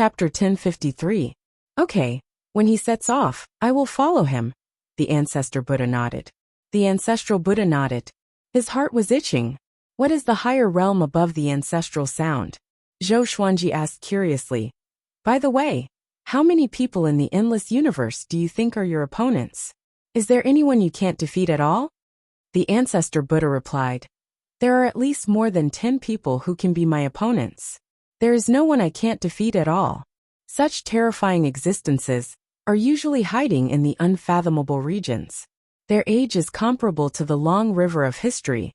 Chapter 1053. Okay, when he sets off, I will follow him. The ancestor Buddha nodded. The ancestral Buddha nodded. His heart was itching. What is the higher realm above the ancestral sound? Zhou Xuanji asked curiously. By the way, how many people in the endless universe do you think are your opponents? Is there anyone you can't defeat at all? The ancestor Buddha replied. There are at least more than 10 people who can be my opponents. There is no one I can't defeat at all. Such terrifying existences are usually hiding in the unfathomable regions. Their age is comparable to the long river of history.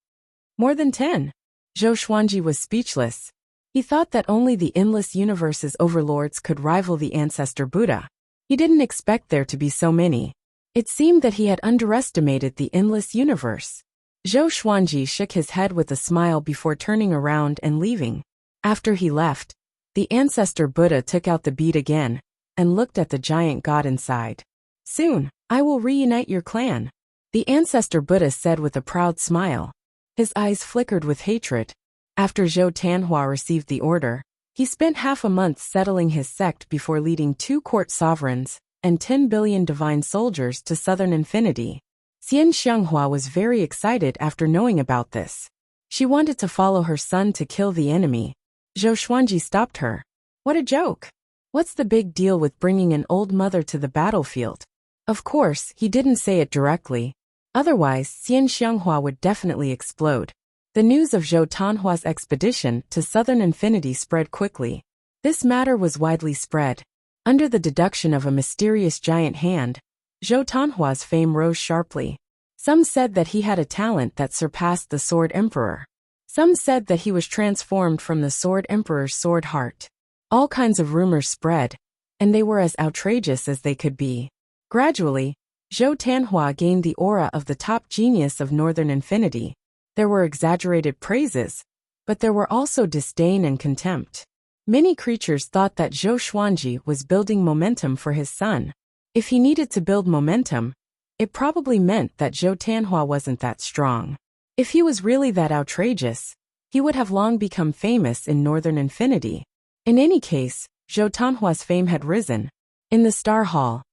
More than 10. Zhou Xuanji was speechless. He thought that only the endless universe's overlords could rival the ancestor Buddha. He didn't expect there to be so many. It seemed that he had underestimated the endless universe. Zhou Xuanji shook his head with a smile before turning around and leaving. After he left, the ancestor Buddha took out the bead again and looked at the giant god inside. Soon, I will reunite your clan, the ancestor Buddha said with a proud smile. His eyes flickered with hatred. After Zhou Tanhua received the order, he spent half a month settling his sect before leading 2 court sovereigns and 10 billion divine soldiers to southern infinity. Xian Xianghua was very excited after knowing about this. She wanted to follow her son to kill the enemy. Zhou Xuanji stopped her. What a joke! What's the big deal with bringing an old mother to the battlefield? Of course, he didn't say it directly. Otherwise, Xian Xianghua would definitely explode. The news of Zhou Tanhua's expedition to southern infinity spread quickly. This matter was widely spread. Under the deduction of a mysterious giant hand, Zhou Tanhua's fame rose sharply. Some said that he had a talent that surpassed the Sword Emperor. Some said that he was transformed from the Sword Emperor's sword heart. All kinds of rumors spread, and they were as outrageous as they could be. Gradually, Zhou Tanhua gained the aura of the top genius of northern infinity. There were exaggerated praises, but there were also disdain and contempt. Many creatures thought that Zhou Xuanji was building momentum for his son. If he needed to build momentum, it probably meant that Zhou Tanhua wasn't that strong. If he was really that outrageous, he would have long become famous in northern infinity. In any case, Zhou Tanhua's fame had risen. In the Star Hall,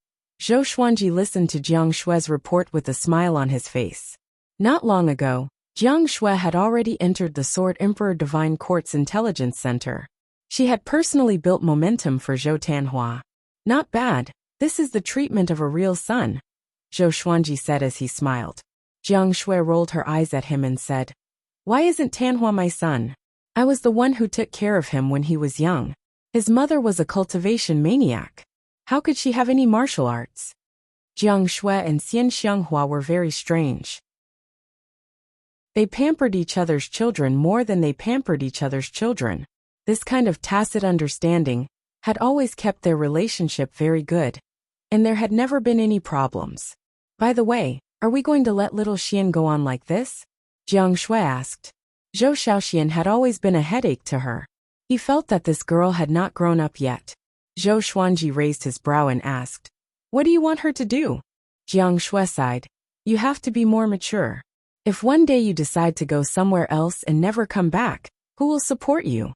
Zhou Xuanji listened to Jiang Shue's report with a smile on his face. Not long ago, Jiang Shue had already entered the Sword Emperor Divine Court's Intelligence Center. She had personally built momentum for Zhou Tanhua. Not bad, this is the treatment of a real son, Zhou Xuanji said as he smiled. Jiang Shui rolled her eyes at him and said, Why isn't Tanhua my son? I was the one who took care of him when he was young. His mother was a cultivation maniac. How could she have any martial arts? Jiang Shui and Xian Xianghua were very strange. They pampered each other's children more than they pampered each other's children. This kind of tacit understanding had always kept their relationship very good, and there had never been any problems. By the way, are we going to let little Xian go on like this? Jiang Shui asked. Zhou Xiaoxian had always been a headache to her. He felt that this girl had not grown up yet. Zhou Xuanji raised his brow and asked, What do you want her to do? Jiang Shui sighed. You have to be more mature. If one day you decide to go somewhere else and never come back, who will support you?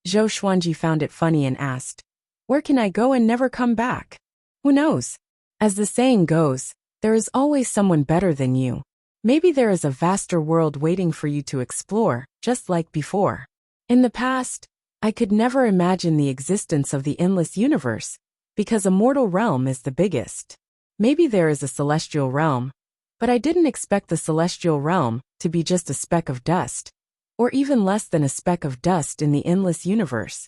Zhou Xuanji found it funny and asked, Where can I go and never come back? Who knows? As the saying goes, there is always someone better than you. Maybe there is a vaster world waiting for you to explore, just like before. In the past, I could never imagine the existence of the endless universe, because a mortal realm is the biggest. Maybe there is a celestial realm, but I didn't expect the celestial realm to be just a speck of dust, or even less than a speck of dust in the endless universe,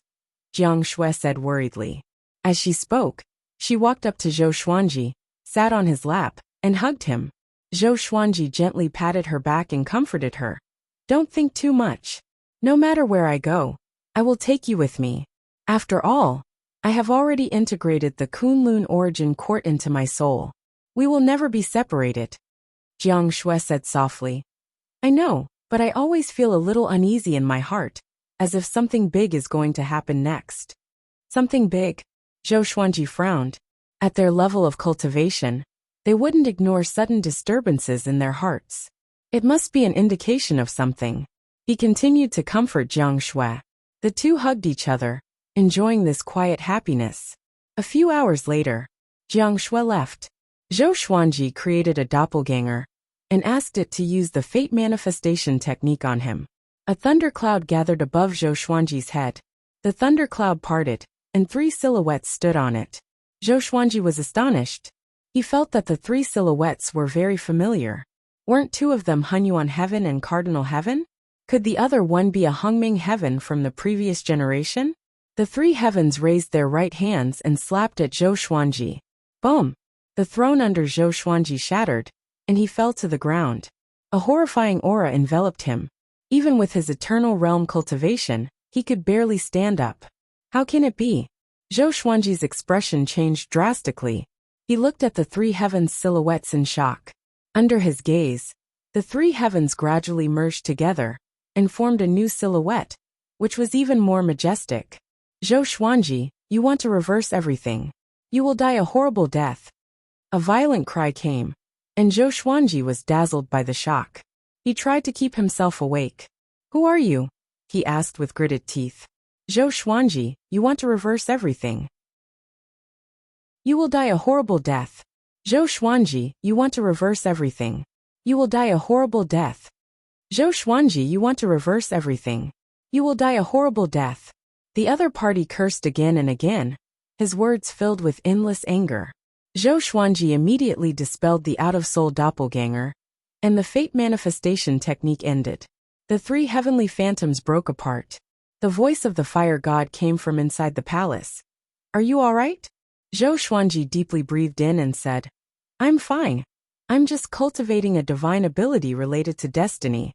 Jiang Shui said worriedly. As she spoke, she walked up to Zhou Xuanji, sat on his lap, and hugged him. Zhou Xuanji gently patted her back and comforted her. Don't think too much. No matter where I go, I will take you with me. After all, I have already integrated the Kunlun origin court into my soul. We will never be separated. Jiang Shui said softly. I know, but I always feel a little uneasy in my heart, as if something big is going to happen next. Something big? Zhou Xuanji frowned. At their level of cultivation, they wouldn't ignore sudden disturbances in their hearts. It must be an indication of something. He continued to comfort Jiang Shui. The two hugged each other, enjoying this quiet happiness. A few hours later, Jiang Shui left. Zhou Xuanji created a doppelganger and asked it to use the fate manifestation technique on him. A thundercloud gathered above Zhou Xuanji's head. The thundercloud parted, and 3 silhouettes stood on it. Zhou Xuanji was astonished. He felt that the 3 silhouettes were very familiar. Weren't 2 of them Hunyuan Heaven and Cardinal Heaven? Could the other one be a Hongming Heaven from the previous generation? The 3 heavens raised their right hands and slapped at Zhou Xuanji. Boom! The throne under Zhou Xuanji shattered, and he fell to the ground. A horrifying aura enveloped him. Even with his eternal realm cultivation, he could barely stand up. How can it be? Zhou Xuanji's expression changed drastically. He looked at the 3 heavens' silhouettes in shock. Under his gaze, the 3 heavens gradually merged together and formed a new silhouette, which was even more majestic. Zhou Xuanji, you want to reverse everything. You will die a horrible death. A violent cry came, and Zhou Xuanji was dazzled by the shock. He tried to keep himself awake. Who are you? He asked with gritted teeth. Zhou Xuanji, you want to reverse everything. You will die a horrible death. Zhou Xuanji, you want to reverse everything. You will die a horrible death. Zhou Xuanji, you want to reverse everything. You will die a horrible death. The other party cursed again and again, his words filled with endless anger. Zhou Xuanji immediately dispelled the out-of-soul doppelganger, and the fate manifestation technique ended. The 3 heavenly phantoms broke apart. The voice of the fire god came from inside the palace. Are you all right? Zhou Xuanji deeply breathed in and said, I'm fine. I'm just cultivating a divine ability related to destiny.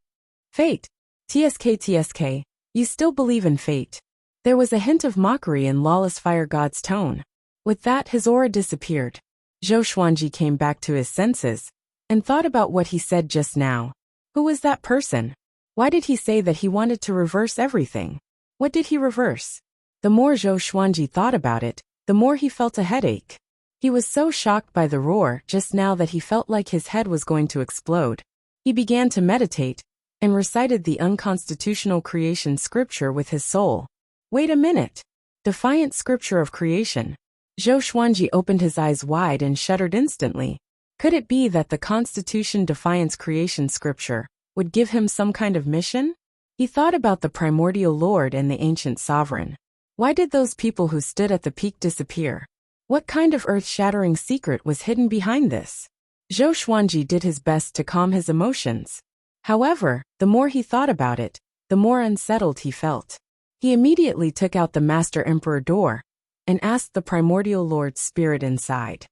Fate. TSK, you still believe in fate. There was a hint of mockery in lawless fire god's tone. With that, his aura disappeared. Zhou Xuanji came back to his senses and thought about what he said just now. Who was that person? Why did he say that he wanted to reverse everything? What did he reverse? The more Zhou Xuanji thought about it, the more he felt a headache. He was so shocked by the roar just now that he felt like his head was going to explode. He began to meditate and recited the unconstitutional creation scripture with his soul. Wait a minute. Defiant scripture of creation. Zhou Xuanji opened his eyes wide and shuddered instantly. Could it be that the Constitution Defiance Creation Scripture would give him some kind of mission? He thought about the primordial lord and the ancient sovereign. Why did those people who stood at the peak disappear? What kind of earth-shattering secret was hidden behind this? Zhou Xuanji did his best to calm his emotions. However, the more he thought about it, the more unsettled he felt. He immediately took out the Master Emperor door and asked the primordial lord's spirit inside.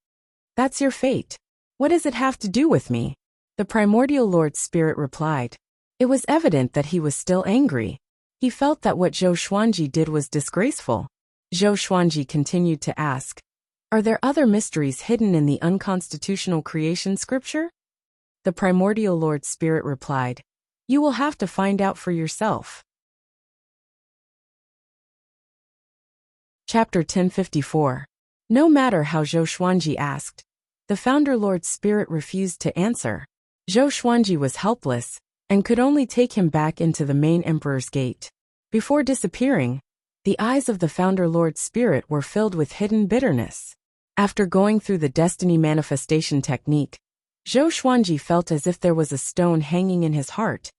That's your fate. What does it have to do with me? The primordial lord's spirit replied. It was evident that he was still angry. He felt that what Zhou Xuanji did was disgraceful. Zhou Xuanji continued to ask, are there other mysteries hidden in the unconstitutional creation scripture? The primordial lord's spirit replied, you will have to find out for yourself. Chapter 1054. No matter how Zhou Xuanji asked, the founder lord's spirit refused to answer. Zhou Xuanji was helpless and could only take him back into the main emperor's gate. Before disappearing, the eyes of the founder lord's spirit were filled with hidden bitterness. After going through the destiny manifestation technique, Zhou Xuanji felt as if there was a stone hanging in his heart,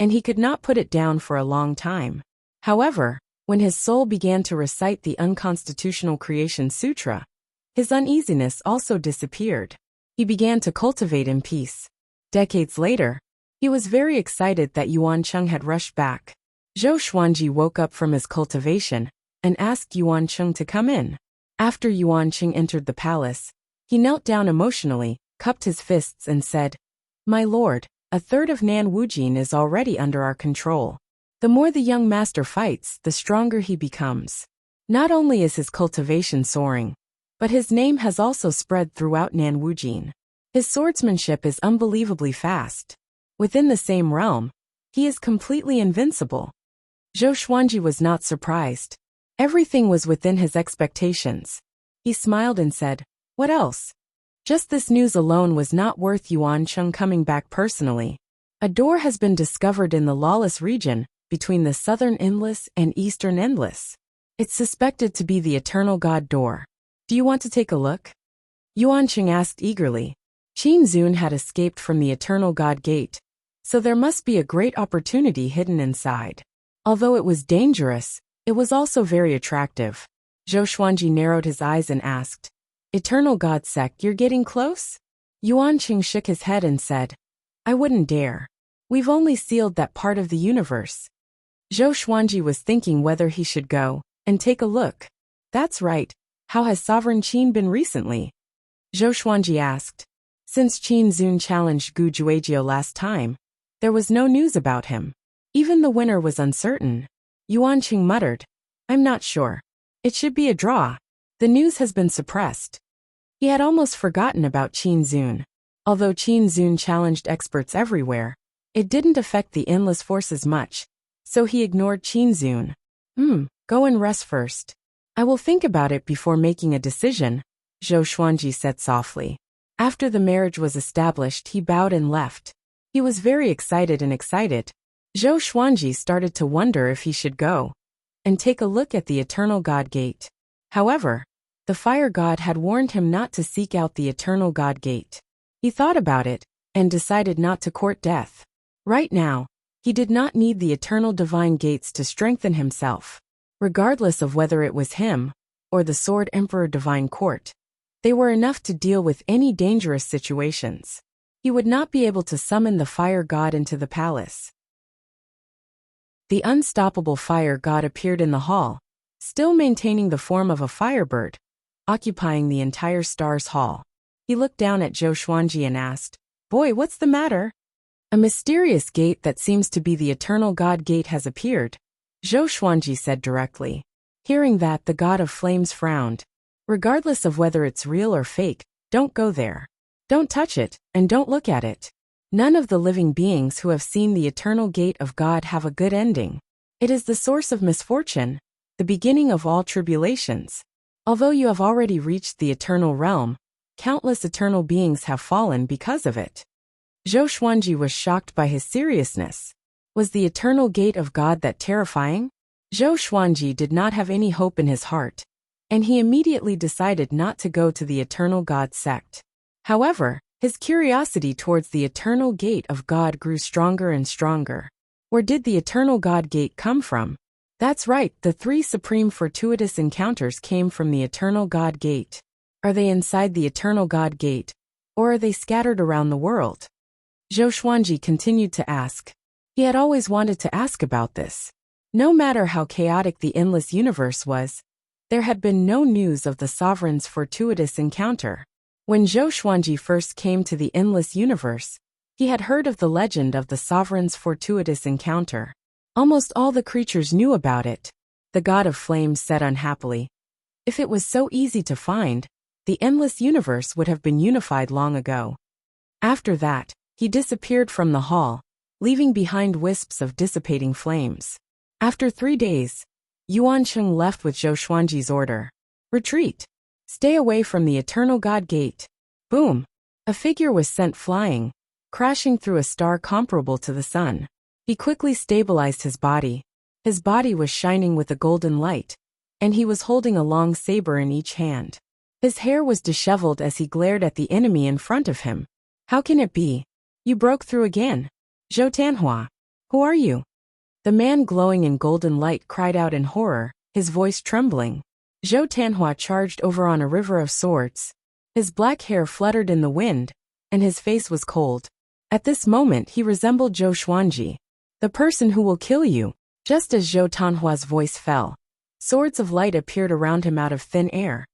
and he could not put it down for a long time. However, when his soul began to recite the unconstitutional creation sutra, his uneasiness also disappeared. He began to cultivate in peace. Decades later, he was very excited that Yuan Cheng had rushed back. Zhou Xuanji woke up from his cultivation and asked Yuan Cheng to come in. After Yuan Cheng entered the palace, he knelt down emotionally, cupped his fists and said, My lord, a third of Nan Wujin is already under our control. The more the young master fights, the stronger he becomes. Not only is his cultivation soaring, but his name has also spread throughout Nan Wujin. His swordsmanship is unbelievably fast. Within the same realm, he is completely invincible. Zhou Xuanji was not surprised. Everything was within his expectations. He smiled and said, What else? Just this news alone was not worth Yuan Cheng coming back personally. A door has been discovered in the lawless region between the southern endless and eastern endless. It's suspected to be the Eternal God door. Do you want to take a look? Yuanqing asked eagerly. Qin Zun had escaped from the Eternal God gate, so there must be a great opportunity hidden inside. Although it was dangerous, it was also very attractive. Zhou Xuanji narrowed his eyes and asked, Eternal God sect, you're getting close? Yuanqing shook his head and said, I wouldn't dare. We've only sealed that part of the universe. Zhou Xuanji was thinking whether he should go and take a look. That's right. How has Sovereign Qin been recently? Zhou Xuanji asked. Since Qin Zun challenged Gu Juejiu last time, there was no news about him. Even the winner was uncertain. Yuanqing muttered, I'm not sure. It should be a draw. The news has been suppressed. He had almost forgotten about Qin Zun. Although Qin Zun challenged experts everywhere, it didn't affect the endless forces much, so he ignored Qin Zun. Go and rest first. I will think about it before making a decision, Zhou Xuanji said softly. After the marriage was established, he bowed and left. He was very excited. Zhou Xuanji started to wonder if he should go and take a look at the Eternal God Gate. However, the Fire God had warned him not to seek out the Eternal God Gate. He thought about it and decided not to court death. Right now, he did not need the Eternal Divine Gates to strengthen himself. Regardless of whether it was him or the Sword Emperor Divine Court, they were enough to deal with any dangerous situations. He would not be able to summon the Fire God into the palace. The unstoppable Fire God appeared in the hall, still maintaining the form of a firebird, occupying the entire Stars Hall. He looked down at Zhou Xuanji and asked, Boy, what's the matter? A mysterious gate that seems to be the Eternal God Gate has appeared, Zhou Xuanji said directly. Hearing that, the God of Flames frowned. Regardless of whether it's real or fake, don't go there. Don't touch it, and don't look at it. None of the living beings who have seen the Eternal Gate of God have a good ending. It is the source of misfortune, the beginning of all tribulations. Although you have already reached the Eternal Realm, countless eternal beings have fallen because of it. Zhou Xuanji was shocked by his seriousness. Was the Eternal Gate of God that terrifying? Zhou Xuanji did not have any hope in his heart, and he immediately decided not to go to the Eternal God sect. However, his curiosity towards the Eternal Gate of God grew stronger and stronger. Where did the Eternal God Gate come from? That's right, the 3 supreme fortuitous encounters came from the Eternal God Gate. Are they inside the Eternal God Gate, or are they scattered around the world? Zhou Xuanji continued to ask. He had always wanted to ask about this. No matter how chaotic the endless universe was, there had been no news of the Sovereign's fortuitous encounter. When Zhou Xuanji first came to the endless universe, he had heard of the legend of the Sovereign's fortuitous encounter. Almost all the creatures knew about it. The God of Flames said unhappily, If it was so easy to find, the endless universe would have been unified long ago. After that, he disappeared from the hall, leaving behind wisps of dissipating flames. After 3 days, Yuanqing left with Zhou Xuanji's order. Retreat. Stay away from the Eternal God Gate. Boom! A figure was sent flying, crashing through a star comparable to the sun. He quickly stabilized his body. His body was shining with a golden light, and he was holding a long saber in each hand. His hair was disheveled as he glared at the enemy in front of him. How can it be? You broke through again. Zhou Tanhua. Who are you? The man glowing in golden light cried out in horror, his voice trembling. Zhou Tanhua charged over on a river of swords. His black hair fluttered in the wind, and his face was cold. At this moment he resembled Zhou Xuanji, the person who will kill you. Just as Zhou Tanhua's voice fell, swords of light appeared around him out of thin air,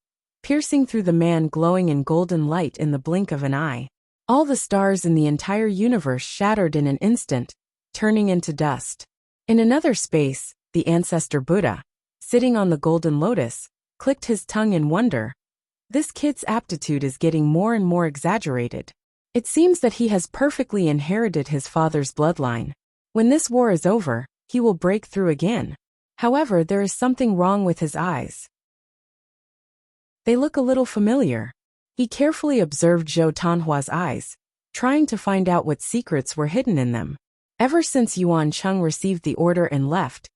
piercing through the man glowing in golden light in the blink of an eye. All the stars in the entire universe shattered in an instant, turning into dust. In another space, the ancestor Buddha, sitting on the golden lotus, clicked his tongue in wonder. This kid's aptitude is getting more and more exaggerated. It seems that he has perfectly inherited his father's bloodline. When this war is over, he will break through again. However, there is something wrong with his eyes. They look a little familiar. He carefully observed Zhou Tanhua's eyes, trying to find out what secrets were hidden in them. Ever since Yuan Cheng received the order and left,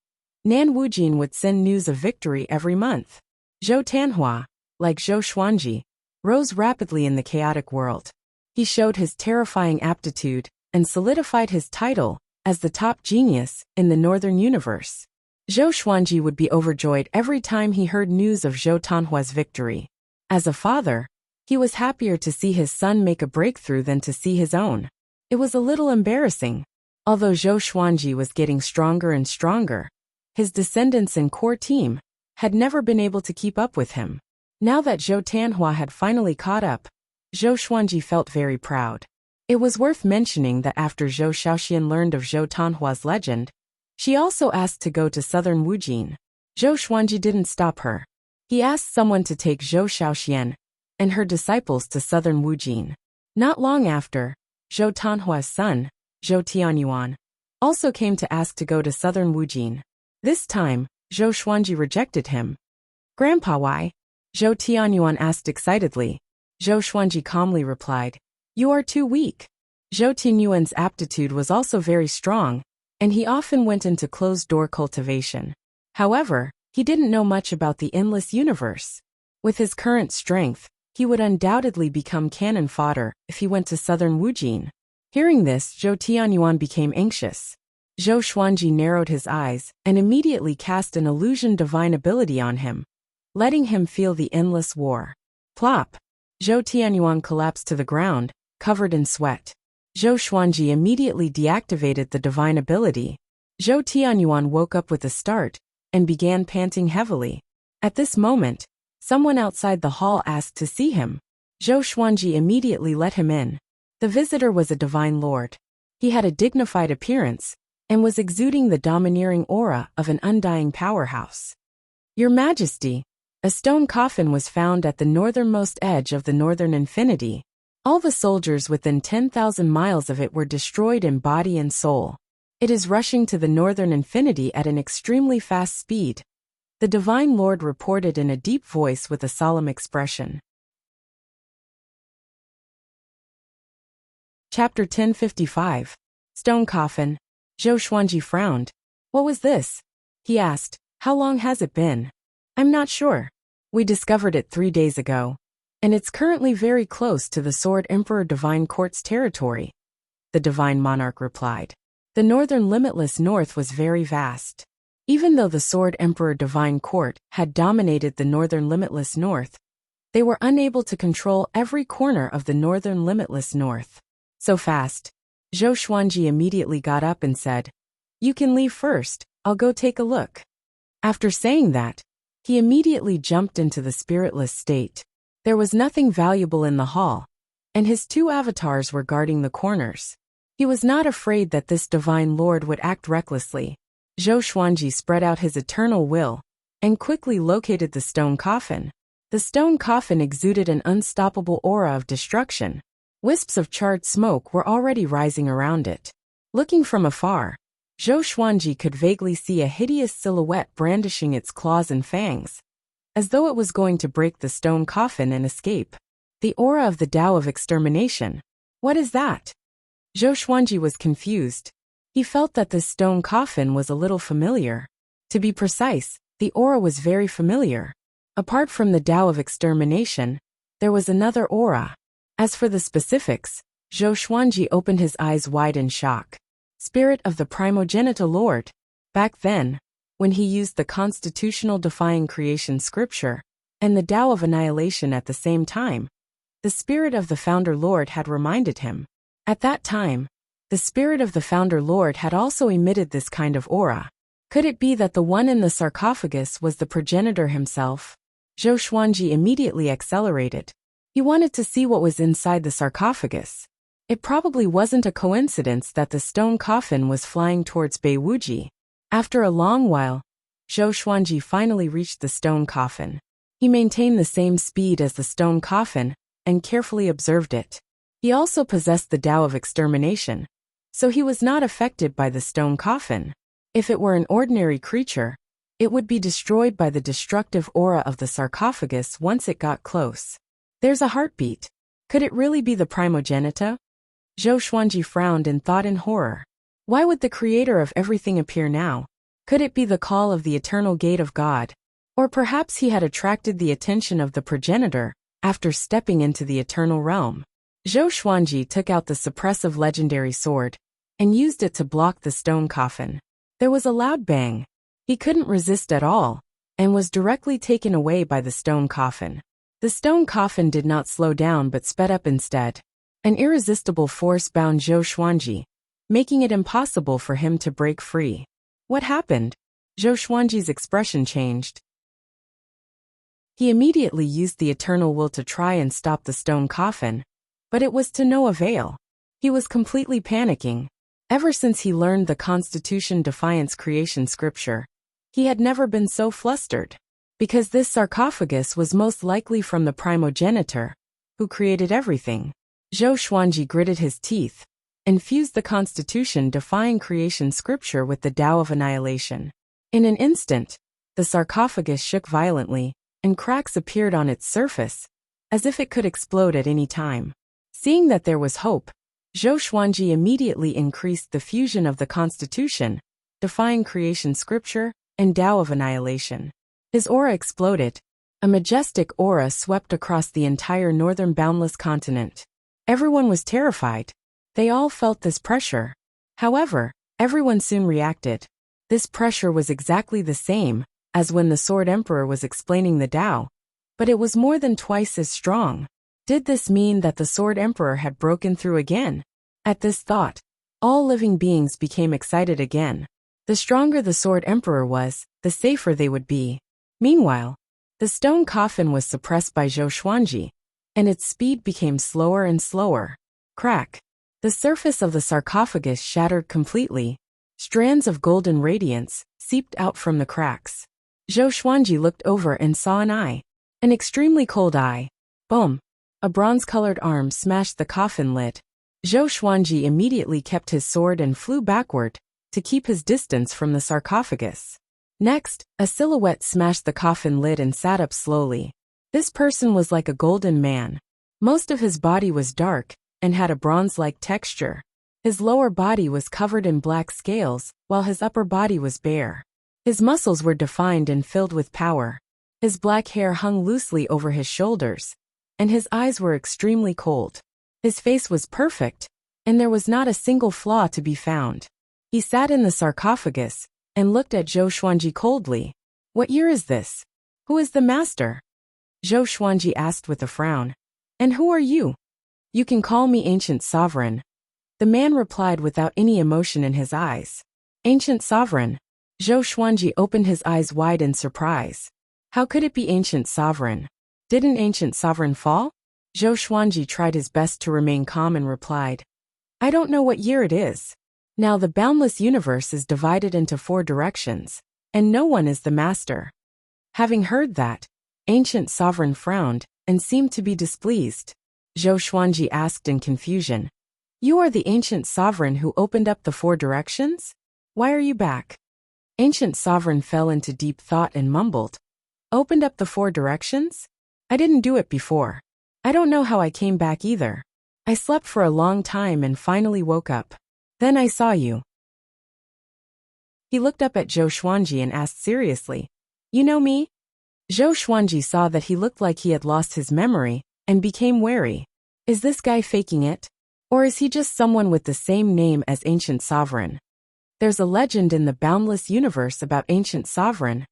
Nan Wujin would send news of victory every month. Zhou Tanhua, like Zhou Xuanji, rose rapidly in the chaotic world. He showed his terrifying aptitude and solidified his title as the top genius in the northern universe. Zhou Xuanji would be overjoyed every time he heard news of Zhou Tanhua's victory. As a father, he was happier to see his son make a breakthrough than to see his own. It was a little embarrassing. Although Zhou Xuanji was getting stronger and stronger, his descendants and core team had never been able to keep up with him. Now that Zhou Tanhua had finally caught up, Zhou Xuanji felt very proud. It was worth mentioning that after Zhou Shaoxian learned of Zhou Tanhua's legend, she also asked to go to southern Wujin. Zhou Xuanji didn't stop her. He asked someone to take Zhou Shaoxian and her disciples to southern Wujin. Not long after, Zhou Tanhua's son, Zhou Tianyuan, also came to ask to go to southern Wujin. This time, Zhou Xuanji rejected him. "Grandpa, why?" Zhou Tianyuan asked excitedly. Zhou Xuanji calmly replied, "You are too weak." Zhou Tianyuan's aptitude was also very strong, and he often went into closed-door cultivation. However, he didn't know much about the endless universe. With his current strength, he would undoubtedly become cannon fodder if he went to southern Wujin. Hearing this, Zhou Tianyuan became anxious. Zhou Xuanji narrowed his eyes and immediately cast an illusion divine ability on him, letting him feel the endless war. Plop! Zhou Tianyuan collapsed to the ground, covered in sweat. Zhou Xuanji immediately deactivated the divine ability. Zhou Tianyuan woke up with a start and began panting heavily. At this moment, someone outside the hall asked to see him. Zhou Xuanji immediately let him in. The visitor was a divine lord. He had a dignified appearance and was exuding the domineering aura of an undying powerhouse. "Your Majesty, a stone coffin was found at the northernmost edge of the northern infinity. All the soldiers within 10,000 miles of it were destroyed in body and soul. It is rushing to the northern infinity at an extremely fast speed," the divine lord reported in a deep voice with a solemn expression. Chapter 1055. Stone Coffin. Zhou Xuanji frowned. "What was this?" he asked. "How long has it been?" "I'm not sure. We discovered it 3 days ago, and it's currently very close to the Sword Emperor Divine Court's territory," the Divine Monarch replied. The northern limitless north was very vast. Even though the Sword Emperor Divine Court had dominated the northern limitless north, they were unable to control every corner of the northern limitless north. So fast. Zhou Xuanji immediately got up and said, "You can leave first, I'll go take a look." After saying that, he immediately jumped into the spiritless state. There was nothing valuable in the hall, and his 2 avatars were guarding the corners. He was not afraid that this divine lord would act recklessly. Zhou Xuanji spread out his eternal will and quickly located the stone coffin. The stone coffin exuded an unstoppable aura of destruction. Wisps of charred smoke were already rising around it. Looking from afar, Zhou Xuanji could vaguely see a hideous silhouette brandishing its claws and fangs, as though it was going to break the stone coffin and escape. The aura of the Tao of extermination. What is that? Zhou Xuanji was confused. He felt that this stone coffin was a little familiar. To be precise, the aura was very familiar. Apart from the Tao of extermination, there was another aura. As for the specifics, Zhou Xuanji opened his eyes wide in shock. Spirit of the Primogenital Lord. Back then, when he used the constitutional defying creation scripture and the Tao of annihilation at the same time, the spirit of the Founder Lord had reminded him. At that time, the spirit of the Founder Lord had also emitted this kind of aura. Could it be that the one in the sarcophagus was the progenitor himself? Zhou Xuanji immediately accelerated. He wanted to see what was inside the sarcophagus. It probably wasn't a coincidence that the stone coffin was flying towards Beiwuji. After a long while, Zhou Xuanji finally reached the stone coffin. He maintained the same speed as the stone coffin and carefully observed it. He also possessed the Tao of extermination, so he was not affected by the stone coffin. If it were an ordinary creature, it would be destroyed by the destructive aura of the sarcophagus once it got close. There's a heartbeat. Could it really be the Primogenita? Zhou Xuanji frowned and thought in horror. Why would the creator of everything appear now? Could it be the call of the eternal gate of God? Or perhaps he had attracted the attention of the progenitor after stepping into the eternal realm. Zhou Xuanji took out the suppressive legendary sword and used it to block the stone coffin. There was a loud bang. He couldn't resist at all and was directly taken away by the stone coffin. The stone coffin did not slow down but sped up instead. An irresistible force bound Zhou Xuanji, making it impossible for him to break free. What happened? Zhou Xuanji's expression changed. He immediately used the eternal will to try and stop the stone coffin, but it was to no avail. He was completely panicking. Ever since he learned the Constitution Defiance creation scripture, he had never been so flustered. Because this sarcophagus was most likely from the primogenitor, who created everything. Zhou Xuanji gritted his teeth and fused the Constitution Defying creation scripture with the Tao of annihilation. In an instant, the sarcophagus shook violently, and cracks appeared on its surface, as if it could explode at any time. Seeing that there was hope, Zhou Xuanji immediately increased the fusion of the Constitution, Defying creation scripture, and Tao of annihilation. His aura exploded. A majestic aura swept across the entire northern boundless continent. Everyone was terrified. They all felt this pressure. However, everyone soon reacted. This pressure was exactly the same as when the Sword Emperor was explaining the Tao, but it was more than twice as strong. Did this mean that the Sword Emperor had broken through again? At this thought, all living beings became excited again. The stronger the Sword Emperor was, the safer they would be. Meanwhile, the stone coffin was suppressed by Zhou Xuanji, and its speed became slower and slower. Crack. The surface of the sarcophagus shattered completely. Strands of golden radiance seeped out from the cracks. Zhou Xuanji looked over and saw an eye. An extremely cold eye. Boom. A bronze-colored arm smashed the coffin lid. Zhou Xuanji immediately kept his sword and flew backward to keep his distance from the sarcophagus. Next, a silhouette smashed the coffin lid and sat up slowly. This person was like a golden man. Most of his body was dark and had a bronze-like texture. His lower body was covered in black scales, while his upper body was bare. His muscles were defined and filled with power. His black hair hung loosely over his shoulders, and his eyes were extremely cold. His face was perfect, and there was not a single flaw to be found. He sat in the sarcophagus and looked at Zhou Xuanji coldly. What year is this? Who is the master? Zhou Xuanji asked with a frown. And who are you? You can call me Ancient Sovereign. The man replied without any emotion in his eyes. Ancient Sovereign. Zhou Xuanji opened his eyes wide in surprise. How could it be Ancient Sovereign? Didn't Ancient Sovereign fall? Zhou Xuanji tried his best to remain calm and replied, I don't know what year it is. Now the boundless universe is divided into 4 directions, and no one is the master. Having heard that, Ancient Sovereign frowned and seemed to be displeased. Zhou Xuanji asked in confusion, You are the Ancient Sovereign who opened up the 4 directions? Why are you back? Ancient Sovereign fell into deep thought and mumbled, Opened up the 4 directions? I didn't do it before. I don't know how I came back either. I slept for a long time and finally woke up. Then I saw you. He looked up at Zhou Xuanji and asked seriously, You know me? Zhou Xuanji saw that he looked like he had lost his memory and became wary. Is this guy faking it? Or is he just someone with the same name as Ancient Sovereign? There's a legend in the boundless universe about Ancient Sovereign.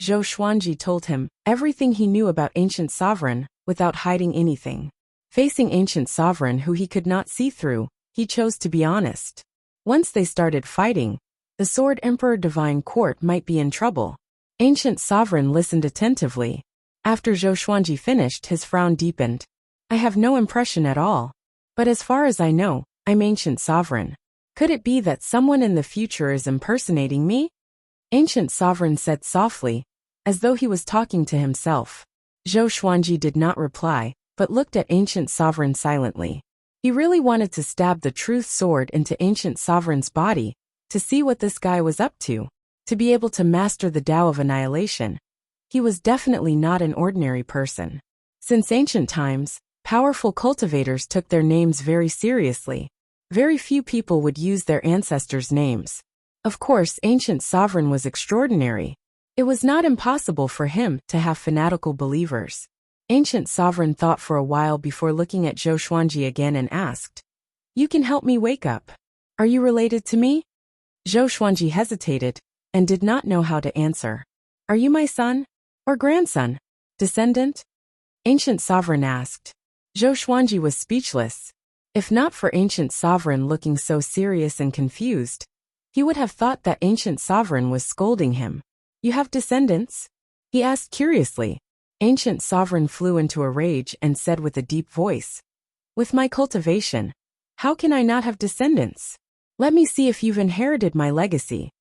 Zhou Xuanji told him everything he knew about Ancient Sovereign without hiding anything. Facing Ancient Sovereign who he could not see through, he chose to be honest. Once they started fighting, the Sword Emperor Divine Court might be in trouble. Ancient Sovereign listened attentively. After Zhou Xuanji finished, his frown deepened. I have no impression at all. But as far as I know, I'm Ancient Sovereign. Could it be that someone in the future is impersonating me? Ancient Sovereign said softly, as though he was talking to himself. Zhou Xuanji did not reply, but looked at Ancient Sovereign silently. He really wanted to stab the truth sword into Ancient Sovereign's body, to see what this guy was up to be able to master the Tao of annihilation. He was definitely not an ordinary person. Since ancient times, powerful cultivators took their names very seriously. Very few people would use their ancestors' names. Of course, ancient sovereign was extraordinary. It was not impossible for him to have fanatical believers. Ancient sovereign thought for a while before looking at Zhou Xuanji again and asked, "You can help me wake up. Are you related to me?" Zhou Xuanji hesitated and did not know how to answer. "Are you my son? Or grandson? Descendant?" Ancient sovereign asked. Zhou Xuanji was speechless. If not for ancient sovereign looking so serious and confused, he would have thought that ancient sovereign was scolding him. "You have descendants?" he asked curiously. Ancient sovereign flew into a rage and said with a deep voice, "With my cultivation, how can I not have descendants? Let me see if you've inherited my legacy."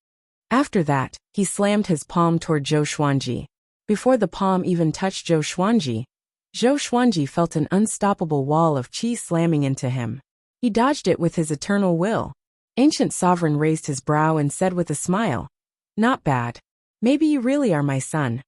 After that, he slammed his palm toward Zhou Xuanji. Before the palm even touched Zhou Xuanji felt an unstoppable wall of qi slamming into him. He dodged it with his eternal will. Ancient sovereign raised his brow and said with a smile, "Not bad. Maybe you really are my son."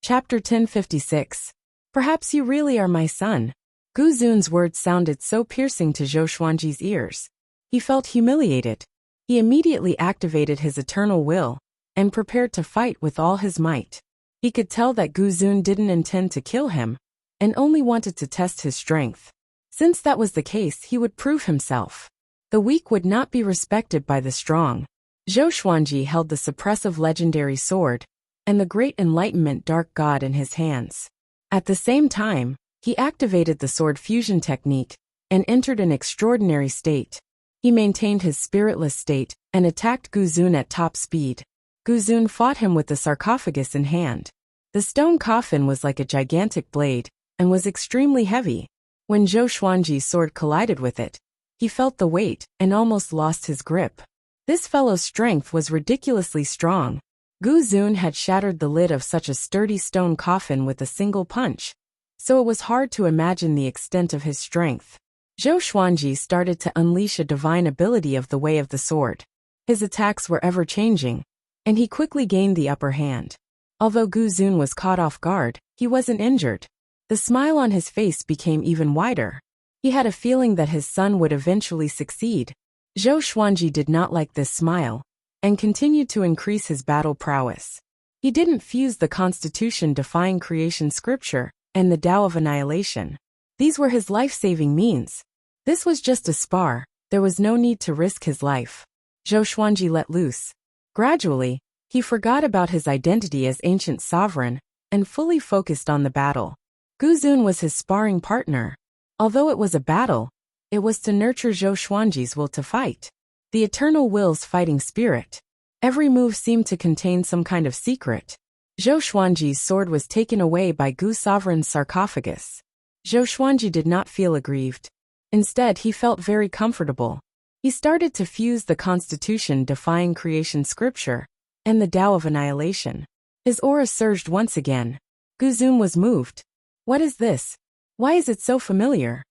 Chapter 1056. Perhaps you really are my son. Gu Zun's words sounded so piercing to Zhou Xuanji's ears. He felt humiliated. He immediately activated his eternal will and prepared to fight with all his might. He could tell that Gu Zun didn't intend to kill him and only wanted to test his strength. Since that was the case, he would prove himself. The weak would not be respected by the strong. Zhou Xuanji held the suppressive legendary sword and the great enlightenment dark god in his hands. At the same time, he activated the sword fusion technique and entered an extraordinary state. He maintained his spiritless state and attacked Gu Zun at top speed. Gu Zun fought him with the sarcophagus in hand. The stone coffin was like a gigantic blade and was extremely heavy. When Zhou Xuanji's sword collided with it, he felt the weight and almost lost his grip. This fellow's strength was ridiculously strong. Gu Zun had shattered the lid of such a sturdy stone coffin with a single punch, so it was hard to imagine the extent of his strength. Zhou Xuanji started to unleash a divine ability of the way of the sword. His attacks were ever-changing, and he quickly gained the upper hand. Although Gu Zun was caught off guard, he wasn't injured. The smile on his face became even wider. He had a feeling that his son would eventually succeed. Zhou Xuanji did not like this smile and continued to increase his battle prowess. He didn't fuse the Constitution-defying creation scripture and the Tao of annihilation. These were his life-saving means. This was just a spar. There was no need to risk his life. Zhou Xuanji let loose. Gradually, he forgot about his identity as ancient sovereign and fully focused on the battle. Gu Zun was his sparring partner. Although it was a battle, it was to nurture Zhou Xuanji's will to fight. The eternal will's fighting spirit. Every move seemed to contain some kind of secret. Zhou Xuanji's sword was taken away by Gu Sovereign's sarcophagus. Zhou Xuanji did not feel aggrieved. Instead, he felt very comfortable. He started to fuse the Constitution-defying creation scripture and the Tao of annihilation. His aura surged once again. Gu Zun was moved. "What is this? Why is it so familiar?"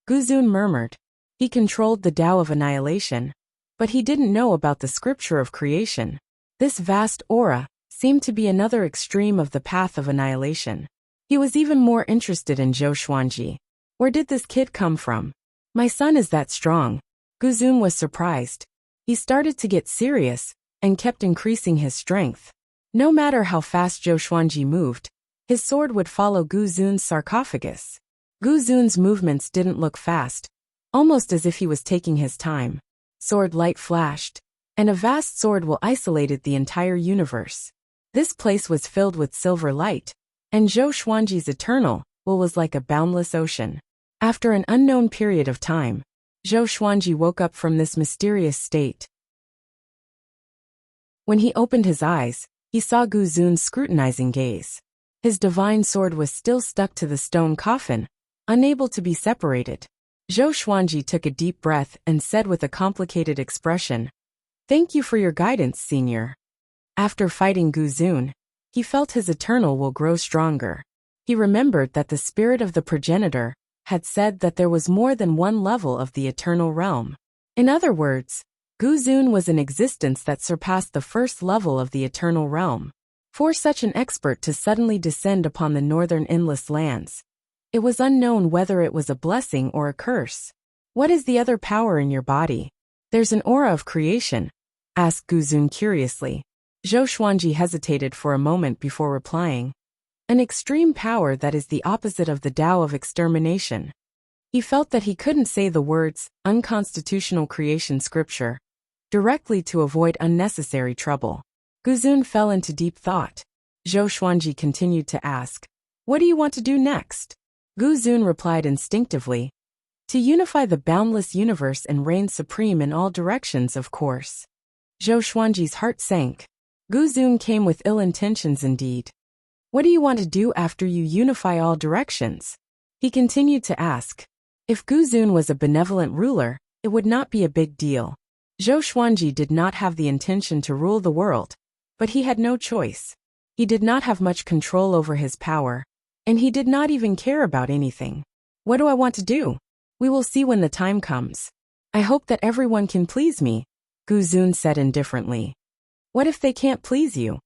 Gu Zun murmured. He controlled the Tao of annihilation, but he didn't know about the scripture of creation. This vast aura seemed to be another extreme of the path of annihilation. He was even more interested in Zhou Xuanji. Where did this kid come from? My son is that strong. Gu Zun was surprised. He started to get serious and kept increasing his strength. No matter how fast Zhou Xuanji moved, his sword would follow Gu Zun's sarcophagus. Gu Zun's movements didn't look fast, almost as if he was taking his time. Sword light flashed, and a vast sword will isolated the entire universe. This place was filled with silver light, and Zhou Xuanji's eternal will was like a boundless ocean. After an unknown period of time, Zhou Xuanji woke up from this mysterious state. When he opened his eyes, he saw Gu Zun's scrutinizing gaze. His divine sword was still stuck to the stone coffin, unable to be separated. Zhou Xuanji took a deep breath and said with a complicated expression, "Thank you for your guidance, Senior." After fighting Gu Zun, he felt his eternal will grow stronger. He remembered that the spirit of the progenitor had said that there was more than one level of the eternal realm. In other words, Gu Zun was an existence that surpassed the first level of the eternal realm. For such an expert to suddenly descend upon the northern endless lands, it was unknown whether it was a blessing or a curse. What is the other power in your body? There's an aura of creation, asked Guzun curiously. Zhou Xuanji hesitated for a moment before replying. An extreme power that is the opposite of the Tao of extermination. He felt that he couldn't say the words, unconstitutional creation scripture, directly to avoid unnecessary trouble. Guzun fell into deep thought. Zhou Xuanji continued to ask, "What do you want to do next?" Guzun replied instinctively, "To unify the boundless universe and reign supreme in all directions, of course." Zhou Xuanji's heart sank. Guzun came with ill intentions indeed. "What do you want to do after you unify all directions?" He continued to ask. If Guzun was a benevolent ruler, it would not be a big deal. Zhou Xuanji did not have the intention to rule the world, but he had no choice. He did not have much control over his power, and he did not even care about anything. "What do I want to do? We will see when the time comes. I hope that everyone can please me," Guzun said indifferently. "What if they can't please you?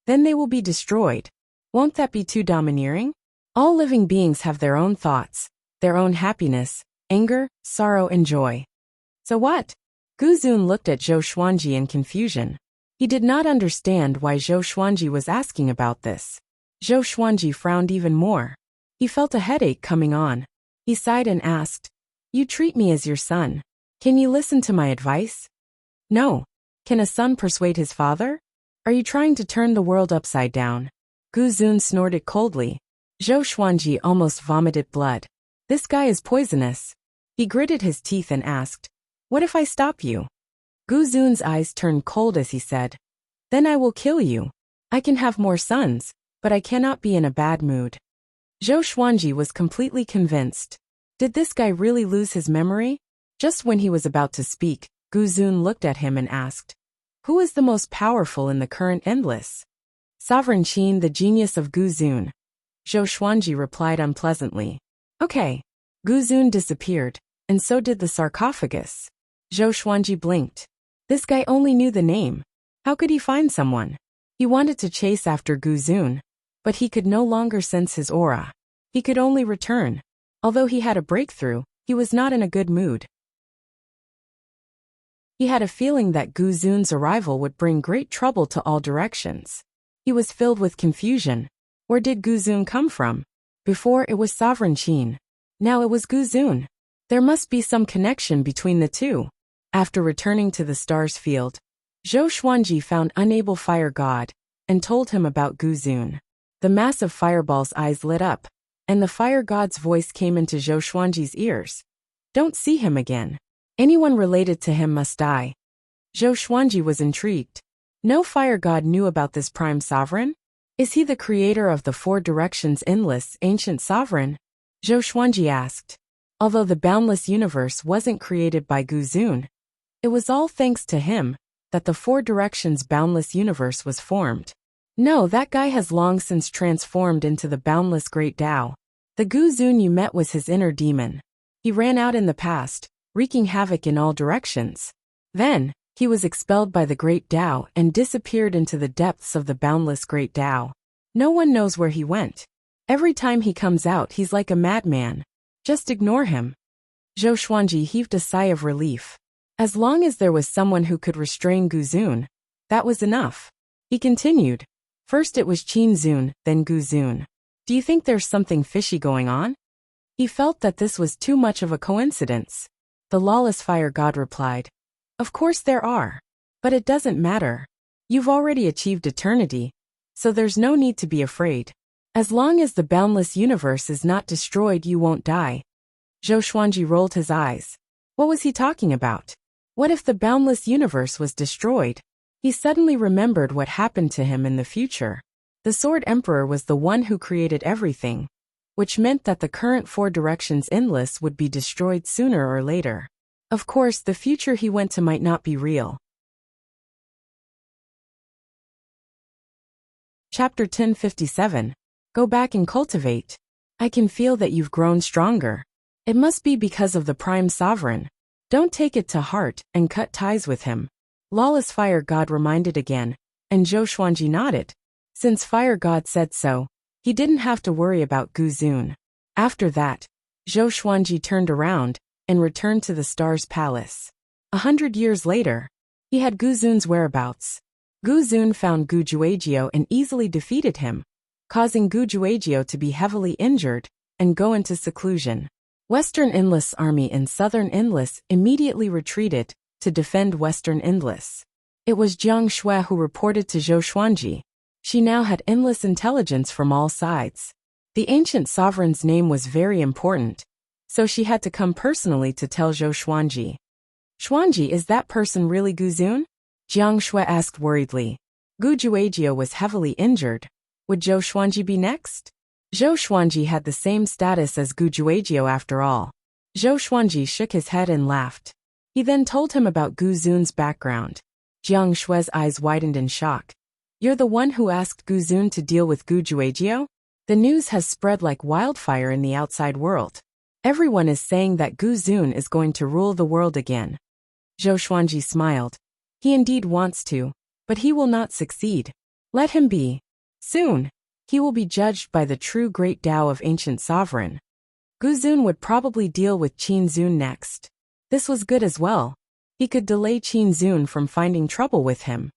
Then they will be destroyed. Won't that be too domineering? All living beings have their own thoughts, their own happiness, anger, sorrow and joy." "So what?" Guzun looked at Zhou Xuanji in confusion. He did not understand why Zhou Xuanji was asking about this. Zhou Xuanji frowned even more. He felt a headache coming on. He sighed and asked, "You treat me as your son. Can you listen to my advice?" "No. Can a son persuade his father? Are you trying to turn the world upside down?" Guzun snorted coldly. Zhou Xuanji almost vomited blood. "This guy is poisonous." He gritted his teeth and asked, "What if I stop you?" Guzun's eyes turned cold as he said, "Then I will kill you. I can have more sons, but I cannot be in a bad mood." Zhou Xuanji was completely convinced. Did this guy really lose his memory? Just when he was about to speak, Guzun looked at him and asked, "Who is the most powerful in the current endless?" "Sovereign Qin, the genius of Guzun." Zhou Xuanji replied unpleasantly. "Okay." Guzun disappeared, and so did the sarcophagus. Zhou Xuanji blinked. This guy only knew the name. How could he find someone? He wanted to chase after Guzun, but he could no longer sense his aura. He could only return. Although he had a breakthrough, he was not in a good mood. He had a feeling that Guzun's arrival would bring great trouble to all directions. He was filled with confusion. Where did Guzun come from? Before it was Sovereign Qin. Now it was Guzun. There must be some connection between the two. After returning to the stars field, Zhou Xuanji found Unable Fire God and told him about Guzun. The massive fireball's eyes lit up, and the fire god's voice came into Zhou Xuanji's ears. "Don't see him again. Anyone related to him must die." Zhou Xuanji was intrigued. No fire god knew about this prime sovereign? Is he the creator of the four directions endless ancient sovereign? Zhou Xuanji asked. Although the boundless universe wasn't created by Guzun, it was all thanks to him that the four directions boundless universe was formed. No, that guy has long since transformed into the boundless great Tao. The Guzun you met was his inner demon. He ran out in the past, wreaking havoc in all directions. Then, he was expelled by the great Tao and disappeared into the depths of the boundless great Tao. No one knows where he went. Every time he comes out, he's like a madman. Just ignore him. Zhou Xuanji heaved a sigh of relief. As long as there was someone who could restrain Guzun, that was enough. He continued. First it was Qin Zun, then Guzun. Do you think there's something fishy going on? He felt that this was too much of a coincidence. The lawless fire god replied. Of course there are. But it doesn't matter. You've already achieved eternity, so there's no need to be afraid. As long as the boundless universe is not destroyed, you won't die. Zhou Xuanji rolled his eyes. What was he talking about? What if the boundless universe was destroyed? He suddenly remembered what happened to him in the future. The Sword Emperor was the one who created everything, which meant that the current four directions endless would be destroyed sooner or later. Of course, the future he went to might not be real. Chapter 1057. Go back and cultivate. I can feel that you've grown stronger. It must be because of the Prime Sovereign. Don't take it to heart and cut ties with him. Lawless Fire God reminded again, and Zhou Xuanji nodded. Since Fire God said so, he didn't have to worry about Guzun. After that, Zhou Xuanji turned around and returned to the Star's palace. 100 years later, he had Gu Zun's whereabouts. Gu Zun found Gu Juejiao and easily defeated him, causing Gu Juejiao to be heavily injured and go into seclusion. Western Endless Army and Southern Endless immediately retreated to defend Western Endless. It was Jiang Shui who reported to Zhou Xuanji. She now had endless intelligence from all sides. The ancient sovereign's name was very important, so she had to come personally to tell Zhou Xuanji. Xuanji, is that person really Gu Zun? Jiang Shui asked worriedly. Gu Juejiao was heavily injured. Would Zhou Xuanji be next? Zhou Xuanji had the same status as Gu Juejiao after all. Zhou Xuanji shook his head and laughed. He then told him about Gu Zun's background. Jiang Shui's eyes widened in shock. You're the one who asked Gu Zun to deal with Gu Juejiao? The news has spread like wildfire in the outside world. Everyone is saying that Gu Zun is going to rule the world again. Zhou Xuanji smiled. He indeed wants to, but he will not succeed. Let him be. Soon, he will be judged by the true great Tao of ancient sovereign. Gu Zun would probably deal with Qin Zun next. This was good as well. He could delay Qin Zun from finding trouble with him.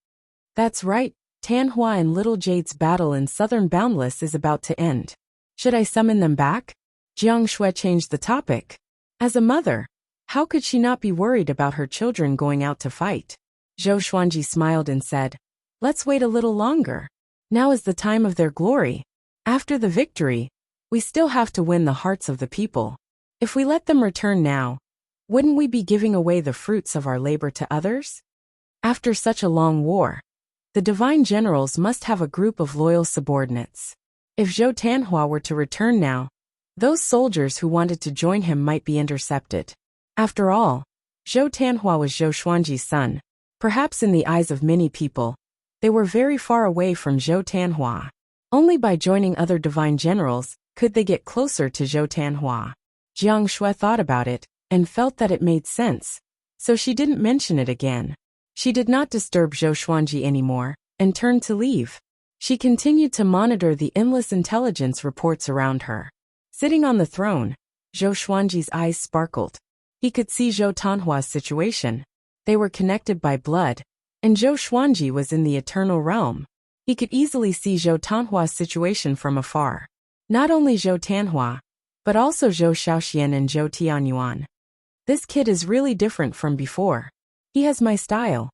That's right. Tanhua and Little Jade's battle in Southern Boundless is about to end. Should I summon them back? Jiang Shui changed the topic. As a mother, how could she not be worried about her children going out to fight? Zhou Xuanji smiled and said, let's wait a little longer. Now is the time of their glory. After the victory, we still have to win the hearts of the people. If we let them return now, wouldn't we be giving away the fruits of our labor to others? After such a long war, the divine generals must have a group of loyal subordinates. If Zhou Tanhua were to return now, those soldiers who wanted to join him might be intercepted. After all, Zhou Tanhua was Zhou Xuanji's son. Perhaps in the eyes of many people, they were very far away from Zhou Tanhua. Only by joining other divine generals could they get closer to Zhou Tanhua. Jiang Shui thought about it and felt that it made sense, so she didn't mention it again. She did not disturb Zhou Xuanji anymore and turned to leave. She continued to monitor the endless intelligence reports around her. Sitting on the throne, Zhou Xuanji's eyes sparkled. He could see Zhou Tanhua's situation. They were connected by blood, and Zhou Xuanji was in the eternal realm. He could easily see Zhou Tanhua's situation from afar. Not only Zhou Tanhua, but also Zhou Shaoxian and Zhou Tianyuan. This kid is really different from before. He has my style.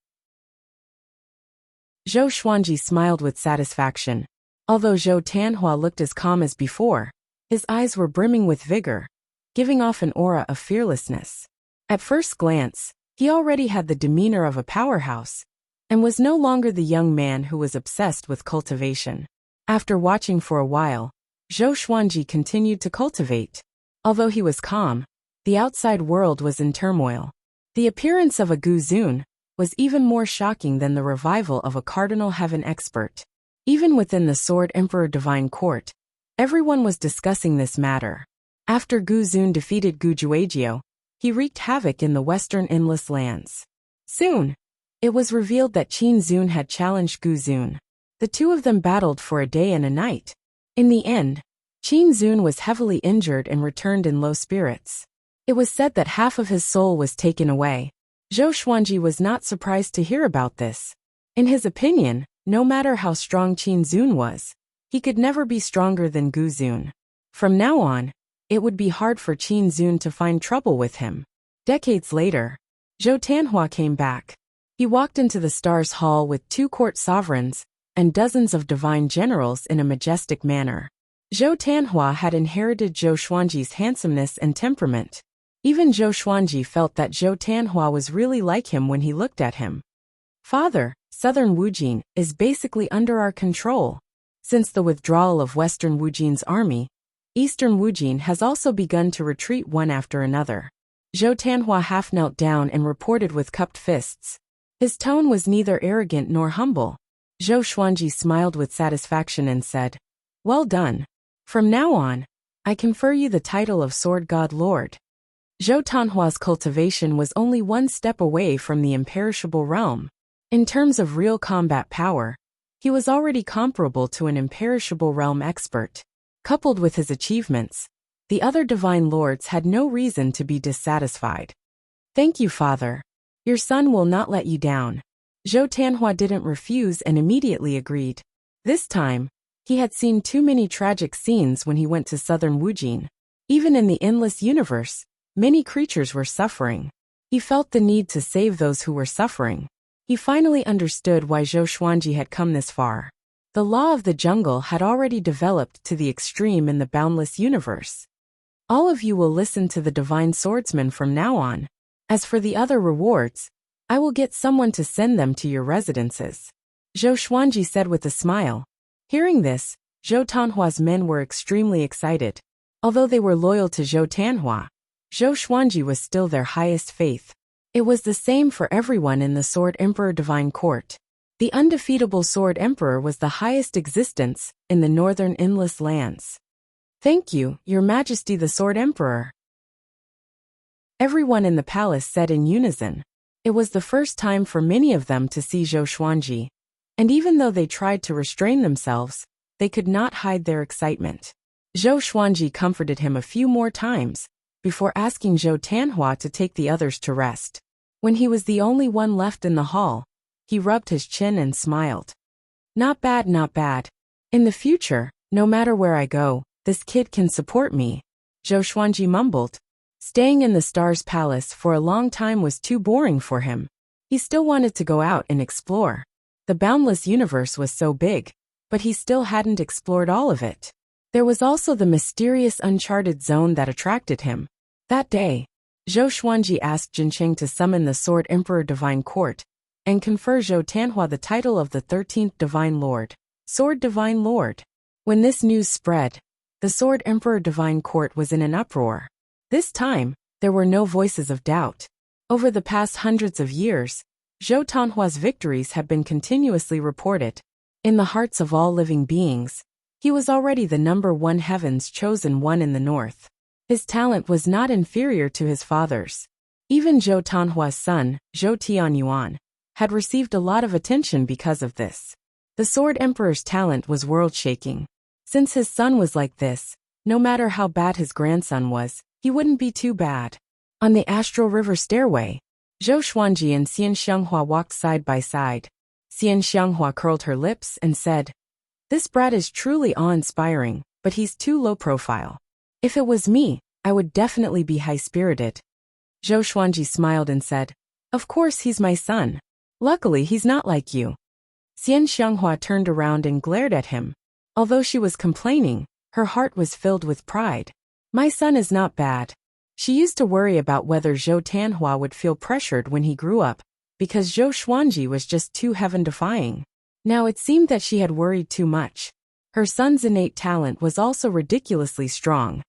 Zhou Xuanji smiled with satisfaction. Although Zhou Tanhua looked as calm as before, his eyes were brimming with vigor, giving off an aura of fearlessness. At first glance, he already had the demeanor of a powerhouse, and was no longer the young man who was obsessed with cultivation. After watching for a while, Zhou Xuanji continued to cultivate. Although he was calm, the outside world was in turmoil. The appearance of a Gu Zun was even more shocking than the revival of a Cardinal Heaven expert. Even within the Sword Emperor Divine Court, everyone was discussing this matter. After Gu Zun defeated Gu Juejiao, he wreaked havoc in the Western Endless Lands. Soon, it was revealed that Qin Zun had challenged Gu Zun. The two of them battled for a day and a night. In the end, Qin Zun was heavily injured and returned in low spirits. It was said that half of his soul was taken away. Zhou Xuanji was not surprised to hear about this. In his opinion, no matter how strong Qin Zun was, he could never be stronger than Gu Zun. From now on, it would be hard for Qin Zun to find trouble with him. Decades later, Zhou Tanhua came back. He walked into the Stars Hall with 2 court sovereigns and dozens of divine generals in a majestic manner. Zhou Tanhua had inherited Zhou Xuanji's handsomeness and temperament. Even Zhou Xuanji felt that Zhou Tanhua was really like him when he looked at him. Father, Southern Wujin is basically under our control. Since the withdrawal of Western Wujin's army, Eastern Wujin has also begun to retreat one after another. Zhou Tanhua half knelt down and reported with cupped fists. His tone was neither arrogant nor humble. Zhou Xuanji smiled with satisfaction and said, well done. From now on, I confer you the title of Sword God Lord. Zhou Tanhua's cultivation was only one step away from the imperishable realm. In terms of real combat power, he was already comparable to an imperishable realm expert. Coupled with his achievements, The other divine lords had no reason to be dissatisfied. Thank you, Father. Your son will not let you down. Zhou Tianhua didn't refuse and immediately agreed. This time, he had seen too many tragic scenes when he went to southern Wujin. Even in the endless universe, many creatures were suffering. He felt the need to save those who were suffering. He finally understood why Zhou Xuanji had come this far. The law of the jungle had already developed to the extreme in the boundless universe. All of you will listen to the divine swordsman from now on. As for the other rewards, I will get someone to send them to your residences. Zhou Xuanji said with a smile. Hearing this, Zhou Tianhua's men were extremely excited. Although they were loyal to Zhou Tianhua, Zhou Xuanji was still their highest faith. It was the same for everyone in the Sword Emperor Divine Court. The undefeatable Sword Emperor was the highest existence in the northern endless lands. Thank you, Your Majesty the Sword Emperor. Everyone in the palace said in unison. It was the first time for many of them to see Zhou Xuanji, and even though they tried to restrain themselves, they could not hide their excitement. Zhou Xuanji comforted him a few more times, before asking Zhou Tianhua to take the others to rest. When he was the only one left in the hall, he rubbed his chin and smiled. Not bad, not bad. In the future, no matter where I go, this kid can support me, Zhou Xuanji mumbled. Staying in the Star's Palace for a long time was too boring for him. He still wanted to go out and explore. The boundless universe was so big, but he still hadn't explored all of it. There was also the mysterious uncharted zone that attracted him. That day, Zhou Xuanji asked Jincheng to summon the Sword Emperor Divine Court and confer Zhou Tianhua the title of the 13th Divine Lord, Sword Divine Lord. When this news spread, the Sword Emperor Divine Court was in an uproar. This time, there were no voices of doubt. Over the past hundreds of years, Zhou Tianhua's victories had been continuously reported. In the hearts of all living beings, he was already the #1 heaven's chosen one in the north. His talent was not inferior to his father's. Even Zhou Tianhua's son, Zhou Tianyuan, had received a lot of attention because of this. The Sword Emperor's talent was world-shaking. Since his son was like this, no matter how bad his grandson was, he wouldn't be too bad. On the Astral River stairway, Zhou Xuanji and Xian Xianghua walked side by side. Xian Xianghua curled her lips and said, "This brat is truly awe-inspiring, but he's too low profile. If it was me, I would definitely be high-spirited." Zhou Xuanji smiled and said, "Of course he's my son. Luckily he's not like you." Xian Xianghua turned around and glared at him. Although she was complaining, her heart was filled with pride. My son is not bad. She used to worry about whether Zhou Tianhua would feel pressured when he grew up, because Zhou Xuanji was just too heaven-defying. Now it seemed that she had worried too much. Her son's innate talent was also ridiculously strong.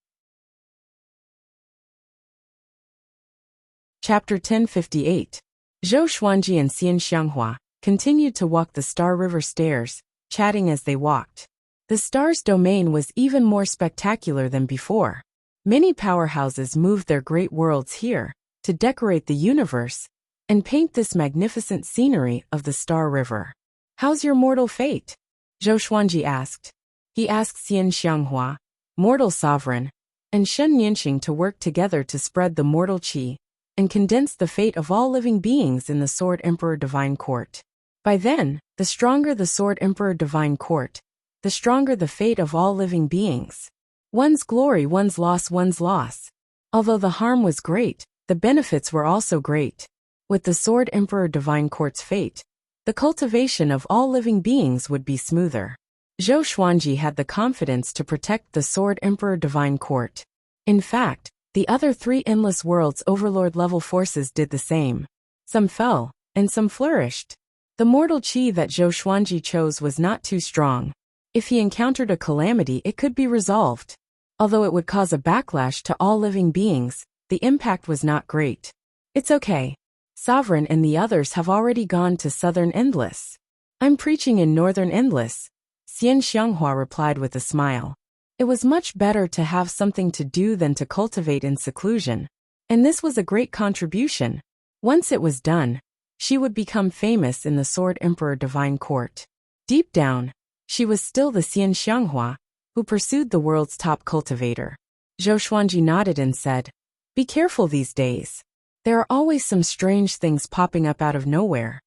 Chapter 1058. Zhou Xuanji and Xian Xianghua continued to walk the Star River stairs, chatting as they walked. The star's domain was even more spectacular than before. Many powerhouses moved their great worlds here to decorate the universe and paint this magnificent scenery of the Star River. "How's your mortal fate?" Zhou Xuanji asked. He asked Xian Xianghua, mortal sovereign, and Shen Yanxing to work together to spread the mortal qi and condense the fate of all living beings in the Sword Emperor Divine Court. By then, the stronger the Sword Emperor Divine Court, the stronger the fate of all living beings. One's glory, one's loss, one's loss. Although the harm was great, the benefits were also great. With the Sword Emperor Divine Court's fate, the cultivation of all living beings would be smoother. Zhou Xuanji had the confidence to protect the Sword Emperor Divine Court. In fact, the other 3 Endless Worlds Overlord-level forces did the same. Some fell, and some flourished. The mortal qi that Zhou Xuanji chose was not too strong. If he encountered a calamity, it could be resolved. Although it would cause a backlash to all living beings, the impact was not great. It's okay. Sovereign and the others have already gone to Southern Endless. I'm preaching in Northern Endless, Xian Xianghua replied with a smile. It was much better to have something to do than to cultivate in seclusion. And this was a great contribution. Once it was done, she would become famous in the Sword Emperor Divine Court. Deep down, she was still the Xian Xianghua, who pursued the world's top cultivator. Zhou Xuanji nodded and said, "Be careful these days. There are always some strange things popping up out of nowhere."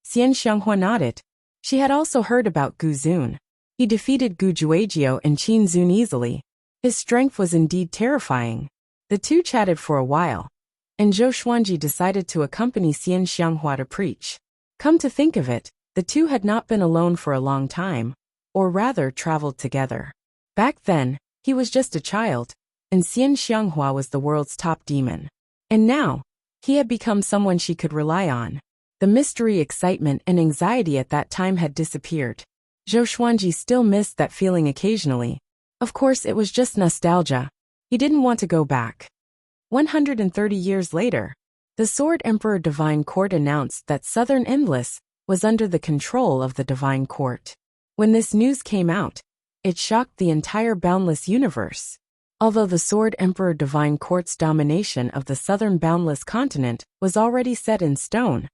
Xian Xianghua nodded. She had also heard about Gu Zun. He defeated Gu Juejiu and Qin Zun easily. His strength was indeed terrifying. The two chatted for a while, and Zhou Xuanji decided to accompany Xian Xianghua to preach. Come to think of it, the two had not been alone for a long time, or rather traveled together. Back then, he was just a child, and Xian Xianghua was the world's top demon. And now, he had become someone she could rely on. The mystery, excitement, and anxiety at that time had disappeared. Zhou Xuanji still missed that feeling occasionally. Of course, it was just nostalgia. He didn't want to go back. 130 years later, the Sword Emperor Divine Court announced that Southern Endless was under the control of the Divine Court. When this news came out, it shocked the entire Boundless universe. Although the Sword Emperor Divine Court's domination of the Southern Boundless continent was already set in stone,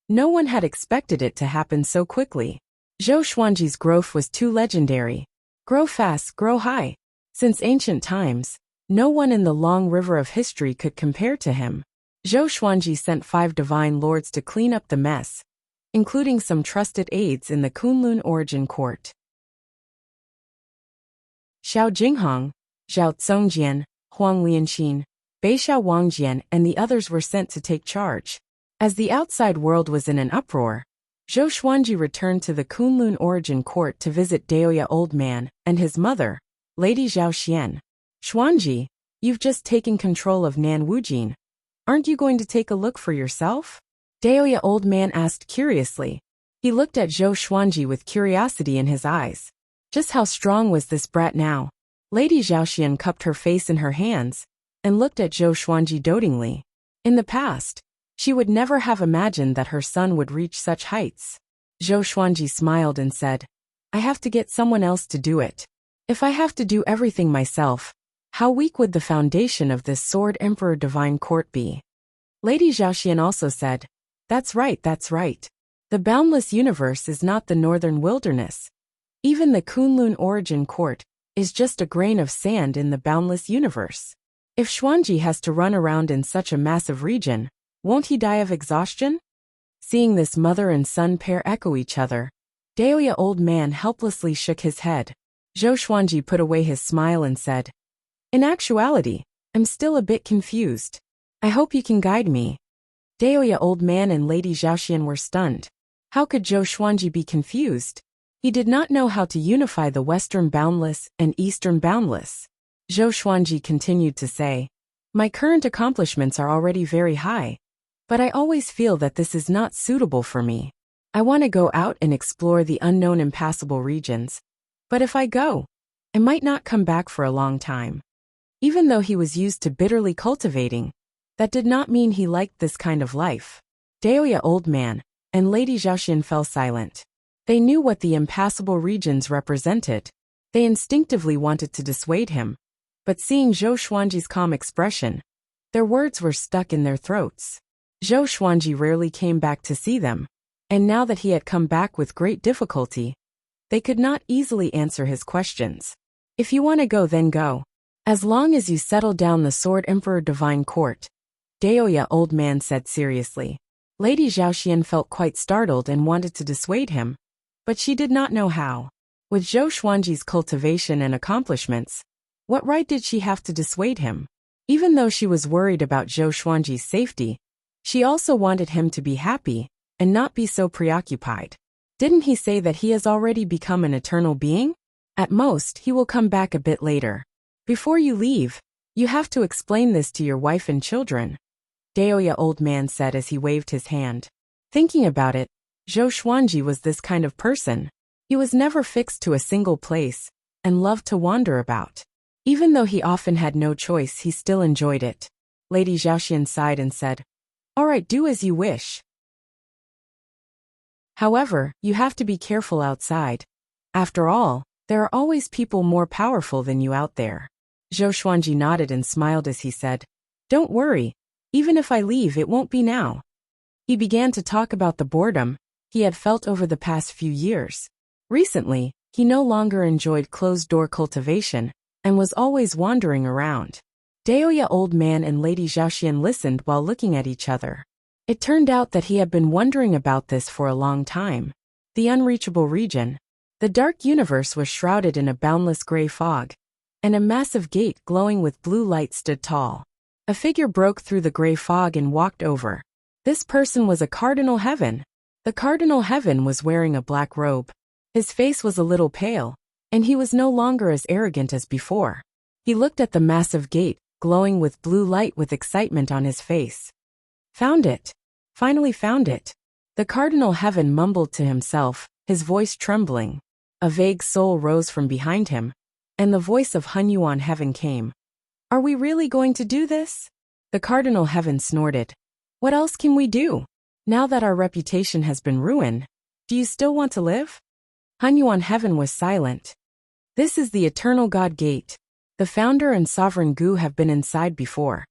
no one had expected it to happen so quickly. Zhou Xuanji's growth was too legendary. Grow fast, grow high. Since ancient times, no one in the long river of history could compare to him. Zhou Xuanji sent 5 divine lords to clean up the mess, including some trusted aides in the Kunlun Origin Court. Xiao Jinghong, Zhao Zongjian, Huang Lianxin, Beishao Wangjian, and the others were sent to take charge. As the outside world was in an uproar, Zhou Xuanji returned to the Kunlun Origin Court to visit Daoya Old Man and his mother, Lady Zhao Xian. "Xuanji, you've just taken control of Nan Wujin. Aren't you going to take a look for yourself?" Daoya Old Man asked curiously. He looked at Zhou Xuanji with curiosity in his eyes. Just how strong was this brat now? Lady Zhao Xian cupped her face in her hands and looked at Zhou Xuanji dotingly. In the past, she would never have imagined that her son would reach such heights. Zhou Xuanji smiled and said, "I have to get someone else to do it. If I have to do everything myself, how weak would the foundation of this Sword Emperor Divine Court be?" Lady Zhao Xian also said, That's right. The boundless universe is not the northern wilderness. Even the Kunlun Origin Court is just a grain of sand in the boundless universe. If Xuanji has to run around in such a massive region, won't he die of exhaustion? Seeing this mother and son pair echo each other, Daoya Old Man helplessly shook his head. Zhou Xuanji put away his smile and said, "In actuality, I'm still a bit confused. I hope you can guide me." Daoya Old Man and Lady Zhao Xian were stunned. How could Zhou Xuanji be confused? He did not know how to unify the Western Boundless and Eastern Boundless. Zhou Xuanji continued to say, "My current accomplishments are already very high, but I always feel that this is not suitable for me. I want to go out and explore the unknown impassable regions. But if I go, I might not come back for a long time." Even though he was used to bitterly cultivating, that did not mean he liked this kind of life. Daoya Old Man and Lady Zhao Xian fell silent. They knew what the impassable regions represented. They instinctively wanted to dissuade him, but seeing Zhou Xuanji's calm expression, their words were stuck in their throats. Zhou Xuanji rarely came back to see them, and now that he had come back with great difficulty, they could not easily answer his questions. "If you want to go, then go. As long as you settle down the Sword Emperor Divine Court," Daoya Old Man said seriously. Lady Zhao Xian felt quite startled and wanted to dissuade him, but she did not know how. With Zhou Xuanji's cultivation and accomplishments, what right did she have to dissuade him? Even though she was worried about Zhou Xuanji's safety, she also wanted him to be happy and not be so preoccupied. Didn't he say that he has already become an eternal being? At most, he will come back a bit later. Before you leave, you have to explain this to your wife and children, Daoya Old Man said as he waved his hand. Thinking about it, Zhou Xuanji was this kind of person. He was never fixed to a single place and loved to wander about. Even though he often had no choice, he still enjoyed it. Lady Zhao Xian sighed and said, "All right, do as you wish. However, you have to be careful outside. After all, there are always people more powerful than you out there." Zhou Xuanji nodded and smiled as he said, "Don't worry, even if I leave it won't be now." He began to talk about the boredom he had felt over the past few years. Recently, he no longer enjoyed closed-door cultivation, and was always wandering around. Daoya old man and Lady Zhaoxian listened while looking at each other. It turned out that he had been wondering about this for a long time. The unreachable region. The dark universe was shrouded in a boundless gray fog, and a massive gate glowing with blue light stood tall. A figure broke through the gray fog and walked over. This person was a Cardinal Heaven. The Cardinal Heaven was wearing a black robe. His face was a little pale, and he was no longer as arrogant as before. He looked at the massive gate, glowing with blue light with excitement on his face. Found it. Finally found it. The Cardinal Heaven mumbled to himself, his voice trembling. A vague soul rose from behind him, and the voice of Hunyuan Heaven came. Are we really going to do this? The Cardinal Heaven snorted. What else can we do? Now that our reputation has been ruined, do you still want to live? Hunyuan Heaven was silent. This is the Eternal God Gate. The founder and sovereign Gu have been inside before,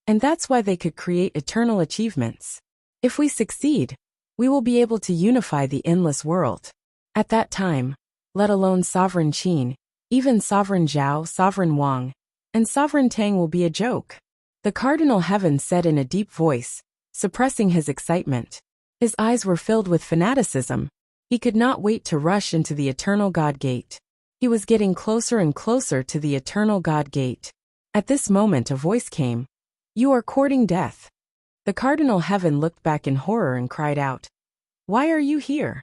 and that's why they could create eternal achievements. If we succeed, we will be able to unify the endless world. At that time, let alone Sovereign Qin, even Sovereign Zhao, Sovereign Wang, and Sovereign Tang will be a joke. The Cardinal Heaven said in a deep voice, suppressing his excitement. His eyes were filled with fanaticism. He could not wait to rush into the Eternal God Gate. He was getting closer and closer to the Eternal God Gate. At this moment a voice came. You are courting death. The Cardinal Heaven looked back in horror and cried out. Why are you here?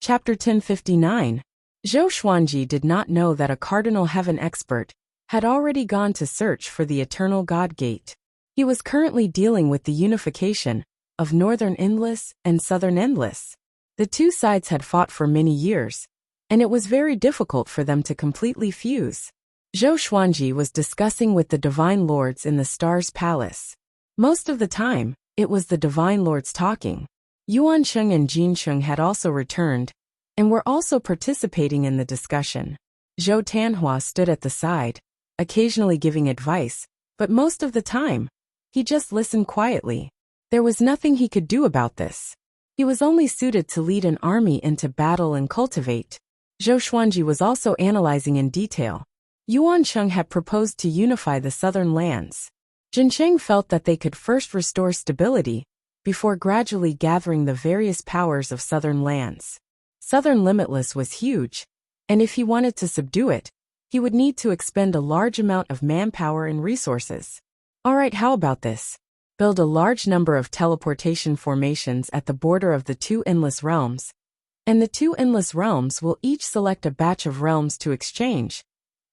Chapter 1059. Zhou Xuanji did not know that a Cardinal Heaven expert had already gone to search for the Eternal God Gate. He was currently dealing with the unification of Northern Endless and Southern Endless. The two sides had fought for many years, and it was very difficult for them to completely fuse. Zhou Xuanji was discussing with the Divine Lords in the Stars Palace. Most of the time, it was the Divine Lords talking. Yuan Sheng and Jin Sheng had also returned, and were also participating in the discussion. Zhou Tanhua stood at the side, occasionally giving advice, but most of the time, he just listened quietly. There was nothing he could do about this. He was only suited to lead an army into battle and cultivate. Zhou Xuanji was also analyzing in detail. Yuan Sheng had proposed to unify the southern lands. Jin Sheng felt that they could first restore stability, before gradually gathering the various powers of southern lands. Southern Limitless was huge, and if he wanted to subdue it, he would need to expend a large amount of manpower and resources. Alright, how about this? Build a large number of teleportation formations at the border of the two endless realms, and the two endless realms will each select a batch of realms to exchange,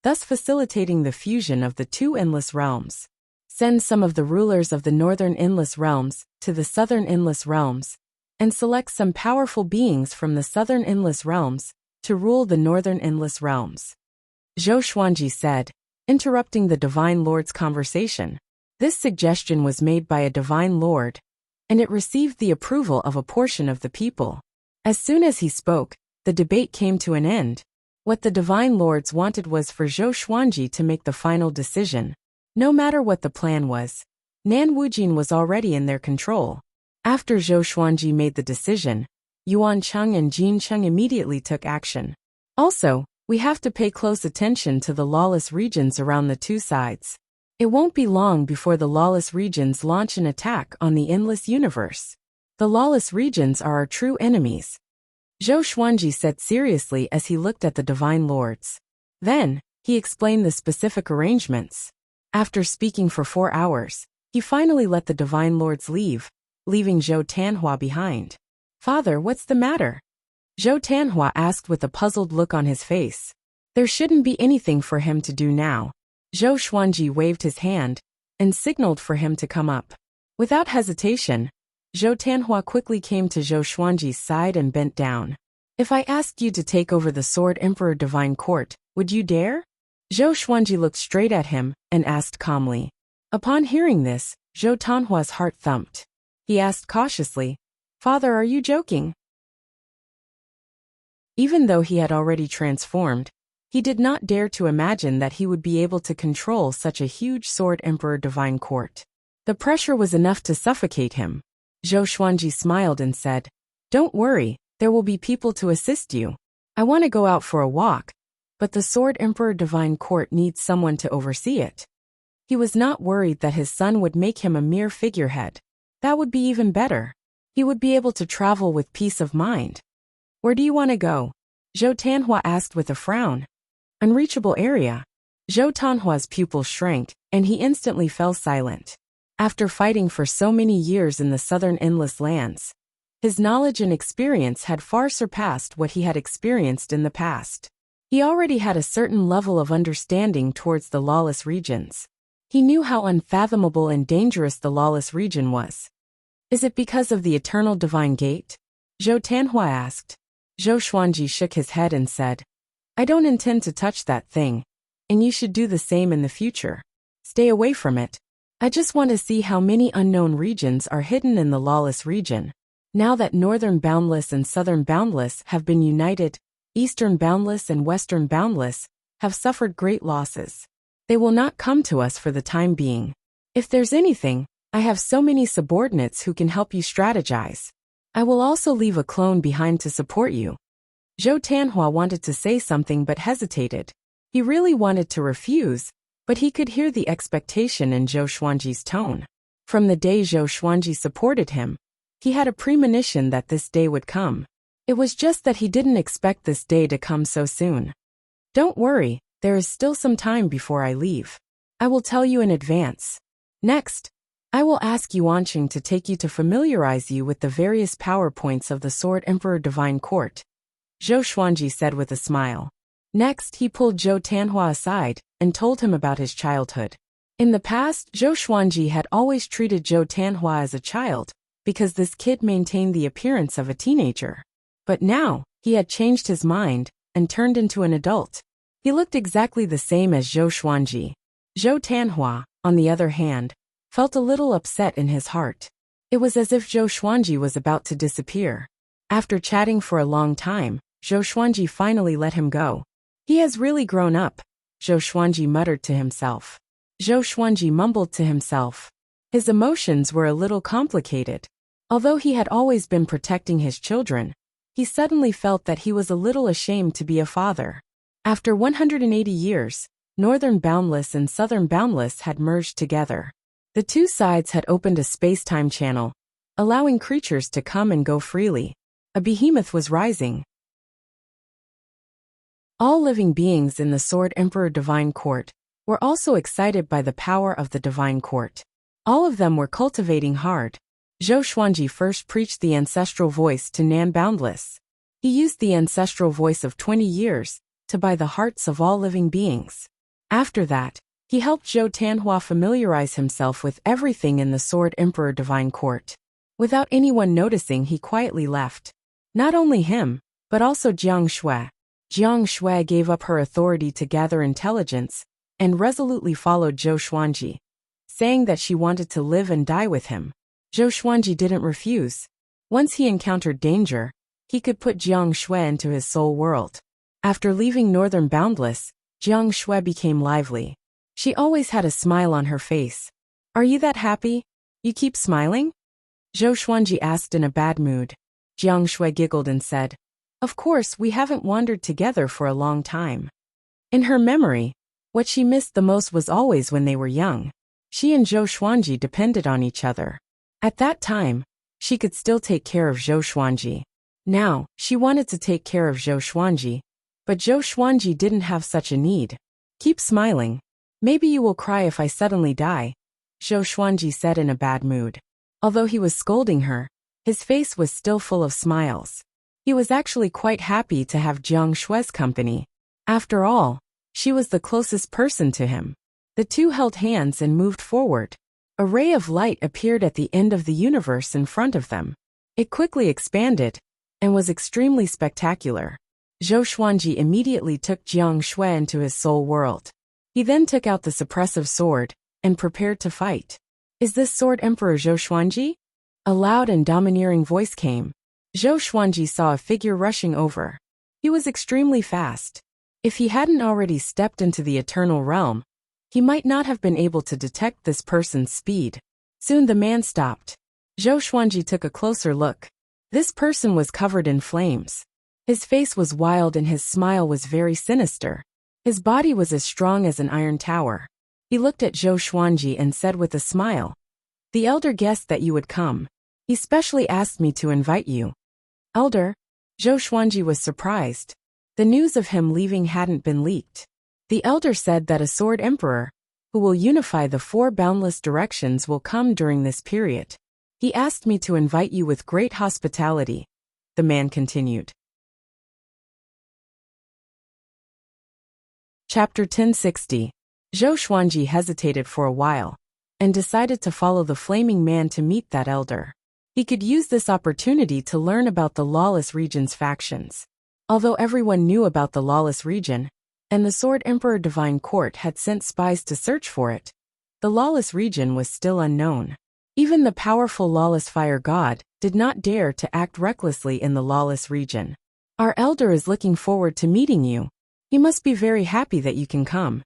thus facilitating the fusion of the two endless realms. Send some of the rulers of the northern endless realms to the southern endless realms, and select some powerful beings from the southern endless realms to rule the northern endless realms. Zhou Xuanji said, interrupting the Divine Lord's conversation. This suggestion was made by a Divine Lord, and it received the approval of a portion of the people. As soon as he spoke, the debate came to an end. What the Divine Lords wanted was for Zhou Xuanji to make the final decision. No matter what the plan was, Nan Wujin was already in their control. After Zhou Xuanji made the decision, Yuan Cheng and Jin Cheng immediately took action. Also, we have to pay close attention to the lawless regions around the two sides. It won't be long before the lawless regions launch an attack on the endless universe. The lawless regions are our true enemies. Zhou Xuanji said seriously as he looked at the Divine Lords. Then, he explained the specific arrangements. After speaking for 4 hours, he finally let the Divine Lords leave, leaving Zhou Tanhua behind. Father, what's the matter? Zhou Tanhua asked with a puzzled look on his face. There shouldn't be anything for him to do now. Zhou Xuanji waved his hand and signaled for him to come up. Without hesitation, Zhou Tanhua quickly came to Zhou Xuanji's side and bent down. If I asked you to take over the Sword Emperor Divine Court, would you dare? Zhou Xuanji looked straight at him and asked calmly. Upon hearing this, Zhou Tanhua's heart thumped. He asked cautiously, Father, are you joking? Even though he had already transformed, he did not dare to imagine that he would be able to control such a huge Sword Emperor Divine Court. The pressure was enough to suffocate him. Zhou Xuanji smiled and said, Don't worry, there will be people to assist you. I want to go out for a walk, but the Sword Emperor Divine Court needs someone to oversee it. He was not worried that his son would make him a mere figurehead. That would be even better. He would be able to travel with peace of mind. Where do you want to go? Zhou Tanhua asked with a frown. Unreachable area. Zhou Tanhua's pupils shrank, and he instantly fell silent. After fighting for so many years in the southern endless lands, his knowledge and experience had far surpassed what he had experienced in the past. He already had a certain level of understanding towards the lawless regions. He knew how unfathomable and dangerous the lawless region was. Is it because of the eternal divine gate? Zhou Tanhua asked. Zhou Xuanji shook his head and said, I don't intend to touch that thing, and you should do the same in the future. Stay away from it. I just want to see how many unknown regions are hidden in the lawless region. Now that Northern Boundless and Southern Boundless have been united, Eastern Boundless and Western Boundless have suffered great losses. They will not come to us for the time being. If there's anything, I have so many subordinates who can help you strategize. I will also leave a clone behind to support you. Zhou Tanhua wanted to say something but hesitated. He really wanted to refuse, but he could hear the expectation in Zhou Xuanji's tone. From the day Zhou Xuanji supported him, he had a premonition that this day would come. It was just that he didn't expect this day to come so soon. Don't worry, there is still some time before I leave. I will tell you in advance. Next, I will ask Yuanqing to take you to familiarize you with the various power points of the Sword Emperor Divine Court, Zhou Xuanji said with a smile. Next, he pulled Zhou Tanhua aside and told him about his childhood. In the past, Zhou Xuanji had always treated Zhou Tanhua as a child, because this kid maintained the appearance of a teenager. But now, he had changed his mind and turned into an adult. He looked exactly the same as Zhou Xuanji. Zhou Tanhua, on the other hand, felt a little upset in his heart. It was as if Zhou Xuanji was about to disappear. After chatting for a long time, Zhou Xuanji finally let him go. He has really grown up, Zhou Xuanji muttered to himself. Zhou Xuanji mumbled to himself. His emotions were a little complicated. Although he had always been protecting his children, he suddenly felt that he was a little ashamed to be a father. After 180 years, Northern Boundless and Southern Boundless had merged together. The two sides had opened a space-time channel, allowing creatures to come and go freely. A behemoth was rising. All living beings in the Sword Emperor Divine Court were also excited by the power of the Divine Court. All of them were cultivating hard. Zhou Xuanji first preached the ancestral voice to Nan Boundless. He used the ancestral voice of 20 years to buy the hearts of all living beings. After that, he helped Zhou Tanhua familiarize himself with everything in the Sword Emperor Divine Court. Without anyone noticing, he quietly left. Not only him, but also Jiang Shui. Jiang Shui gave up her authority to gather intelligence and resolutely followed Zhou Xuanji, saying that she wanted to live and die with him. Zhou Xuanji didn't refuse. Once he encountered danger, he could put Jiang Shui into his soul world. After leaving Northern Boundless, Jiang Shui became lively. She always had a smile on her face. Are you that happy? You keep smiling? Zhou Xuanji asked in a bad mood. Jiang Shui giggled and said, Of course, we haven't wandered together for a long time. In her memory, what she missed the most was always when they were young. She and Zhou Xuanji depended on each other. At that time, she could still take care of Zhou Xuanji. Now, she wanted to take care of Zhou Xuanji, but Zhou Xuanji didn't have such a need. Keep smiling. Maybe you will cry if I suddenly die, Zhou Xuanji said in a bad mood. Although he was scolding her, his face was still full of smiles. He was actually quite happy to have Jiang Shui's company. After all, she was the closest person to him. The two held hands and moved forward. A ray of light appeared at the end of the universe in front of them. It quickly expanded and was extremely spectacular. Zhou Xuanji immediately took Jiang Shui into his soul world. He then took out the suppressive sword and prepared to fight. Is this Sword Emperor Zhou Xuanji? A loud and domineering voice came. Zhou Xuanji saw a figure rushing over. He was extremely fast. If he hadn't already stepped into the eternal realm, he might not have been able to detect this person's speed. Soon the man stopped. Zhou Xuanji took a closer look. This person was covered in flames. His face was wild and his smile was very sinister. His body was as strong as an iron tower. He looked at Zhou Xuanji and said with a smile, "The elder guessed that you would come. He specially asked me to invite you." "Elder?" Zhou Xuanji was surprised. The news of him leaving hadn't been leaked. The elder said that a sword emperor, who will unify the 4 boundless directions, will come during this period. He asked me to invite you with great hospitality, the man continued. Chapter 1060. Zhou Xuanji hesitated for a while, and decided to follow the flaming man to meet that elder. He could use this opportunity to learn about the lawless region's factions. Although everyone knew about the lawless region, and the Sword Emperor Divine Court had sent spies to search for it, the lawless region was still unknown. Even the powerful lawless fire god did not dare to act recklessly in the lawless region. "Our elder is looking forward to meeting you. He must be very happy that you can come."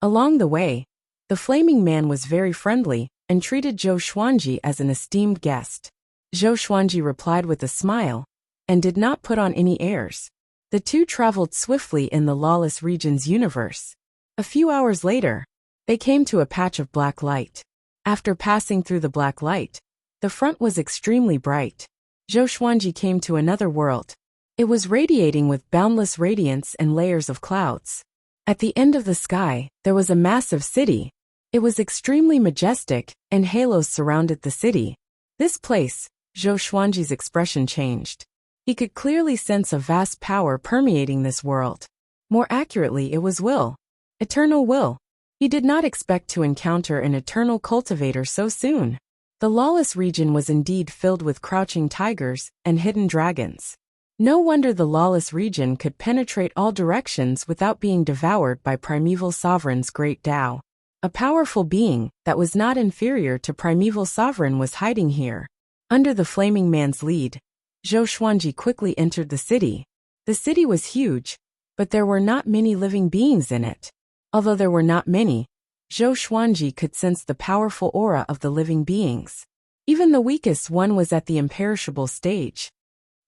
Along the way, the flaming man was very friendly and treated Zhou Xuanji as an esteemed guest. Zhou Xuanji replied with a smile, and did not put on any airs. The two traveled swiftly in the lawless region's universe. A few hours later, they came to a patch of black light. After passing through the black light, the front was extremely bright. Zhou Xuanji came to another world. It was radiating with boundless radiance and layers of clouds. At the end of the sky, there was a massive city. It was extremely majestic, and halos surrounded the city. This place, Zhou Xuanji's expression changed. He could clearly sense a vast power permeating this world. More accurately, it was will. Eternal will. He did not expect to encounter an eternal cultivator so soon. The lawless region was indeed filled with crouching tigers and hidden dragons. No wonder the lawless region could penetrate all directions without being devoured by Primeval Sovereign's great Tao. A powerful being that was not inferior to Primeval Sovereign was hiding here. Under the flaming man's lead, Zhou Xuanji quickly entered the city. The city was huge, but there were not many living beings in it. Although there were not many, Zhou Xuanji could sense the powerful aura of the living beings. Even the weakest one was at the imperishable stage.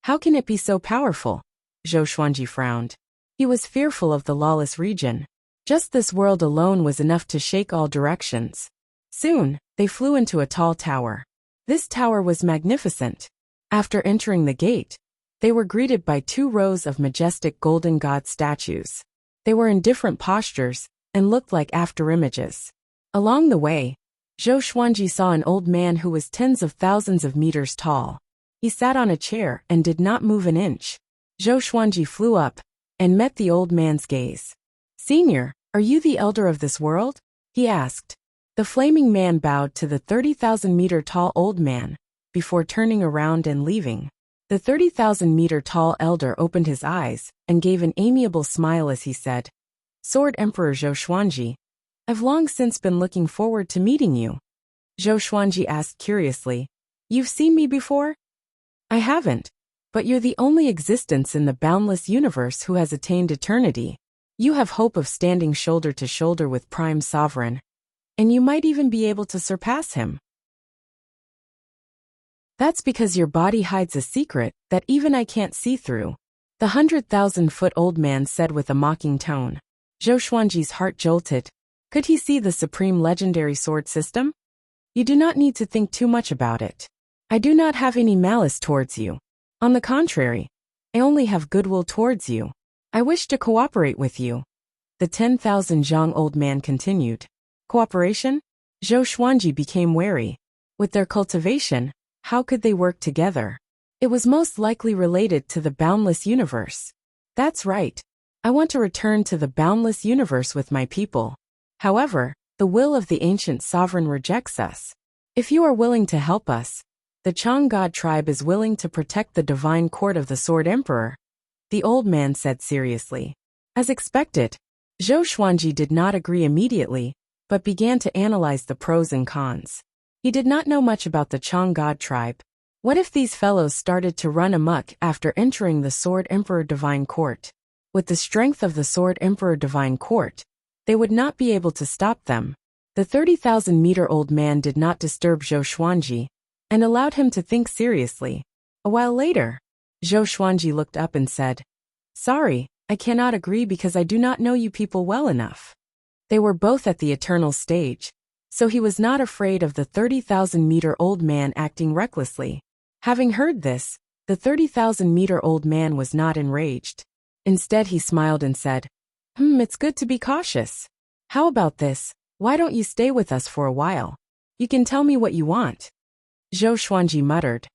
How can it be so powerful? Zhou Xuanji frowned. He was fearful of the lawless region. Just this world alone was enough to shake all directions. Soon, they flew into a tall tower. This tower was magnificent. After entering the gate, they were greeted by 2 rows of majestic golden god statues. They were in different postures and looked like afterimages. Along the way, Zhou Xuanji saw an old man who was tens of thousands of meters tall. He sat on a chair and did not move an inch. Zhou Xuanji flew up and met the old man's gaze. "Senior, are you the elder of this world?" he asked. The flaming man bowed to the 30,000-meter tall old man before turning around and leaving. The 30,000-meter tall elder opened his eyes and gave an amiable smile as he said, "Sword Emperor Zhou Xuanji, I've long since been looking forward to meeting you." Zhou Xuanji asked curiously, "You've seen me before?" "I haven't, but you're the only existence in the boundless universe who has attained eternity. You have hope of standing shoulder to shoulder with Prime Sovereign, and you might even be able to surpass him. That's because your body hides a secret that even I can't see through," the 100,000-foot-old man said with a mocking tone. Zhou Xuanji's heart jolted. Could he see the supreme legendary sword system? "You do not need to think too much about it. I do not have any malice towards you. On the contrary, I only have goodwill towards you. I wish to cooperate with you," the 10,000 zhang old man continued. Cooperation? Zhou Xuanji became wary. With their cultivation, how could they work together? It was most likely related to the boundless universe. "That's right. I want to return to the boundless universe with my people. However, the will of the ancient sovereign rejects us. If you are willing to help us, the Chang God tribe is willing to protect the divine court of the Sword Emperor," the old man said seriously. As expected, Zhou Xuanji did not agree immediately, but began to analyze the pros and cons. He did not know much about the Chang God tribe. What if these fellows started to run amok after entering the Sword Emperor Divine Court? With the strength of the Sword Emperor Divine Court, they would not be able to stop them. The 30,000-meter-old man did not disturb Zhou Xuanji and allowed him to think seriously. A while later, Zhou Xuanji looked up and said, "Sorry, I cannot agree because I do not know you people well enough." They were both at the eternal stage, so he was not afraid of the 30,000-meter-old man acting recklessly. Having heard this, the 30,000-meter-old man was not enraged. Instead he smiled and said, It's good to be cautious. How about this? Why don't you stay with us for a while? You can tell me what you want." Zhou Xuanji muttered,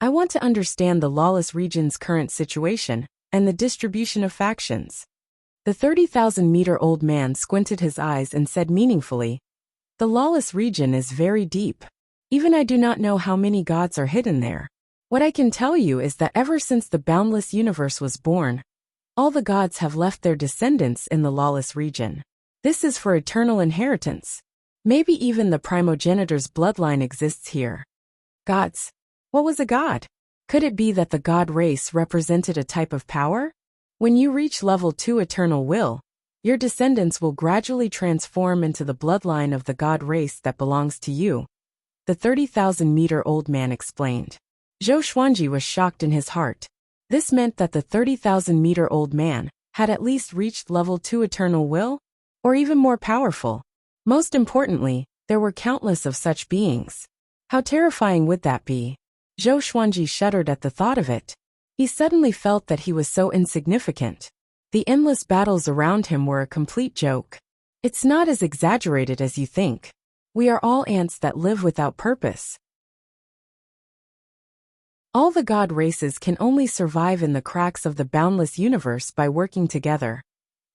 "I want to understand the lawless region's current situation and the distribution of factions." The 30,000-meter-old man squinted his eyes and said meaningfully, "The lawless region is very deep. Even I do not know how many gods are hidden there. What I can tell you is that ever since the boundless universe was born, all the gods have left their descendants in the lawless region. This is for eternal inheritance. Maybe even the primogenitor's bloodline exists here." Gods. What was a god? Could it be that the god race represented a type of power? When you reach level 2 eternal will, your descendants will gradually transform into the bloodline of the god race that belongs to you. The 30,000-meter-old man explained. Zhou Xuanji was shocked in his heart. This meant that the 30,000-meter-old man had at least reached level 2 eternal will, or even more powerful. Most importantly, there were countless of such beings. How terrifying would that be? Zhou Xuanji shuddered at the thought of it. He suddenly felt that he was so insignificant. The endless battles around him were a complete joke. It's not as exaggerated as you think. We are all ants that live without purpose. All the god races can only survive in the cracks of the boundless universe by working together.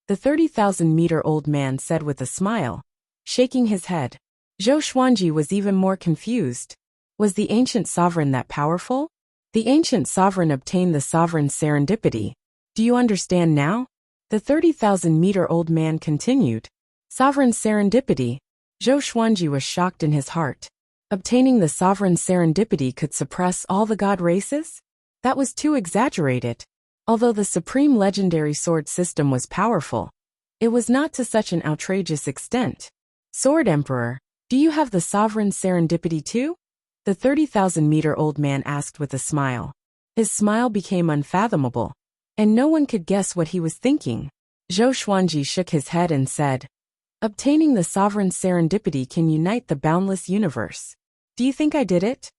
The 30,000-meter-old man said with a smile, shaking his head. Zhou Xuanji was even more confused. Was the ancient sovereign that powerful? The ancient sovereign obtained the sovereign's serendipity. Do you understand now? The 30,000-meter-old man continued. Sovereign's serendipity. Zhou Xuanji was shocked in his heart. Obtaining the sovereign's serendipity could suppress all the god races? That was too exaggerated. Although the supreme legendary sword system was powerful, it was not to such an outrageous extent. Sword Emperor, do you have the sovereign's serendipity too? The 30,000-meter-old man asked with a smile. His smile became unfathomable, and no one could guess what he was thinking. Zhou Xuanji shook his head and said, Obtaining the sovereign's serendipity can unite the boundless universe. Do you think I did it?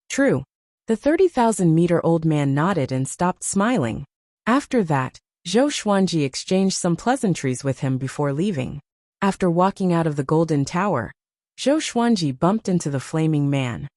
True. The 30,000-meter-old man nodded and stopped smiling. After that, Zhou Xuanji exchanged some pleasantries with him before leaving. After walking out of the Golden Tower, Zhou Xuanji bumped into the flaming man.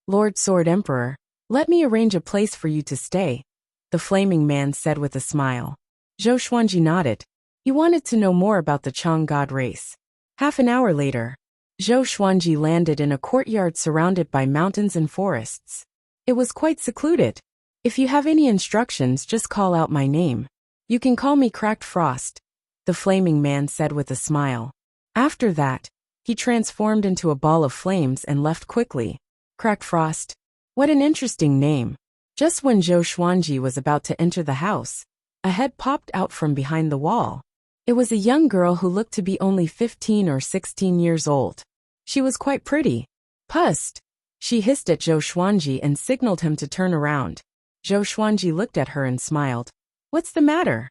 Lord Sword Emperor, let me arrange a place for you to stay, the flaming man said with a smile. Zhou Xuanji nodded. He wanted to know more about the Chang god race. Half an hour later, Zhou Xuanji landed in a courtyard surrounded by mountains and forests. It was quite secluded. If you have any instructions, just call out my name. You can call me Cracked Frost, the flaming man said with a smile. After that, he transformed into a ball of flames and left quickly. Cracked Frost. What an interesting name. Just when Zhou Xuanji was about to enter the house, a head popped out from behind the wall. It was a young girl who looked to be only 15 or 16 years old. She was quite pretty. Pust! She hissed at Zhou Xuanji and signaled him to turn around. Zhou Xuanji looked at her and smiled. What's the matter?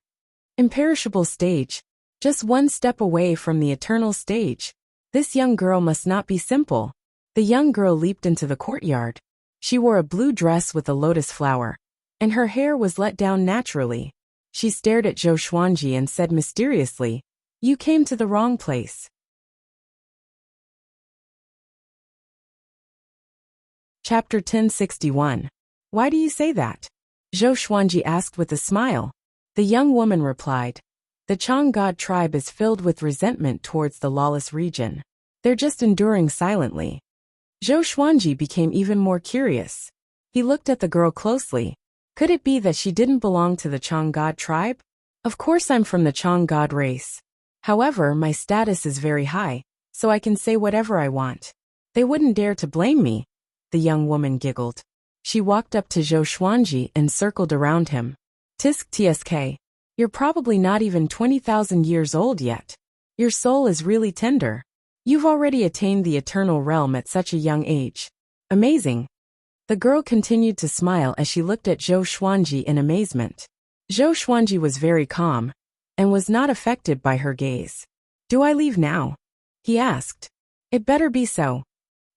Imperishable stage. Just one step away from the eternal stage. This young girl must not be simple. The young girl leaped into the courtyard. She wore a blue dress with a lotus flower, and her hair was let down naturally. She stared at Zhou Xuanji and said mysteriously, You came to the wrong place. Chapter 1061. Why do you say that? Zhou Xuanji asked with a smile. The young woman replied, The Chang god tribe is filled with resentment towards the lawless region. They're just enduring silently. Zhou Xuanji became even more curious. He looked at the girl closely. Could it be that she didn't belong to the Chang god tribe? Of course I'm from the Chang god race. However, my status is very high, so I can say whatever I want. They wouldn't dare to blame me. The young woman giggled. She walked up to Zhou Xuanji and circled around him. Tisk tsk. You're probably not even 20,000 years old yet. Your soul is really tender. You've already attained the eternal realm at such a young age. Amazing. The girl continued to smile as she looked at Zhou Xuanji in amazement. Zhou Xuanji was very calm and was not affected by her gaze. "Do I leave now?" he asked. "It better be so."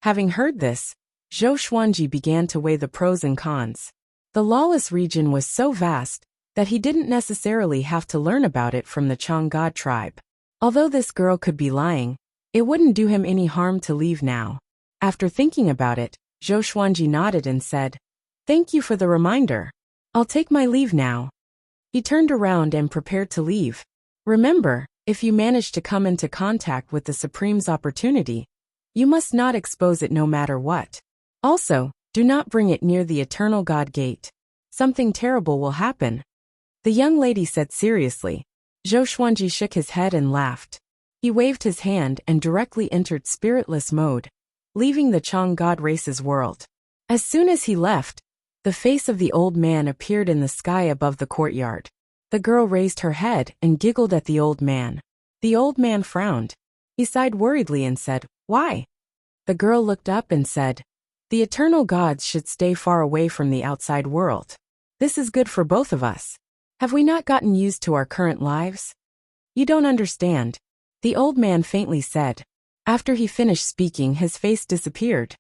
Having heard this, Zhou Xuanji began to weigh the pros and cons. The lawless region was so vast that he didn't necessarily have to learn about it from the Chang God tribe. Although this girl could be lying, it wouldn't do him any harm to leave now. After thinking about it, Zhou Xuanji nodded and said, "Thank you for the reminder. I'll take my leave now." He turned around and prepared to leave. Remember, if you manage to come into contact with the Supreme's opportunity, you must not expose it no matter what. Also, do not bring it near the Eternal God Gate. Something terrible will happen. The young lady said seriously. Zhou Xuanji shook his head and laughed. He waved his hand and directly entered spiritless mode, leaving the Chang God race's world. As soon as he left, the face of the old man appeared in the sky above the courtyard. The girl raised her head and giggled at the old man. The old man frowned. He sighed worriedly and said, "Why?" The girl looked up and said, "The eternal gods should stay far away from the outside world. This is good for both of us. Have we not gotten used to our current lives?" "You don't understand," the old man faintly said. After he finished speaking, his face disappeared.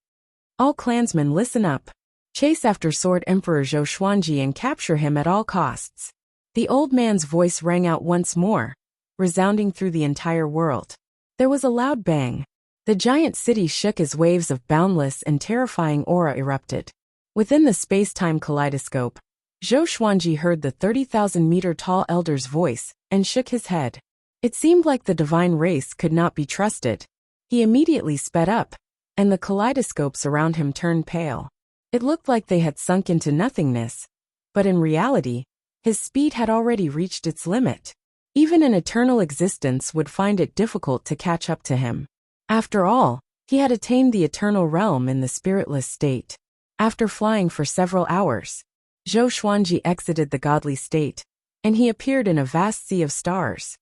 "All clansmen, listen up. Chase after Sword Emperor Zhou Xuanji and capture him at all costs." The old man's voice rang out once more, resounding through the entire world. There was a loud bang. The giant city shook as waves of boundless and terrifying aura erupted. Within the space-time kaleidoscope, Zhou Xuanji heard the 30,000-meter-tall elder's voice and shook his head. It seemed like the divine race could not be trusted. He immediately sped up, and the kaleidoscopes around him turned pale. It looked like they had sunk into nothingness, but in reality, his speed had already reached its limit. Even an eternal existence would find it difficult to catch up to him. After all, he had attained the eternal realm in the spiritless state. After flying for several hours, Zhou Xuanji exited the godly state, and he appeared in a vast sea of stars.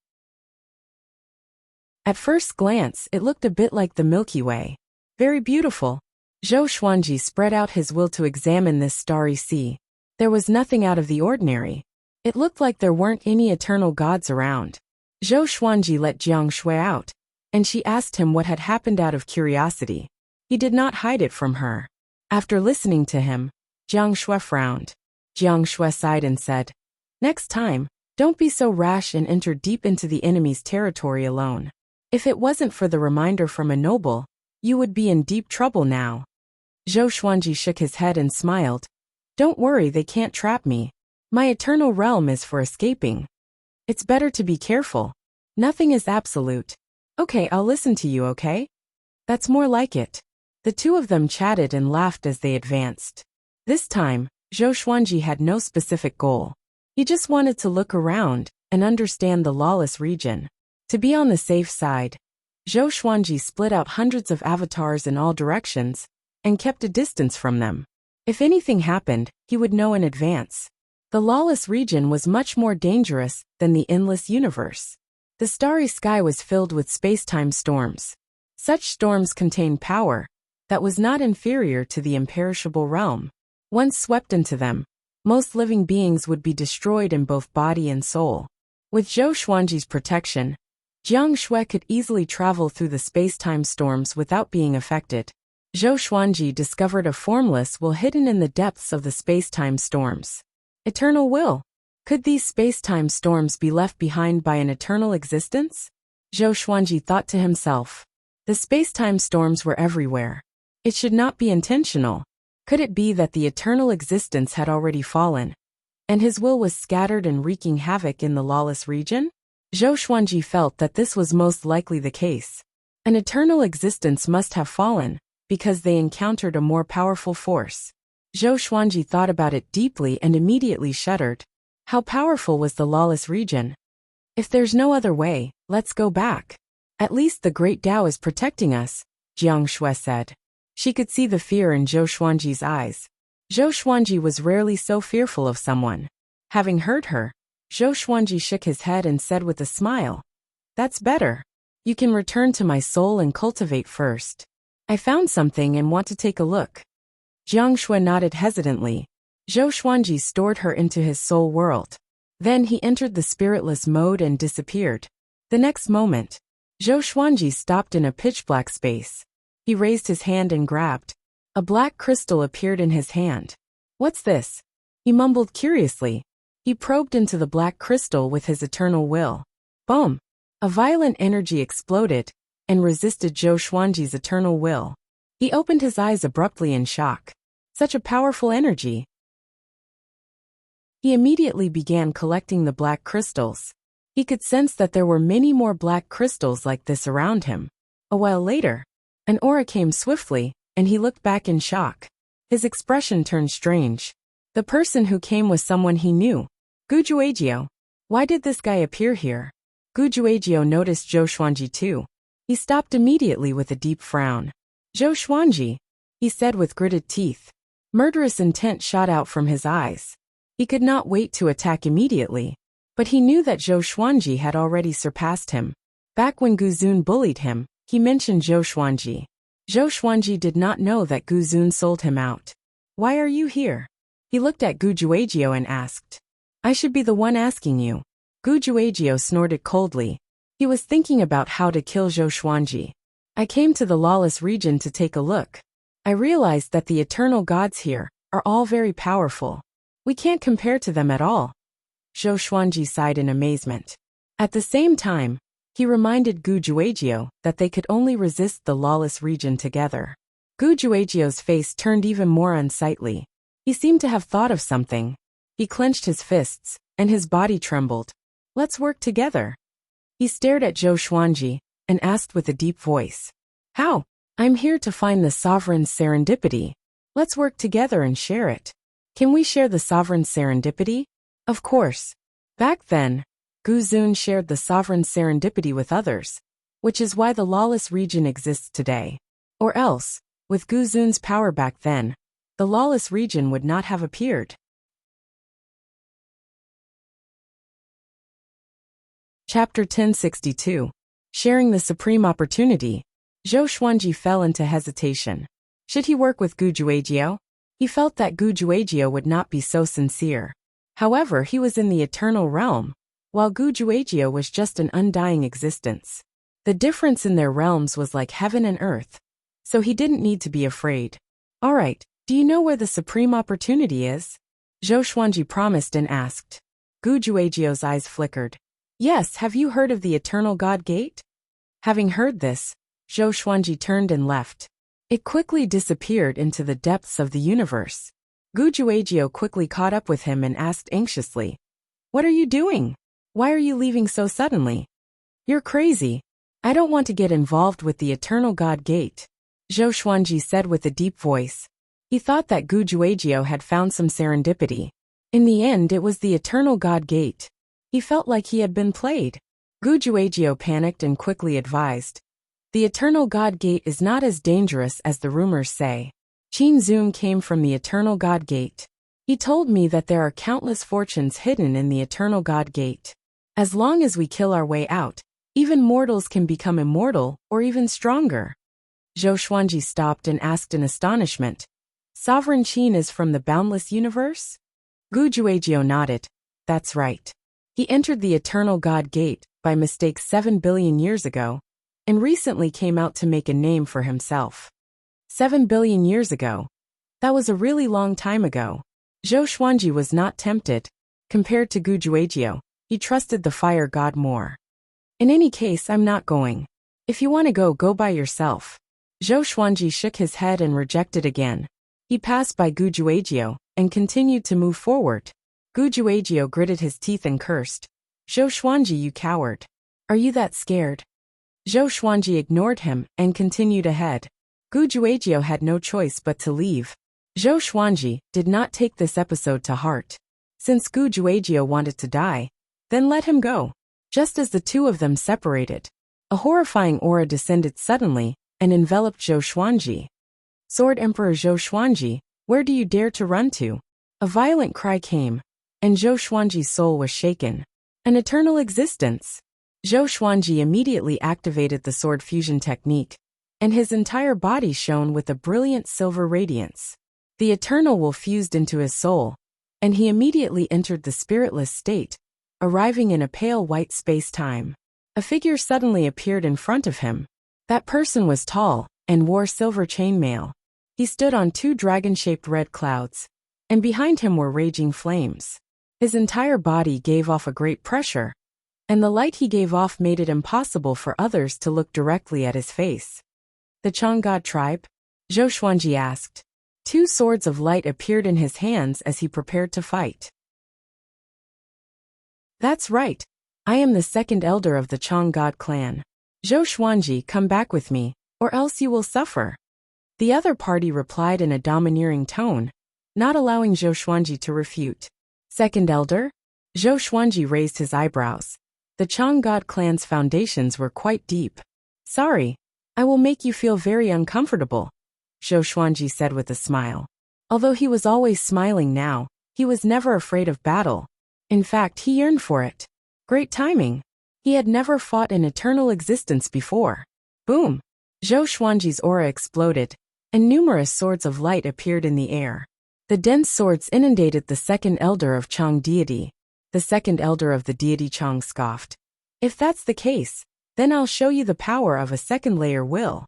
At first glance, it looked a bit like the Milky Way. Very beautiful. Zhou Xuanji spread out his will to examine this starry sea. There was nothing out of the ordinary. It looked like there weren't any eternal gods around. Zhou Xuanji let Jiang Shui out, and she asked him what had happened out of curiosity. He did not hide it from her. After listening to him, Jiang Shui frowned. Jiang Shui sighed and said, "Next time, don't be so rash and enter deep into the enemy's territory alone. If it wasn't for the reminder from a noble, you would be in deep trouble now." Zhou Xuanji shook his head and smiled. "Don't worry, they can't trap me. My eternal realm is for escaping. It's better to be careful. Nothing is absolute. Okay, I'll listen to you, okay? That's more like it." The two of them chatted and laughed as they advanced. This time, Zhou Xuanji had no specific goal. He just wanted to look around and understand the lawless region. To be on the safe side, Zhou Xuanji split out hundreds of avatars in all directions and kept a distance from them. If anything happened, he would know in advance. The lawless region was much more dangerous than the endless universe. The starry sky was filled with space-time storms. Such storms contained power that was not inferior to the imperishable realm. Once swept into them, most living beings would be destroyed in both body and soul. With Zhou Xuanji's protection, Jiang Shui could easily travel through the space-time storms without being affected. Zhou Xuanji discovered a formless will hidden in the depths of the space-time storms. Eternal will. Could these space-time storms be left behind by an eternal existence? Zhou Xuanji thought to himself. The space-time storms were everywhere. It should not be intentional. Could it be that the eternal existence had already fallen, and his will was scattered and wreaking havoc in the lawless region? Zhou Xuanji felt that this was most likely the case. An eternal existence must have fallen, because they encountered a more powerful force. Zhou Xuanji thought about it deeply and immediately shuddered. How powerful was the lawless region? If there's no other way, let's go back. At least the great Tao is protecting us, Jiang Shui said. She could see the fear in Zhou Xuanji's eyes. Zhou Xuanji was rarely so fearful of someone. Having heard her, Zhou Xuanji shook his head and said with a smile, "That's better. You can return to my soul and cultivate first. I found something and want to take a look." Jiang Shui nodded hesitantly. Zhou Xuanji stored her into his soul world. Then he entered the spiritless mode and disappeared. The next moment, Zhou Xuanji stopped in a pitch-black space. He raised his hand and grabbed. A black crystal appeared in his hand. "What's this?" he mumbled curiously. He probed into the black crystal with his eternal will. Boom! A violent energy exploded and resisted Zhou Xuanji's eternal will. He opened his eyes abruptly in shock. Such a powerful energy. He immediately began collecting the black crystals. He could sense that there were many more black crystals like this around him. A while later, an aura came swiftly, and he looked back in shock. His expression turned strange. The person who came was someone he knew. Gu Juejiao. Why did this guy appear here? Gu Juejiao noticed Zhou Xuanji too. He stopped immediately with a deep frown. "Zhou Xuanji," he said with gritted teeth. Murderous intent shot out from his eyes. He could not wait to attack immediately. But he knew that Zhou Xuanji had already surpassed him. Back when Gu Zun bullied him, he mentioned Zhou Xuanji. Zhou Xuanji did not know that Gu Zun sold him out. "Why are you here?" He looked at Gu Juejiao and asked. "I should be the one asking you." Gu Juejiao snorted coldly. He was thinking about how to kill Zhou Xuanji. "I came to the lawless region to take a look. I realized that the eternal gods here are all very powerful. We can't compare to them at all." Zhou Xuanji sighed in amazement. At the same time, he reminded Gu Juejiao that they could only resist the lawless region together. Gu Juejiao's face turned even more unsightly. He seemed to have thought of something. He clenched his fists, and his body trembled. "Let's work together." He stared at Zhou Xuanji and asked with a deep voice. "How?" "I'm here to find the sovereign's serendipity. Let's work together and share it." "Can we share the sovereign's serendipity?" "Of course." Back then, Gu Zun shared the sovereign's serendipity with others, which is why the lawless region exists today. Or else, with Gu Zun's power back then, the lawless region would not have appeared. Chapter 1062. Sharing the Supreme Opportunity. Zhou Xuanji fell into hesitation. Should he work with Gu Juejiao? He felt that Gu Juejiao would not be so sincere. However, he was in the eternal realm, while Gu Juejiao was just an undying existence. The difference in their realms was like heaven and earth, so he didn't need to be afraid. "All right, do you know where the supreme opportunity is?" Zhou Xuanji promised and asked. Gu Juejiao's eyes flickered. "Yes, have you heard of the Eternal God Gate?" Having heard this, Zhou Xuanji turned and left. It quickly disappeared into the depths of the universe. Gu Juejiao quickly caught up with him and asked anxiously, "What are you doing? Why are you leaving so suddenly?" "You're crazy. I don't want to get involved with the Eternal God Gate," Zhou Xuanji said with a deep voice. He thought that Gu Juejiao had found some serendipity. In the end, it was the Eternal God Gate. He felt like he had been played. Gu Juejiao panicked and quickly advised, "The Eternal God Gate is not as dangerous as the rumors say. Qin Zun came from the Eternal God Gate. He told me that there are countless fortunes hidden in the Eternal God Gate. As long as we kill our way out, even mortals can become immortal or even stronger." Zhou Xuanji stopped and asked in astonishment, "Sovereign Qin is from the boundless universe?" Gu Juejiao nodded. "That's right. He entered the Eternal God Gate by mistake 7 billion years ago, and recently came out to make a name for himself. 7 billion years ago. That was a really long time ago." Zhou Xuanji was not tempted. Compared to Gu Juejiao, he trusted the fire god more. "In any case, I'm not going. If you want to go, go by yourself." Zhou Xuanji shook his head and rejected again. He passed by Gu Juejiao and continued to move forward. Gu Juejiao gritted his teeth and cursed. "Zhou Xuanji, you coward. Are you that scared?" Zhou Xuanji ignored him and continued ahead. Gu Juejiao had no choice but to leave. Zhou Xuanji did not take this episode to heart. Since Gu Juejiao wanted to die, then let him go. Just as the two of them separated, a horrifying aura descended suddenly and enveloped Zhou Xuanji. "Sword Emperor Zhou Xuanji, where do you dare to run to?" A violent cry came, and Zhou Xuanji's soul was shaken. An eternal existence. Zhou Xuanji immediately activated the sword fusion technique, and his entire body shone with a brilliant silver radiance. The eternal will fused into his soul, and he immediately entered the spiritless state, arriving in a pale white space-time. A figure suddenly appeared in front of him. That person was tall and wore silver chainmail. He stood on two dragon-shaped red clouds, and behind him were raging flames. His entire body gave off a great pressure, and the light he gave off made it impossible for others to look directly at his face. The Chang God tribe? Zhou Xuanji asked. Two swords of light appeared in his hands as he prepared to fight. That's right. I am the second elder of the Chang God clan. Zhou Xuanji, come back with me, or else you will suffer. The other party replied in a domineering tone, not allowing Zhou Xuanji to refute. Second elder? Zhou Xuanji raised his eyebrows. The Chang God clan's foundations were quite deep. Sorry, I will make you feel very uncomfortable, Zhou Xuanji said with a smile. Although he was always smiling now, he was never afraid of battle. In fact, he yearned for it. Great timing. He had never fought in eternal existence before. Boom! Zhou Xuanji's aura exploded, and numerous swords of light appeared in the air. The dense swords inundated the second elder of Chang deity. The second elder of the deity Chang scoffed. If that's the case, then I'll show you the power of a second layer will.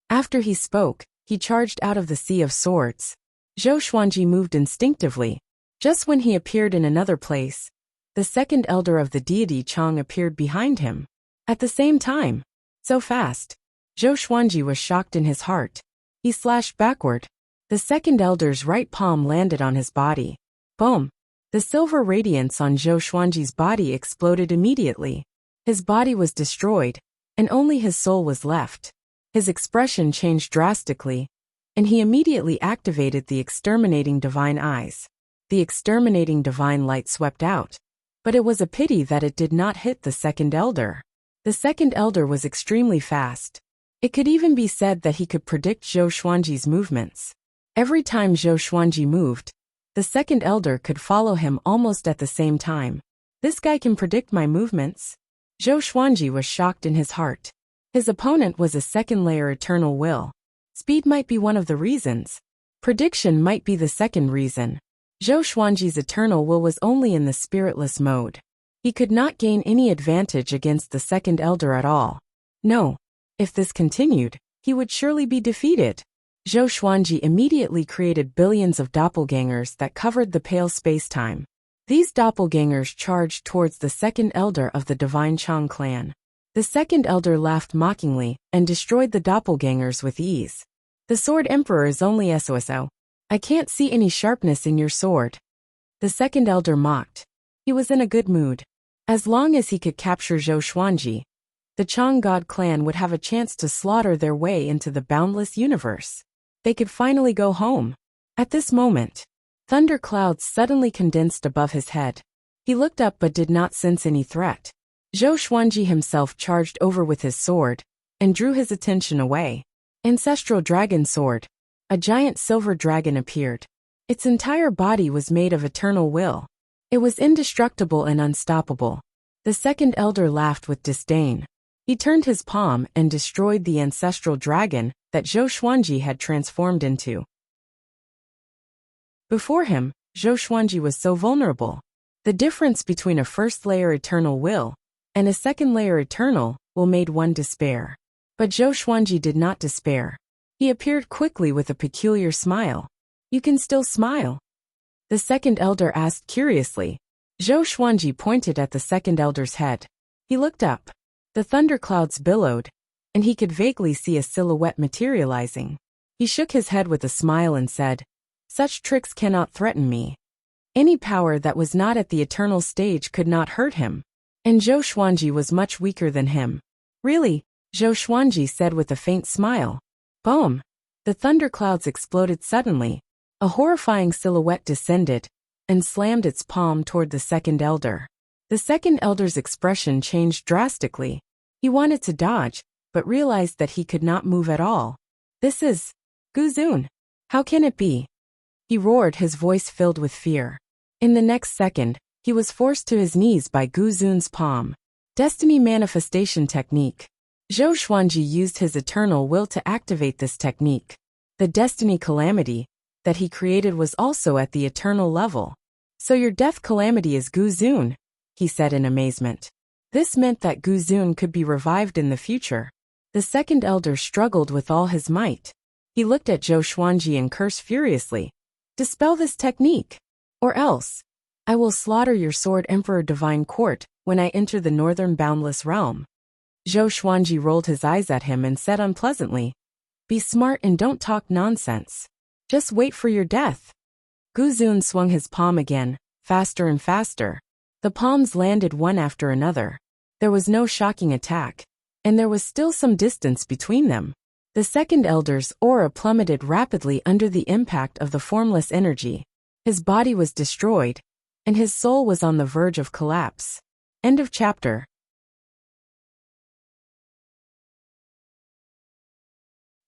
After he spoke, he charged out of the sea of swords. Zhou Xuanji moved instinctively. Just when he appeared in another place, the second elder of the deity Chang appeared behind him. At the same time. So fast. Zhou Xuanji was shocked in his heart. He slashed backward. The second elder's right palm landed on his body. Boom! The silver radiance on Zhou Xuanji's body exploded immediately. His body was destroyed, and only his soul was left. His expression changed drastically, and he immediately activated the exterminating divine eyes. The exterminating divine light swept out. But it was a pity that it did not hit the second elder. The second elder was extremely fast. It could even be said that he could predict Zhou Xuanji's movements. Every time Zhou Xuanji moved, the second elder could follow him almost at the same time. This guy can predict my movements? Zhou Xuanji was shocked in his heart. His opponent was a second-layer eternal will. Speed might be one of the reasons. Prediction might be the second reason. Zhou Xuanji's eternal will was only in the spiritless mode. He could not gain any advantage against the second elder at all. No. If this continued, he would surely be defeated. Zhou Xuanji immediately created billions of doppelgangers that covered the pale space-time. These doppelgangers charged towards the second elder of the divine Chang clan. The second elder laughed mockingly and destroyed the doppelgangers with ease. The sword emperor is only SOSO. I can't see any sharpness in your sword. The second elder mocked. He was in a good mood. As long as he could capture Zhou Xuanji, the Chang God clan would have a chance to slaughter their way into the boundless universe. They could finally go home. At this moment, thunder clouds suddenly condensed above his head. He looked up but did not sense any threat. Zhou Xuanji himself charged over with his sword and drew his attention away. Ancestral Dragon Sword. A giant silver dragon appeared. Its entire body was made of eternal will. It was indestructible and unstoppable. The second elder laughed with disdain. He turned his palm and destroyed the ancestral dragon that Zhou Xuanji had transformed into. Before him, Zhou Xuanji was so vulnerable. The difference between a first-layer eternal will and a second-layer eternal will made one despair. But Zhou Xuanji did not despair. He appeared quickly with a peculiar smile. You can still smile? The second elder asked curiously. Zhou Xuanji pointed at the second elder's head. He looked up. The thunderclouds billowed, and he could vaguely see a silhouette materializing. He shook his head with a smile and said, Such tricks cannot threaten me. Any power that was not at the eternal stage could not hurt him. And Zhou Xuanji was much weaker than him. Really? Zhou Xuanji said with a faint smile. Boom! The thunderclouds exploded suddenly. A horrifying silhouette descended and slammed its palm toward the second elder. The second elder's expression changed drastically. He wanted to dodge, but realized that he could not move at all. This is Guzun. How can it be? He roared, his voice filled with fear. In the next second, he was forced to his knees by Guzun's palm. Destiny Manifestation Technique. Zhou Xuanji used his eternal will to activate this technique. The Destiny Calamity, that he created was also at the eternal level. So your death calamity is Gu Zun, he said in amazement. This meant that Gu Zun could be revived in the future. The second elder struggled with all his might. He looked at Zhou Xuanji and cursed furiously. Dispel this technique, or else I will slaughter your sword Emperor Divine Court when I enter the northern boundless realm. Zhou Xuanji rolled his eyes at him and said unpleasantly, Be smart and don't talk nonsense. Just wait for your death. Gu Zun swung his palm again, faster and faster. The palms landed one after another. There was no shocking attack, and there was still some distance between them. The second elder's aura plummeted rapidly under the impact of the formless energy. His body was destroyed, and his soul was on the verge of collapse. End of chapter.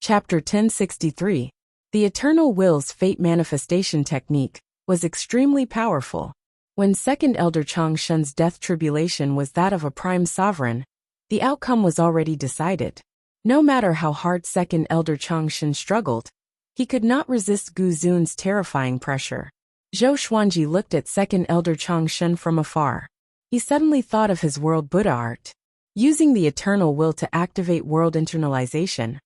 Chapter 1063. The Eternal Will's Fate Manifestation Technique was extremely powerful. When Second Elder Changshen's death tribulation was that of a prime sovereign, the outcome was already decided. No matter how hard Second Elder Changshen struggled, he could not resist Gu Zun's terrifying pressure. Zhou Xuanji looked at Second Elder Changshen from afar. He suddenly thought of his world Buddha art. Using the eternal will to activate world internalization,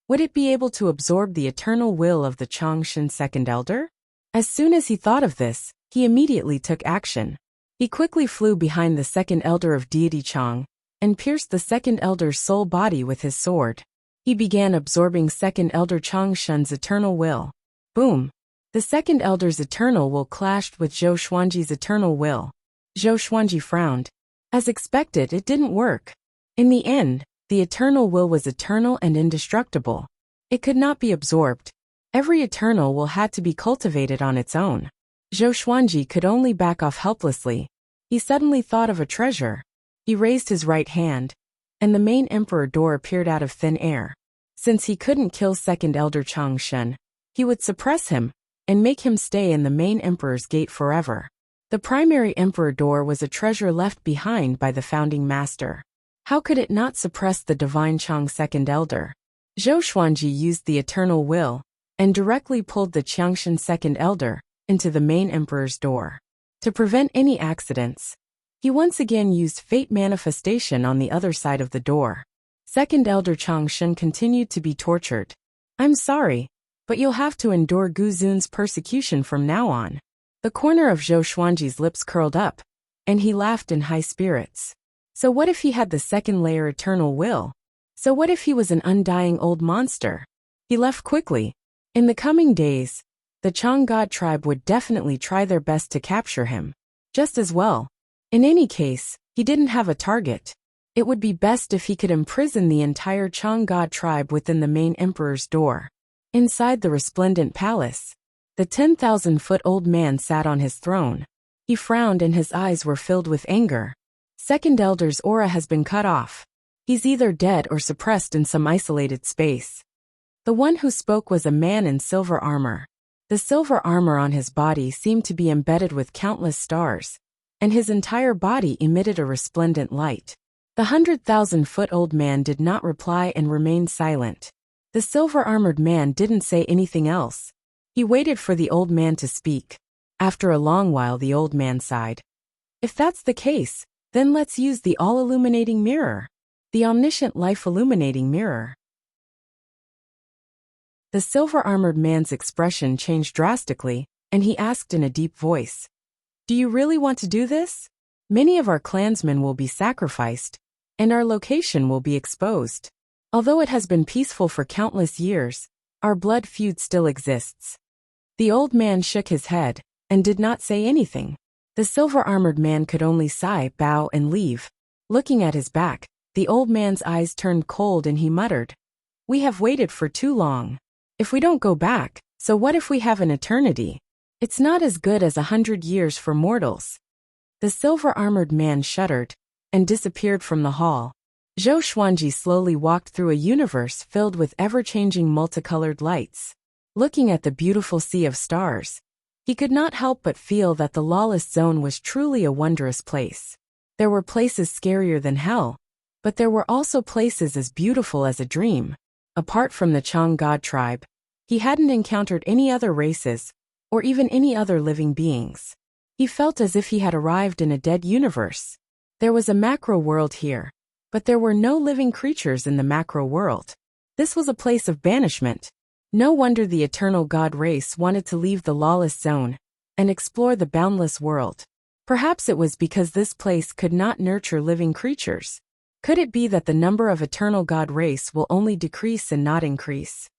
would it be able to absorb the eternal will of the Changshen Second Elder? As soon as he thought of this, he immediately took action. He quickly flew behind the Second Elder of Deity Chang and pierced the Second Elder's soul body with his sword. He began absorbing Second Elder Changshen's eternal will. Boom! The Second Elder's eternal will clashed with Zhou Xuanji's eternal will. Zhou Xuanji frowned. As expected, it didn't work. In the end, the eternal will was eternal and indestructible. It could not be absorbed. Every eternal will had to be cultivated on its own. Zhou Xuanji could only back off helplessly. He suddenly thought of a treasure. He raised his right hand, and the main emperor door appeared out of thin air. Since he couldn't kill Second Elder Changshen, he would suppress him and make him stay in the main emperor's gate forever. The primary emperor door was a treasure left behind by the founding master. How could it not suppress the divine Chang Second Elder? Zhou Xuanji used the eternal will and directly pulled the Changshen Second Elder into the main emperor's door. To prevent any accidents, he once again used fate manifestation on the other side of the door. Second Elder Changshen continued to be tortured. I'm sorry, but you'll have to endure Gu Zun's persecution from now on. The corner of Zhou Xuanji's lips curled up, and he laughed in high spirits. So what if he had the second layer eternal will? So what if he was an undying old monster? He left quickly. In the coming days, the Chang God tribe would definitely try their best to capture him. Just as well. In any case, he didn't have a target. It would be best if he could imprison the entire Chang God tribe within the main emperor's door. Inside the resplendent palace, the 10,000-foot-old man sat on his throne. He frowned and his eyes were filled with anger. Second Elder's aura has been cut off. He's either dead or suppressed in some isolated space. The one who spoke was a man in silver armor. The silver armor on his body seemed to be embedded with countless stars, and his entire body emitted a resplendent light. The 100,000-foot-old man did not reply and remained silent. The silver-armored man didn't say anything else. He waited for the old man to speak. After a long while, the old man sighed. If that's the case, then let's use the all-illuminating mirror. The omniscient life-illuminating mirror. The silver-armored man's expression changed drastically, and he asked in a deep voice, Do you really want to do this? Many of our clansmen will be sacrificed, and our location will be exposed. Although it has been peaceful for countless years, our blood feud still exists. The old man shook his head, and did not say anything. The silver-armored man could only sigh, bow, and leave. Looking at his back, the old man's eyes turned cold and he muttered, We have waited for too long. If we don't go back, so what if we have an eternity? It's not as good as 100 years for mortals. The silver-armored man shuddered and disappeared from the hall. Zhou Xuanji slowly walked through a universe filled with ever-changing multicolored lights. Looking at the beautiful sea of stars, he could not help but feel that the lawless zone was truly a wondrous place. There were places scarier than hell, but there were also places as beautiful as a dream. Apart from the Chang God tribe, He hadn't encountered any other races, or even any other living beings. He felt as if he had arrived in a dead universe. There was a macro world here, but there were no living creatures in the macro world. This was a place of banishment. No wonder the eternal god race wanted to leave the lawless zone and explore the boundless world. Perhaps it was because this place could not nurture living creatures. Could it be that the number of eternal god race will only decrease and not increase?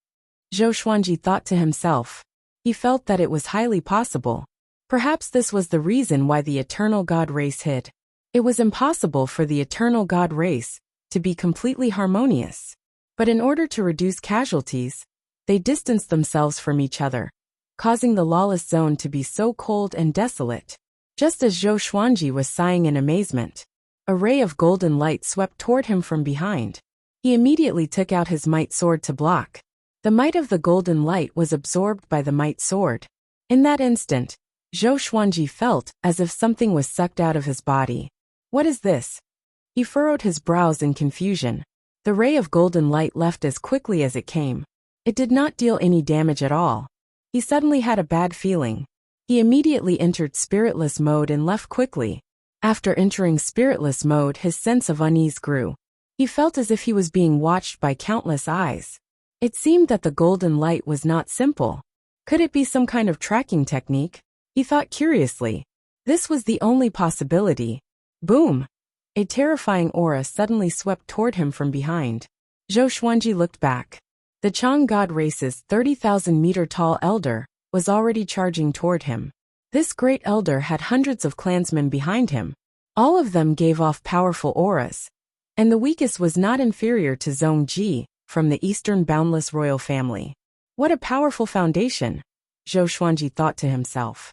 Zhou Xuanji thought to himself. He felt that it was highly possible. Perhaps this was the reason why the eternal god race hid. It was impossible for the eternal god race to be completely harmonious. But in order to reduce casualties, they distanced themselves from each other, causing the lawless zone to be so cold and desolate. Just as Zhou Xuanji was sighing in amazement, a ray of golden light swept toward him from behind. He immediately took out his might sword to block. The might of the golden light was absorbed by the might sword. In that instant, Zhou Xuanji felt as if something was sucked out of his body. What is this? He furrowed his brows in confusion. The ray of golden light left as quickly as it came. It did not deal any damage at all. He suddenly had a bad feeling. He immediately entered spiritless mode and left quickly. After entering spiritless mode, his sense of unease grew. He felt as if he was being watched by countless eyes. It seemed that the golden light was not simple. Could it be some kind of tracking technique? He thought curiously. This was the only possibility. Boom! A terrifying aura suddenly swept toward him from behind. Zhou Xuanji looked back. The Chang God race's 30,000-meter-tall elder was already charging toward him. This great elder had hundreds of clansmen behind him. All of them gave off powerful auras, and the weakest was not inferior to Zhong Ji from the Eastern Boundless royal family. What a powerful foundation, Zhou Xuanji thought to himself.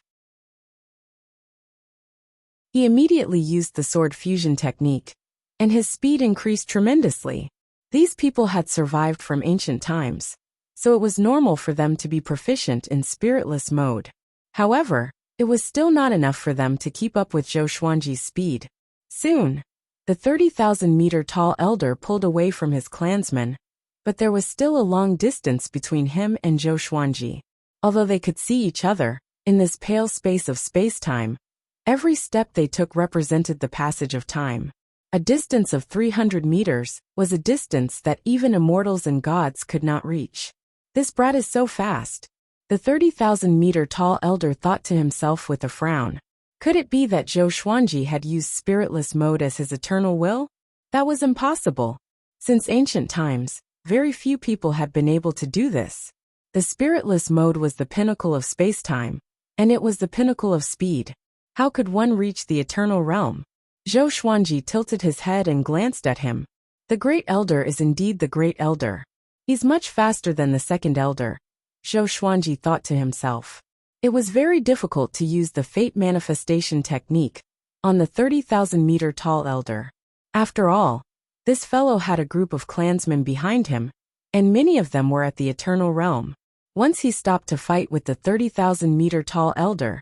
He immediately used the sword fusion technique, and his speed increased tremendously. These people had survived from ancient times, so it was normal for them to be proficient in spiritless mode. However, it was still not enough for them to keep up with Zhou Xuanji's speed. Soon, the 30,000-meter-tall elder pulled away from his clansmen, but there was still a long distance between him and Zhou Xuanji. Although they could see each other, in this pale space of space-time, every step they took represented the passage of time. A distance of 300 meters was a distance that even immortals and gods could not reach. This brat is so fast. The 30,000-meter-tall elder thought to himself with a frown. Could it be that Zhou Xuanji had used spiritless mode as his eternal will? That was impossible. Since ancient times, very few people had been able to do this. The spiritless mode was the pinnacle of space-time, and it was the pinnacle of speed. How could one reach the eternal realm? Zhou Xuanji tilted his head and glanced at him. The Great Elder is indeed the Great Elder. He's much faster than the second Elder, Zhou Xuanji thought to himself. It was very difficult to use the fate manifestation technique on the 30,000-meter-tall Elder. After all, this fellow had a group of clansmen behind him, and many of them were at the eternal realm. Once he stopped to fight with the 30,000-meter-tall Elder,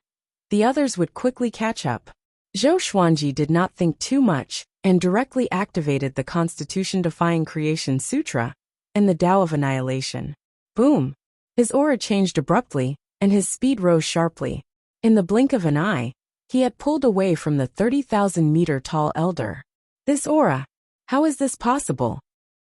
the others would quickly catch up. Zhou Xuanji did not think too much and directly activated the Constitution-defying Creation Sutra and the Tao of Annihilation. Boom! His aura changed abruptly, and his speed rose sharply. In the blink of an eye, he had pulled away from the 30,000-meter-tall Elder. This aura! How is this possible?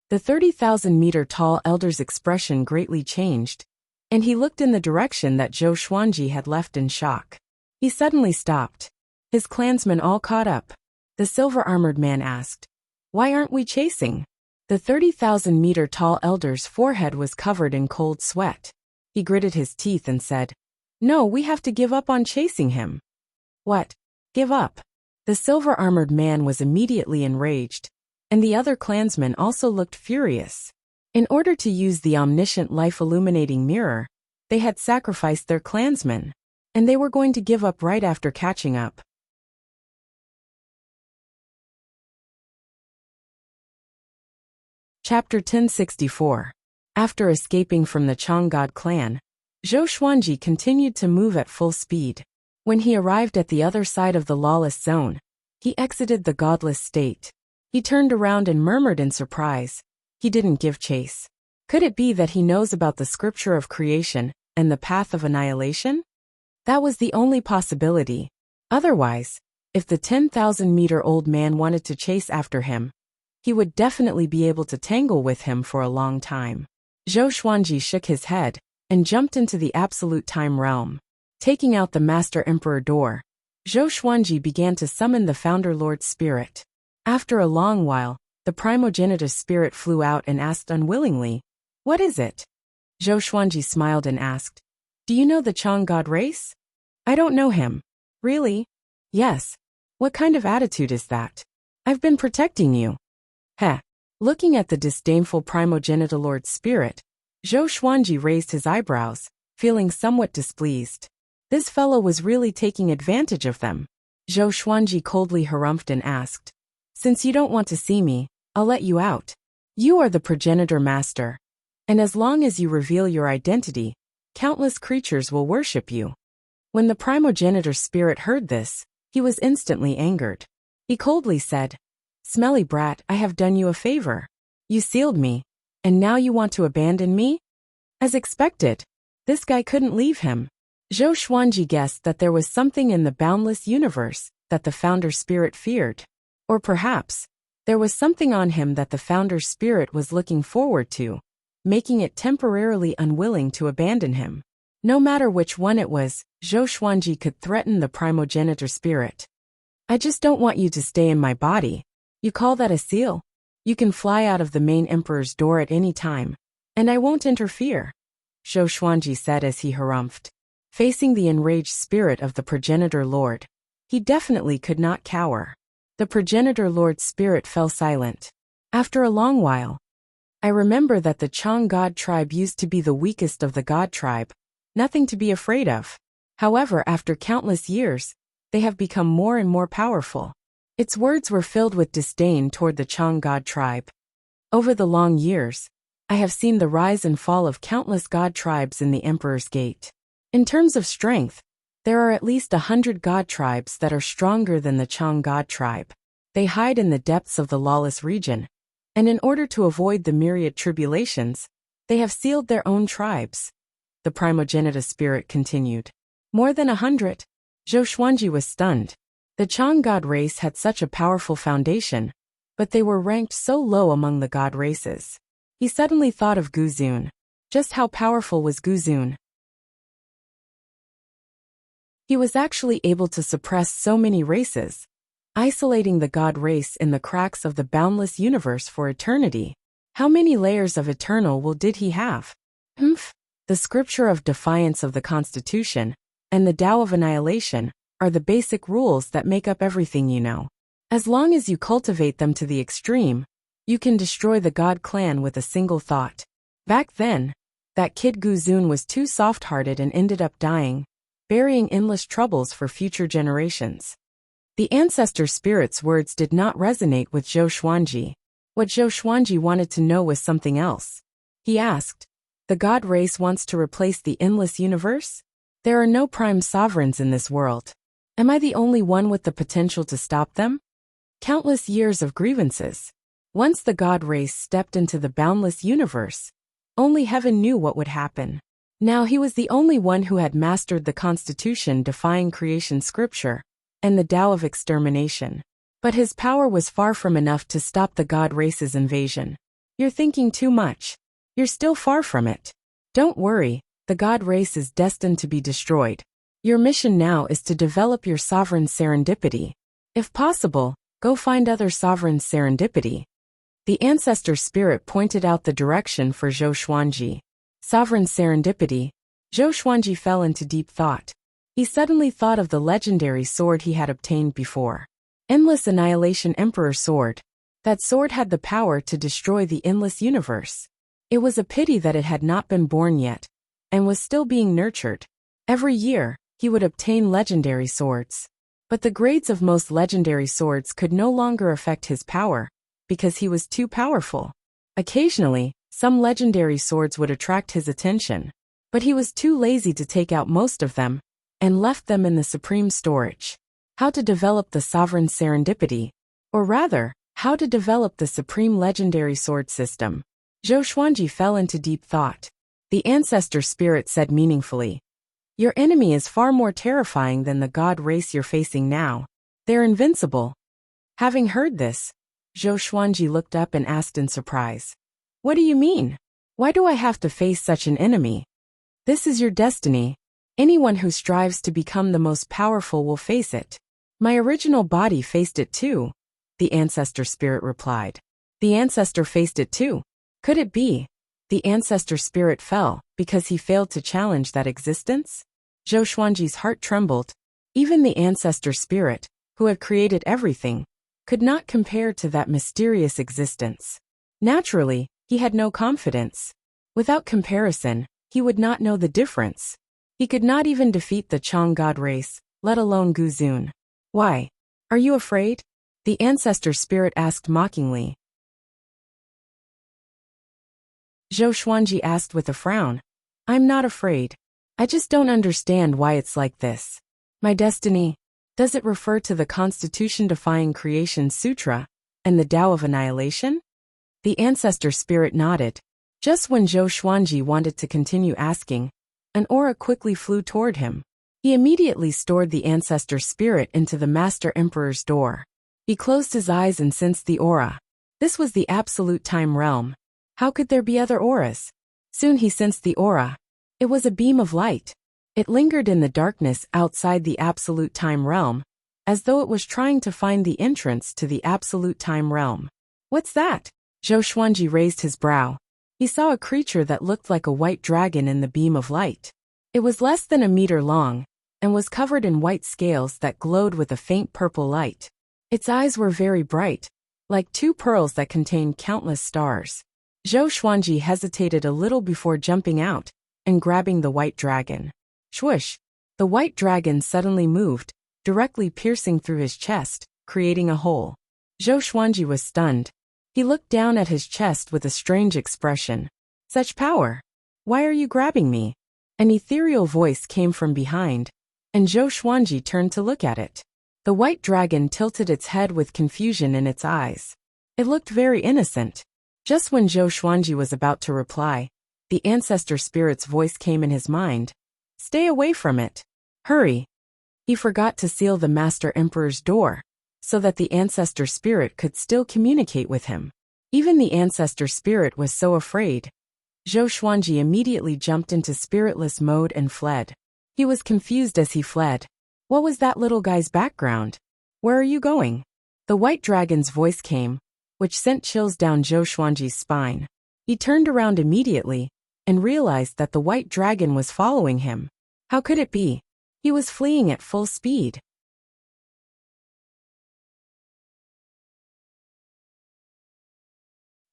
The 30,000-meter-tall Elder's expression greatly changed, and he looked in the direction that Zhou Xuanji had left in shock. He suddenly stopped. His clansmen all caught up. The silver-armored man asked, "Why aren't we chasing?" The 30,000-meter-tall Elder's forehead was covered in cold sweat. He gritted his teeth and said, "No, we have to give up on chasing him." "What? Give up?" The silver-armored man was immediately enraged, and the other clansmen also looked furious. In order to use the omniscient life-illuminating mirror, they had sacrificed their clansmen, and they were going to give up right after catching up. Chapter 1064. After escaping from the Changgod clan, Zhou Xuanji continued to move at full speed. When he arrived at the other side of the lawless zone, he exited the godless state. He turned around and murmured in surprise. He didn't give chase. Could it be that he knows about the scripture of creation and the path of annihilation? That was the only possibility. Otherwise, if the 10,000-meter-old man wanted to chase after him, he would definitely be able to tangle with him for a long time. Zhou Xuanji shook his head and jumped into the absolute time realm. Taking out the Master Emperor door, Zhou Xuanji began to summon the Founder Lord Spirit. After a long while, the primogenitive spirit flew out and asked unwillingly, "What is it?" Zhou Xuanji smiled and asked, "Do you know the Chang God race?" "I don't know him." "Really?" "Yes." "What kind of attitude is that?" "I've been protecting you." Heh. Looking at the disdainful primogenital Lord Spirit, Zhou Xuanji raised his eyebrows, feeling somewhat displeased. This fellow was really taking advantage of them. Zhou Xuanji coldly harumphed and asked, "Since you don't want to see me, I'll let you out. You are the progenitor master. And as long as you reveal your identity, countless creatures will worship you." When the primogenitor spirit heard this, he was instantly angered. He coldly said, "Smelly brat, I have done you a favor. You sealed me, and now you want to abandon me?" As expected, this guy couldn't leave him. Zhou Xuanji guessed that there was something in the boundless universe that the founder spirit feared. Or perhaps, there was something on him that the founder spirit was looking forward to, making it temporarily unwilling to abandon him. No matter which one it was, Zhou Xuanji could threaten the primogenitor spirit. "I just don't want you to stay in my body. You call that a seal? You can fly out of the main emperor's door at any time, and I won't interfere," Zhou Xuanji said as he harumphed. Facing the enraged spirit of the progenitor lord, he definitely could not cower. The progenitor lord's spirit fell silent. After a long while, "I remember that the Chang god tribe used to be the weakest of the god tribe, nothing to be afraid of. However, after countless years, they have become more and more powerful." Its words were filled with disdain toward the Chang god tribe. "Over the long years, I have seen the rise and fall of countless god tribes in the Emperor's Gate. In terms of strength, there are at least 100 god tribes that are stronger than the Chang god tribe. They hide in the depths of the lawless region, and in order to avoid the myriad tribulations, they have sealed their own tribes," the primogenitor spirit continued. "More than 100? Zhou Xuanji was stunned. The Chang god race had such a powerful foundation, but they were ranked so low among the god races. He suddenly thought of Guzun. Just how powerful was Guzun? He was actually able to suppress so many races, isolating the god race in the cracks of the boundless universe for eternity. How many layers of eternal will did he have? The scripture of defiance of the Constitution and the Tao of annihilation are the basic rules that make up everything you know. As long as you cultivate them to the extreme, you can destroy the God clan with a single thought. Back then, that kid Guzun was too soft-hearted and ended up dying, burying endless troubles for future generations. The ancestor spirit's words did not resonate with Zhou Xuanji. What Zhou Xuanji wanted to know was something else. He asked, "The God race wants to replace the endless universe? There are no prime sovereigns in this world. Am I the only one with the potential to stop them?" Countless years of grievances. Once the God race stepped into the boundless universe, only heaven knew what would happen. Now he was the only one who had mastered the Constitution defying creation scripture and the Tao of extermination. But his power was far from enough to stop the God race's invasion. "You're thinking too much. You're still far from it. Don't worry, the God race is destined to be destroyed. Your mission now is to develop your sovereign serendipity. If possible, go find other sovereigns' serendipity." The ancestor spirit pointed out the direction for Zhou Xuanji. Sovereign serendipity. Zhou Xuanji fell into deep thought. He suddenly thought of the legendary sword he had obtained before. Endless Annihilation Emperor Sword. That sword had the power to destroy the endless universe. It was a pity that it had not been born yet, and was still being nurtured. Every year, he would obtain legendary swords. But the grades of most legendary swords could no longer affect his power, because he was too powerful. Occasionally, some legendary swords would attract his attention, but he was too lazy to take out most of them, and left them in the supreme storage. How to develop the sovereign serendipity, or rather, how to develop the supreme legendary sword system. Zhou Xuanji fell into deep thought. The ancestor spirit said meaningfully, "Your enemy is far more terrifying than the god race you're facing now. They're invincible." Having heard this, Zhou Xuanji looked up and asked in surprise, "What do you mean? Why do I have to face such an enemy?" "This is your destiny. Anyone who strives to become the most powerful will face it. My original body faced it too," the ancestor spirit replied. "The ancestor faced it too. Could it be the ancestor spirit fell because he failed to challenge that existence?" Zhou Xuanji's heart trembled. Even the ancestor spirit, who had created everything, could not compare to that mysterious existence. Naturally, he had no confidence. Without comparison, he would not know the difference. He could not even defeat the Chang god race, let alone Gu Zun. "Why? Are you afraid?" the ancestor spirit asked mockingly. Zhou Xuanji asked with a frown, "I'm not afraid. I just don't understand why it's like this. My destiny, does it refer to the Constitution-defying Creation Sutra and the Tao of Annihilation?" The ancestor spirit nodded. Just when Zhou Xuanji wanted to continue asking, an aura quickly flew toward him. He immediately stored the ancestor spirit into the Master Emperor's door. He closed his eyes and sensed the aura. This was the absolute time realm. How could there be other auras? Soon he sensed the aura. It was a beam of light. It lingered in the darkness outside the absolute time realm, as though it was trying to find the entrance to the absolute time realm. "What's that?" Zhou Xuanji raised his brow. He saw a creature that looked like a white dragon in the beam of light. It was less than a meter long, and was covered in white scales that glowed with a faint purple light. Its eyes were very bright, like two pearls that contained countless stars. Zhou Xuanji hesitated a little before jumping out and grabbing the white dragon. Swoosh! The white dragon suddenly moved, directly piercing through his chest, creating a hole. Zhou Xuanji was stunned. He looked down at his chest with a strange expression. "Such power! Why are you grabbing me?" An ethereal voice came from behind, and Zhou Xuanji turned to look at it. The white dragon tilted its head with confusion in its eyes. It looked very innocent. Just when Zhou Xuanji was about to reply, the ancestor spirit's voice came in his mind. "Stay away from it. Hurry." He forgot to seal the Master Emperor's door, so that the ancestor spirit could still communicate with him. Even the ancestor spirit was so afraid. Zhou Xuanji immediately jumped into spiritless mode and fled. He was confused as he fled. What was that little guy's background? "Where are you going?" The white dragon's voice came, which sent chills down Zhou Xuanji's spine. He turned around immediately and realized that the white dragon was following him. How could it be? He was fleeing at full speed.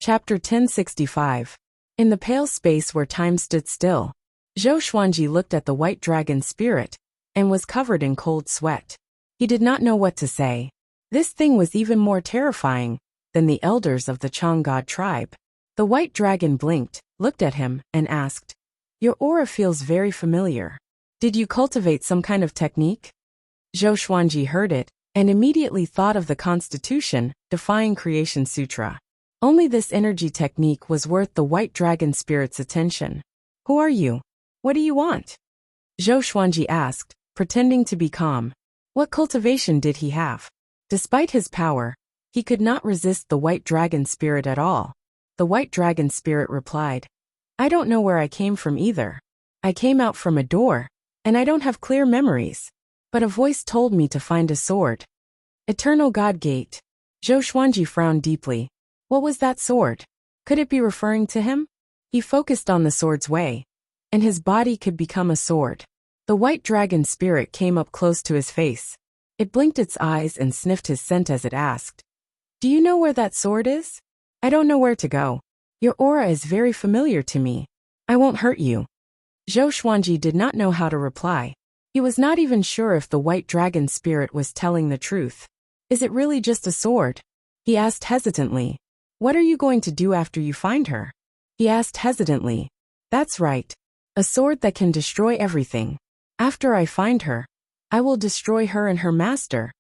Chapter 1065. In the pale space where time stood still, Zhou Xuanji looked at the white dragon spirit and was covered in cold sweat. He did not know what to say. This thing was even more terrifying than the elders of the Chang god tribe. The white dragon blinked, looked at him, and asked, "Your aura feels very familiar. Did you cultivate some kind of technique?" Zhou Xuanji heard it and immediately thought of the Constitution, defying Creation Sutra. Only this energy technique was worth the white dragon spirit's attention. "Who are you? What do you want?" Zhou Xuanji asked, pretending to be calm. What cultivation did he have? Despite his power, he could not resist the white dragon spirit at all. The white dragon spirit replied, "I don't know where I came from either. I came out from a door, and I don't have clear memories. But a voice told me to find a sword." Eternal God Gate. Zhou Xuanji frowned deeply. What was that sword? Could it be referring to him? He focused on the sword's way, and his body could become a sword. The white dragon spirit came up close to his face. It blinked its eyes and sniffed his scent as it asked, "Do you know where that sword is?" "I don't know where to go. Your aura is very familiar to me. I won't hurt you." Zhou Xuanji did not know how to reply. He was not even sure if the white dragon spirit was telling the truth. "Is it really just a sword?" he asked hesitantly. "What are you going to do after you find her?" he asked hesitantly. "That's right. A sword that can destroy everything. After I find her, I will destroy her and her master,"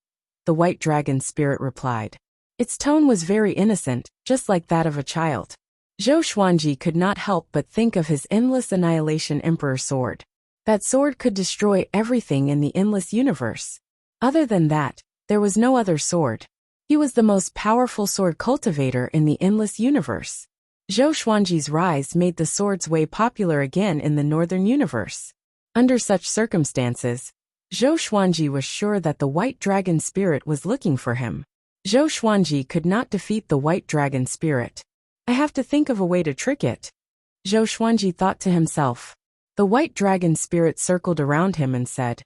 the white dragon spirit replied. Its tone was very innocent, just like that of a child. Zhou Xuanji could not help but think of his endless annihilation emperor sword. That sword could destroy everything in the endless universe. Other than that, there was no other sword. He was the most powerful sword cultivator in the endless universe. Zhou Xuanji's rise made the sword's way popular again in the northern universe. Under such circumstances, Zhou Xuanji was sure that the white dragon spirit was looking for him. Zhou Xuanji could not defeat the white dragon spirit. I have to think of a way to trick it. Zhou Xuanji thought to himself. The white dragon spirit circled around him and said,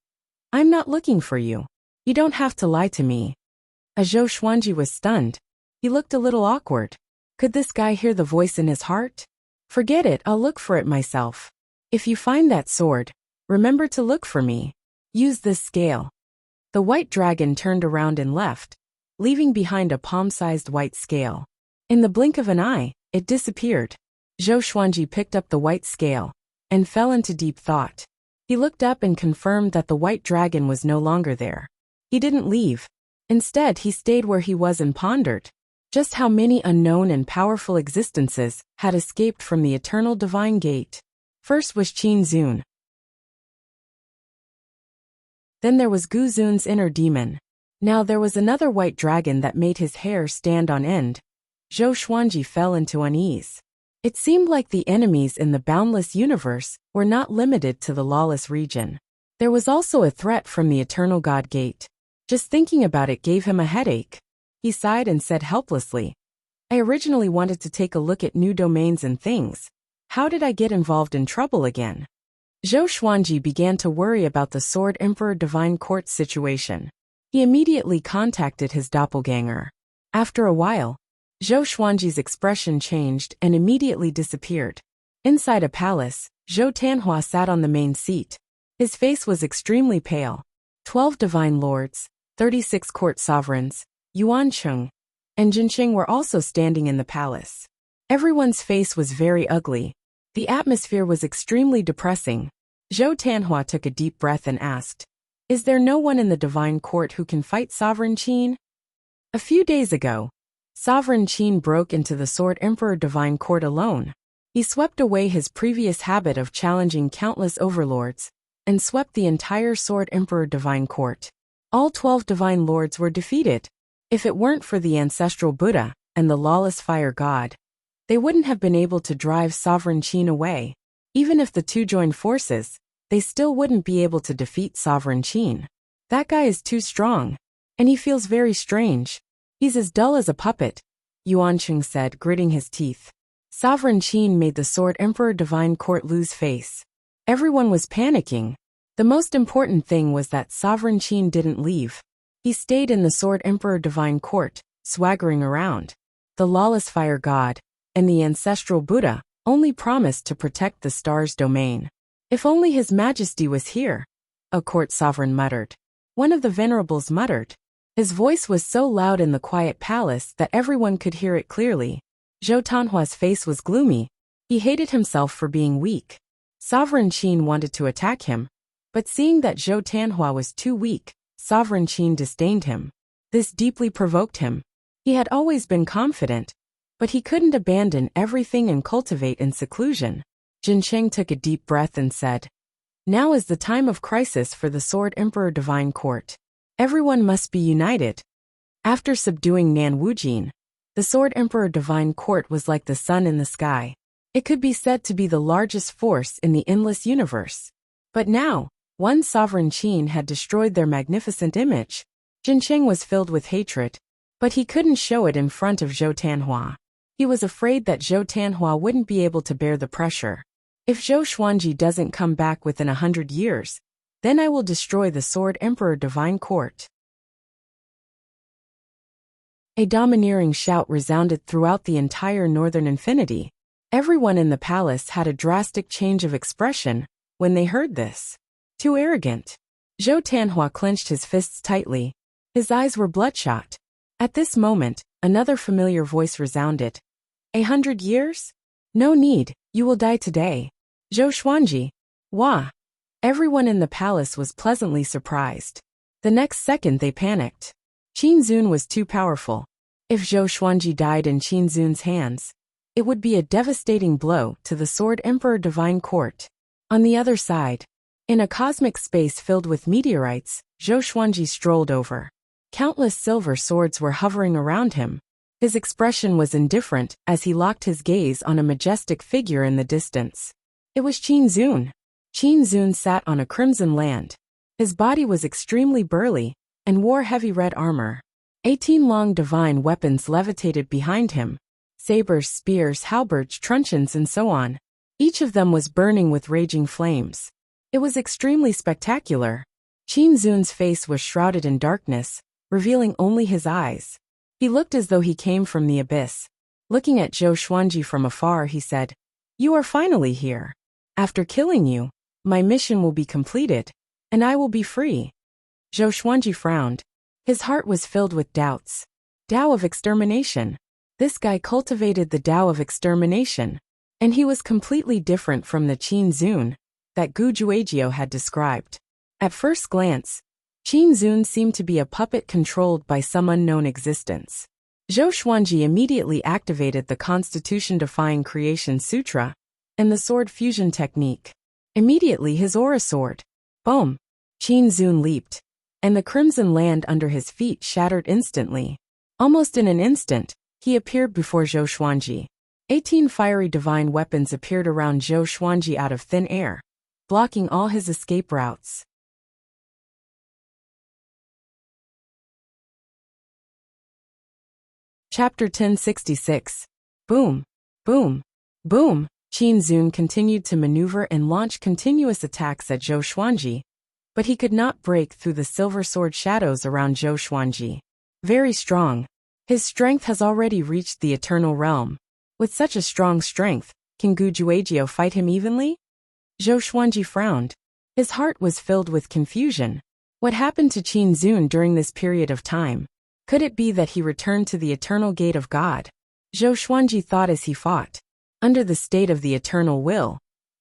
I'm not looking for you. You don't have to lie to me. As Zhou Xuanji was stunned, he looked a little awkward. Could this guy hear the voice in his heart? Forget it, I'll look for it myself. If you find that sword, remember to look for me. Use this scale. The white dragon turned around and left, leaving behind a palm-sized white scale. In the blink of an eye, it disappeared. Zhou Xuanji picked up the white scale and fell into deep thought. He looked up and confirmed that the white dragon was no longer there. He didn't leave. Instead, he stayed where he was and pondered just how many unknown and powerful existences had escaped from the eternal divine gate. First was Qin Zun. Then there was Gu Zun's inner demon. Now there was another white dragon that made his hair stand on end. Zhou Xuanji fell into unease. It seemed like the enemies in the boundless universe were not limited to the lawless region. There was also a threat from the eternal God Gate. Just thinking about it gave him a headache. He sighed and said helplessly, I originally wanted to take a look at new domains and things. How did I get involved in trouble again? Zhou Xuanji began to worry about the Sword Emperor Divine Court situation. He immediately contacted his doppelganger. After a while, Zhou Xuanji's expression changed and immediately disappeared. Inside a palace, Zhou Tanhua sat on the main seat. His face was extremely pale. 12 divine lords, 36 court sovereigns, Yuan Cheng, and Jinqing were also standing in the palace. Everyone's face was very ugly. The atmosphere was extremely depressing. Zhou Tanhua took a deep breath and asked, Is there no one in the divine court who can fight Sovereign Qin? A few days ago, Sovereign Qin broke into the Sword Emperor Divine Court alone. He swept away his previous habit of challenging countless overlords, and swept the entire Sword Emperor Divine Court. All 12 divine lords were defeated. If it weren't for the ancestral Buddha and the lawless fire god, they wouldn't have been able to drive Sovereign Qin away. Even if the two joined forces, they still wouldn't be able to defeat Sovereign Qin. That guy is too strong, and he feels very strange. He's as dull as a puppet, Yuan Cheng said, gritting his teeth. Sovereign Qin made the Sword Emperor Divine Court lose face. Everyone was panicking. The most important thing was that Sovereign Qin didn't leave. He stayed in the Sword Emperor Divine Court, swaggering around. The lawless fire god and the ancestral Buddha only promised to protect the star's domain. If only His Majesty was here, a court sovereign muttered. One of the venerables muttered. His voice was so loud in the quiet palace that everyone could hear it clearly. Zhou Tanhua's face was gloomy. He hated himself for being weak. Sovereign Qin wanted to attack him, but seeing that Zhou Tanhua was too weak, Sovereign Qin disdained him. This deeply provoked him. He had always been confident, but he couldn't abandon everything and cultivate in seclusion. Jinqing took a deep breath and said, Now is the time of crisis for the Sword Emperor Divine Court. Everyone must be united. After subduing Nan Wujin, the Sword Emperor Divine Court was like the sun in the sky. It could be said to be the largest force in the endless universe. But now, one Sovereign Qin had destroyed their magnificent image. Jinqing was filled with hatred, but he couldn't show it in front of Zhou Tanhua. He was afraid that Zhou Tanhua wouldn't be able to bear the pressure. If Zhou Xuanji doesn't come back within 100 years, then I will destroy the Sword Emperor Divine Court. A domineering shout resounded throughout the entire northern infinity. Everyone in the palace had a drastic change of expression when they heard this. Too arrogant. Zhou Tanhua clenched his fists tightly. His eyes were bloodshot. At this moment, another familiar voice resounded. 100 years? No need, you will die today. Zhou Xuanji. Wah! Everyone in the palace was pleasantly surprised. The next second they panicked. Qin Zun was too powerful. If Zhou Xuanji died in Qin Zun's hands, It would be a devastating blow to the Sword Emperor Divine Court. On the other side, in a cosmic space filled with meteorites, Zhou Xuanji strolled over. Countless silver swords were hovering around him. His expression was indifferent as he locked his gaze on a majestic figure in the distance. It was Qin Zun. Qin Zun sat on a crimson land. His body was extremely burly and wore heavy red armor. 18 long divine weapons levitated behind him. Sabers, spears, halberds, truncheons, and so on. Each of them was burning with raging flames. It was extremely spectacular. Qin Zun's face was shrouded in darkness, revealing only his eyes. He looked as though he came from the abyss. Looking at Zhou Xuanji from afar, he said, "You are finally here. After killing you, my mission will be completed, and I will be free." Zhou Xuanji frowned. His heart was filled with doubts. Tao of extermination. This guy cultivated the Tao of extermination, and he was completely different from the Qin Zun that Gu Juejiao had described. At first glance, Qin Zun seemed to be a puppet controlled by some unknown existence. Zhou Xuanji immediately activated the Constitution-defying Creation Sutra and the sword fusion technique. Immediately his aura soared. Boom! Qin Zun leaped, and the crimson land under his feet shattered instantly. Almost in an instant, he appeared before Zhou Xuanji. 18 fiery divine weapons appeared around Zhou Xuanji out of thin air, blocking all his escape routes. Chapter 1066. Boom, boom, boom. Qin Zun continued to maneuver and launch continuous attacks at Zhou Xuanji, but he could not break through the silver sword shadows around Zhou Xuanji. Very strong. His strength has already reached the eternal realm. With such a strong strength, can Gu Juejiao fight him evenly? Zhou Xuanji frowned. His heart was filled with confusion. What happened to Qin Zun during this period of time? Could it be that he returned to the eternal gate of God? Zhou Xuanji thought as he fought. Under the state of the eternal will,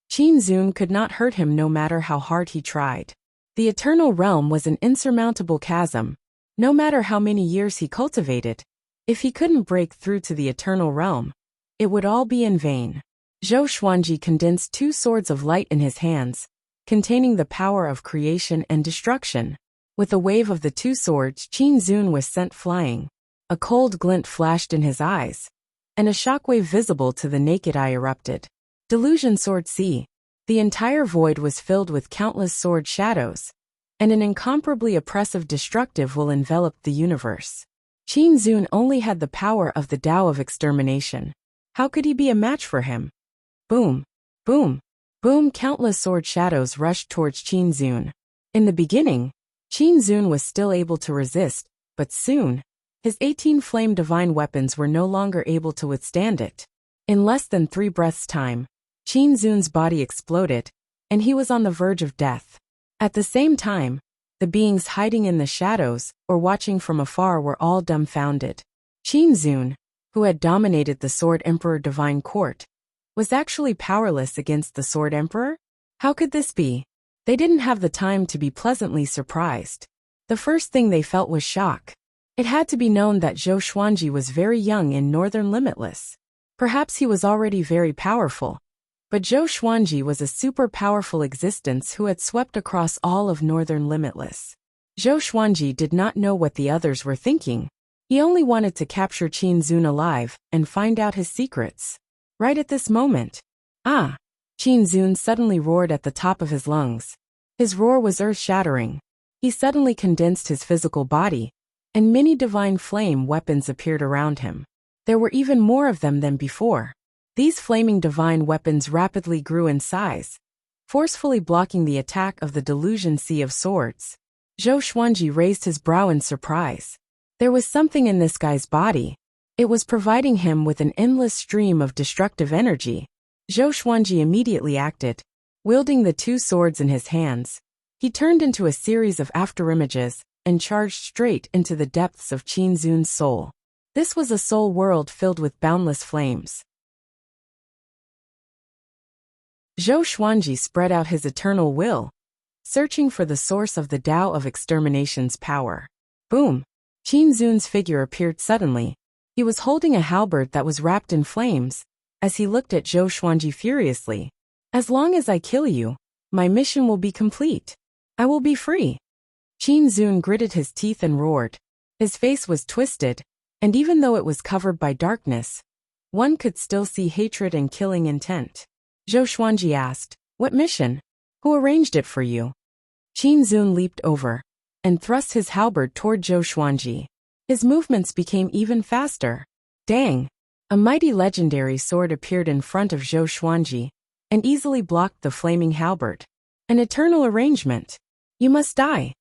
Qin Zun could not hurt him no matter how hard he tried. The eternal realm was an insurmountable chasm. No matter how many years he cultivated, if he couldn't break through to the eternal realm, it would all be in vain. Zhou Xuanji condensed 2 swords of light in his hands, containing the power of creation and destruction. With a wave of the 2 swords, Qin Zun was sent flying. A cold glint flashed in his eyes, and a shockwave visible to the naked eye erupted. Delusion Sword C. The entire void was filled with countless sword shadows, and an incomparably oppressive destructive will enveloped the universe. Qin Zun only had the power of the Tao of extermination. How could he be a match for him? Boom, boom, boom. Countless sword shadows rushed towards Qin Zun. In the beginning, Qin Zun was still able to resist, but soon, his 18 flame divine weapons were no longer able to withstand it. In less than 3 breaths' time, Qin Zun's body exploded, and he was on the verge of death. At the same time, the beings hiding in the shadows or watching from afar were all dumbfounded. Qin Zun, who had dominated the Sword Emperor Divine Court, was actually powerless against the Sword Emperor? How could this be? They didn't have the time to be pleasantly surprised. The first thing they felt was shock. It had to be known that Zhou Xuanji was very young in Northern Limitless. Perhaps he was already very powerful, but Zhou Xuanji was a super powerful existence who had swept across all of Northern Limitless. Zhou Xuanji did not know what the others were thinking. He only wanted to capture Qin Zun alive and find out his secrets. Right at this moment. Ah! Qin Zun suddenly roared at the top of his lungs. His roar was earth-shattering. He suddenly condensed his physical body, and many divine flame weapons appeared around him. There were even more of them than before. These flaming divine weapons rapidly grew in size, forcefully blocking the attack of the delusion sea of swords. Zhou Xuanji raised his brow in surprise. There was something in this guy's body. It was providing him with an endless stream of destructive energy. Zhou Xuanji immediately acted. Wielding the 2 swords in his hands, he turned into a series of afterimages and charged straight into the depths of Qin Zun's soul. This was a soul world filled with boundless flames. Zhou Xuanji spread out his eternal will, searching for the source of the Tao of extermination's power. Boom! Qin Zun's figure appeared suddenly. He was holding a halberd that was wrapped in flames, as he looked at Zhou Xuanji furiously. As long as I kill you, my mission will be complete. I will be free. Qin Zun gritted his teeth and roared. His face was twisted, and even though it was covered by darkness, one could still see hatred and killing intent. Zhou Xuanji asked, "What mission? Who arranged it for you?" Qin Zun leaped over and thrust his halberd toward Zhou Xuanji. His movements became even faster. Dang! A mighty legendary sword appeared in front of Zhou Xuanji and easily blocked the flaming halberd. An eternal arrangement. You must die.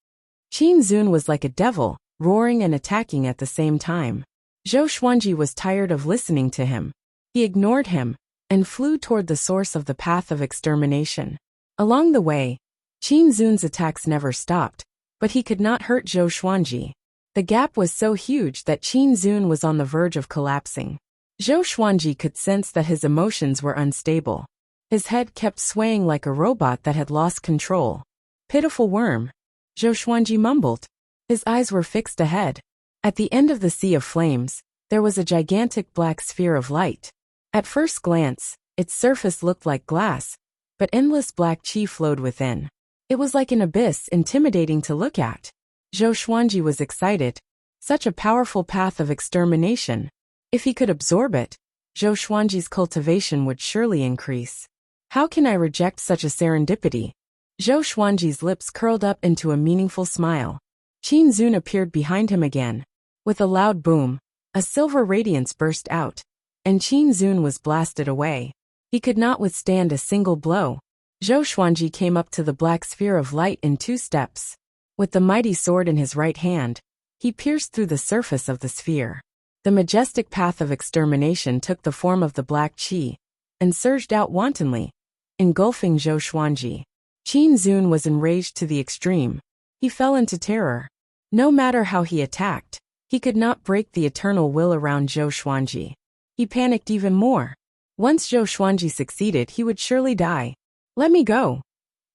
Qin Zun was like a devil, roaring and attacking at the same time. Zhou Xuanji was tired of listening to him. He ignored him and flew toward the source of the path of extermination. Along the way, Qin Zun's attacks never stopped, but he could not hurt Zhou Xuanji. The gap was so huge that Qin Zun was on the verge of collapsing. Zhou Xuanji could sense that his emotions were unstable. His head kept swaying like a robot that had lost control. Pitiful worm. Zhou Xuanji mumbled. His eyes were fixed ahead. At the end of the sea of flames, there was a gigantic black sphere of light. At first glance, its surface looked like glass, but endless black qi flowed within. It was like an abyss, intimidating to look at. Zhou Xuanji was excited. Such a powerful path of extermination. If he could absorb it, Zhou Xuanji's cultivation would surely increase. How can I reject such a serendipity? Zhou Xuanji's lips curled up into a meaningful smile. Qin Zun appeared behind him again. With a loud boom, a silver radiance burst out, and Qin Zun was blasted away. He could not withstand a single blow. Zhou Xuanji came up to the black sphere of light in 2 steps. With the mighty sword in his right hand, he pierced through the surface of the sphere. The majestic path of extermination took the form of the black qi and surged out wantonly, engulfing Zhou Xuanji. Qin Zun was enraged to the extreme. He fell into terror. No matter how he attacked, he could not break the eternal will around Zhou Xuanji. He panicked even more. Once Zhou Xuanji succeeded, he would surely die. Let me go,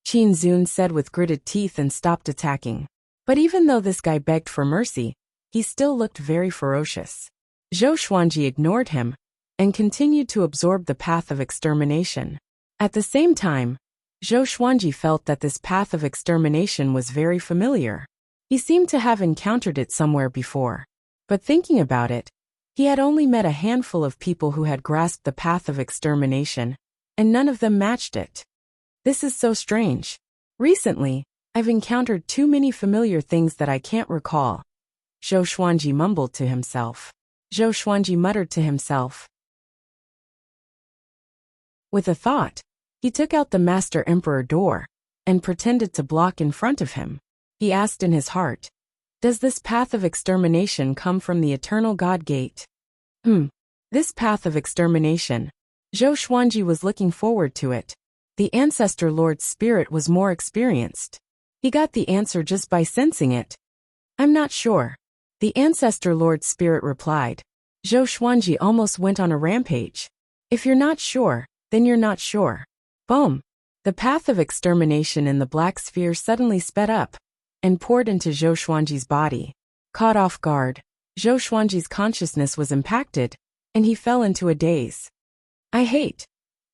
Qin Zun said with gritted teeth and stopped attacking. But even though this guy begged for mercy, he still looked very ferocious. Zhou Xuanji ignored him and continued to absorb the path of extermination. At the same time, Zhou Xuanji felt that this path of extermination was very familiar. He seemed to have encountered it somewhere before. But thinking about it, he had only met a handful of people who had grasped the path of extermination, and none of them matched it. This is so strange. Recently, I've encountered too many familiar things that I can't recall. Zhou Xuanji mumbled to himself. Zhou Xuanji muttered to himself. With a thought, he took out the Master Emperor door and pretended to block in front of him. He asked in his heart, "Does this path of extermination come from the Eternal God Gate?" This path of extermination. Zhou Xuanji was looking forward to it. The Ancestor Lord's spirit was more experienced. He got the answer just by sensing it. I'm not sure. The Ancestor Lord's spirit replied. Zhou Xuanji almost went on a rampage. If you're not sure, then you're not sure. Boom! The path of extermination in the black sphere suddenly sped up and poured into Zhou Xuanji's body. Caught off guard, Zhou Xuanji's consciousness was impacted, and he fell into a daze. I hate!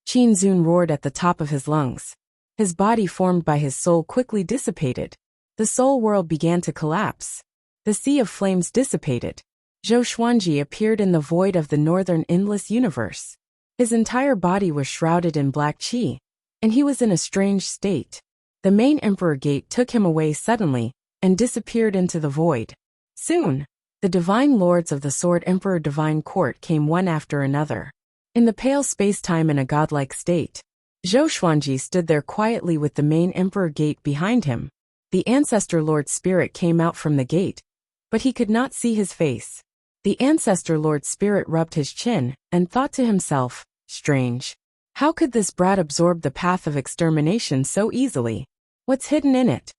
Qin Zun roared at the top of his lungs. His body formed by his soul quickly dissipated. The soul world began to collapse. The sea of flames dissipated. Zhou Xuanji appeared in the void of the northern endless universe. His entire body was shrouded in black qi, and he was in a strange state. The main Emperor Gate took him away suddenly and disappeared into the void. Soon, the divine lords of the Sword Emperor Divine Court came one after another. In the pale space-time in a godlike state, Zhou Xuanji stood there quietly with the main Emperor Gate behind him. The Ancestor Lord's spirit came out from the gate, but he could not see his face. The Ancestor Lord's spirit rubbed his chin and thought to himself, strange. How could this brat absorb the path of extermination so easily? What's hidden in it?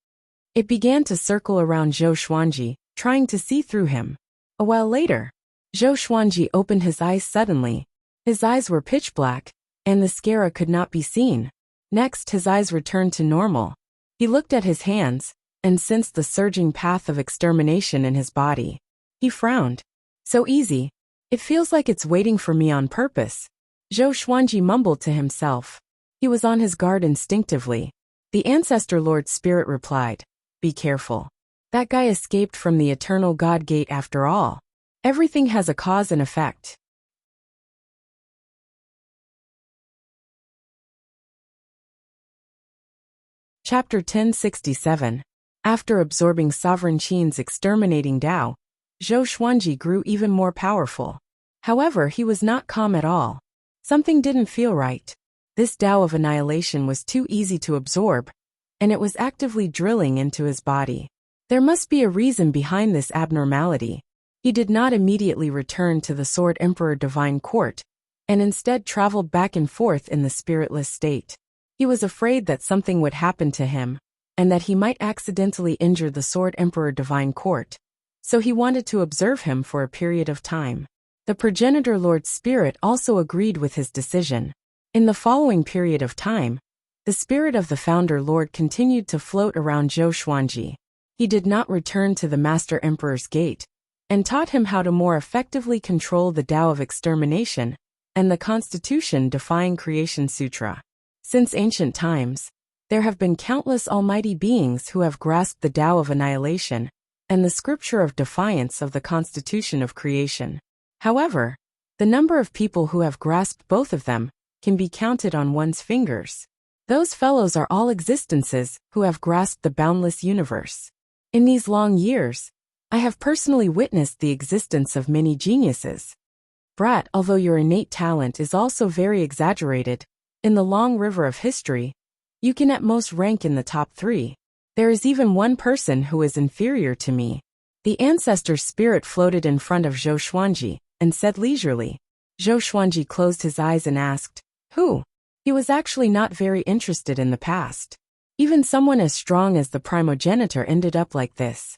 It began to circle around Zhou Xuanji, trying to see through him. A while later, Zhou Xuanji opened his eyes suddenly. His eyes were pitch black, and the scara could not be seen. Next, his eyes returned to normal. He looked at his hands and sensed the surging path of extermination in his body. He frowned. So easy. It feels like it's waiting for me on purpose. Zhou Xuanji mumbled to himself. He was on his guard instinctively. The Ancestor Lord Spirit replied, "Be careful. That guy escaped from the Eternal God Gate after all. Everything has a cause and effect." Chapter 1067. After absorbing Sovereign Qin's exterminating Tao, Zhou Xuanji grew even more powerful. However, he was not calm at all. Something didn't feel right. This Tao of annihilation was too easy to absorb, and it was actively drilling into his body. There must be a reason behind this abnormality. He did not immediately return to the Sword Emperor Divine Court, and instead traveled back and forth in the spiritless state. He was afraid that something would happen to him, and that he might accidentally injure the Sword Emperor Divine Court, so he wanted to observe him for a period of time. The Progenitor Lord Spirit also agreed with his decision. In the following period of time, the spirit of the Founder Lord continued to float around Zhou Xuanji. He did not return to the Master Emperor's gate, and taught him how to more effectively control the Tao of extermination and the Constitution Defying Creation Sutra. Since ancient times, there have been countless almighty beings who have grasped the Tao of annihilation and the scripture of defiance of the Constitution of Creation. However, the number of people who have grasped both of them can be counted on one's fingers. Those fellows are all existences who have grasped the boundless universe. In these long years, I have personally witnessed the existence of many geniuses. Brat, although your innate talent is also very exaggerated, in the long river of history, you can at most rank in the top 3. There is even one person who is inferior to me. The Ancestor Spirit floated in front of Zhou Xuanji and said leisurely. Zhou Xuanji closed his eyes and asked, "Who?" He was actually not very interested in the past. Even someone as strong as the primogenitor ended up like this.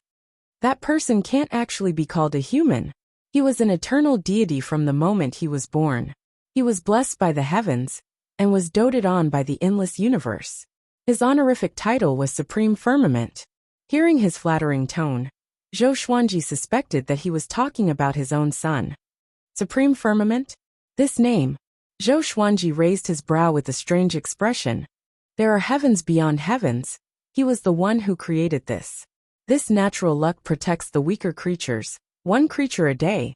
That person can't actually be called a human. He was an eternal deity from the moment he was born. He was blessed by the heavens, and was doted on by the endless universe. His honorific title was Supreme Firmament. Hearing his flattering tone, Zhou Xuanji suspected that he was talking about his own son. Supreme Firmament? This name. Zhou Xuanji raised his brow with a strange expression. There are heavens beyond heavens. He was the one who created this. This natural luck protects the weaker creatures, one creature a day,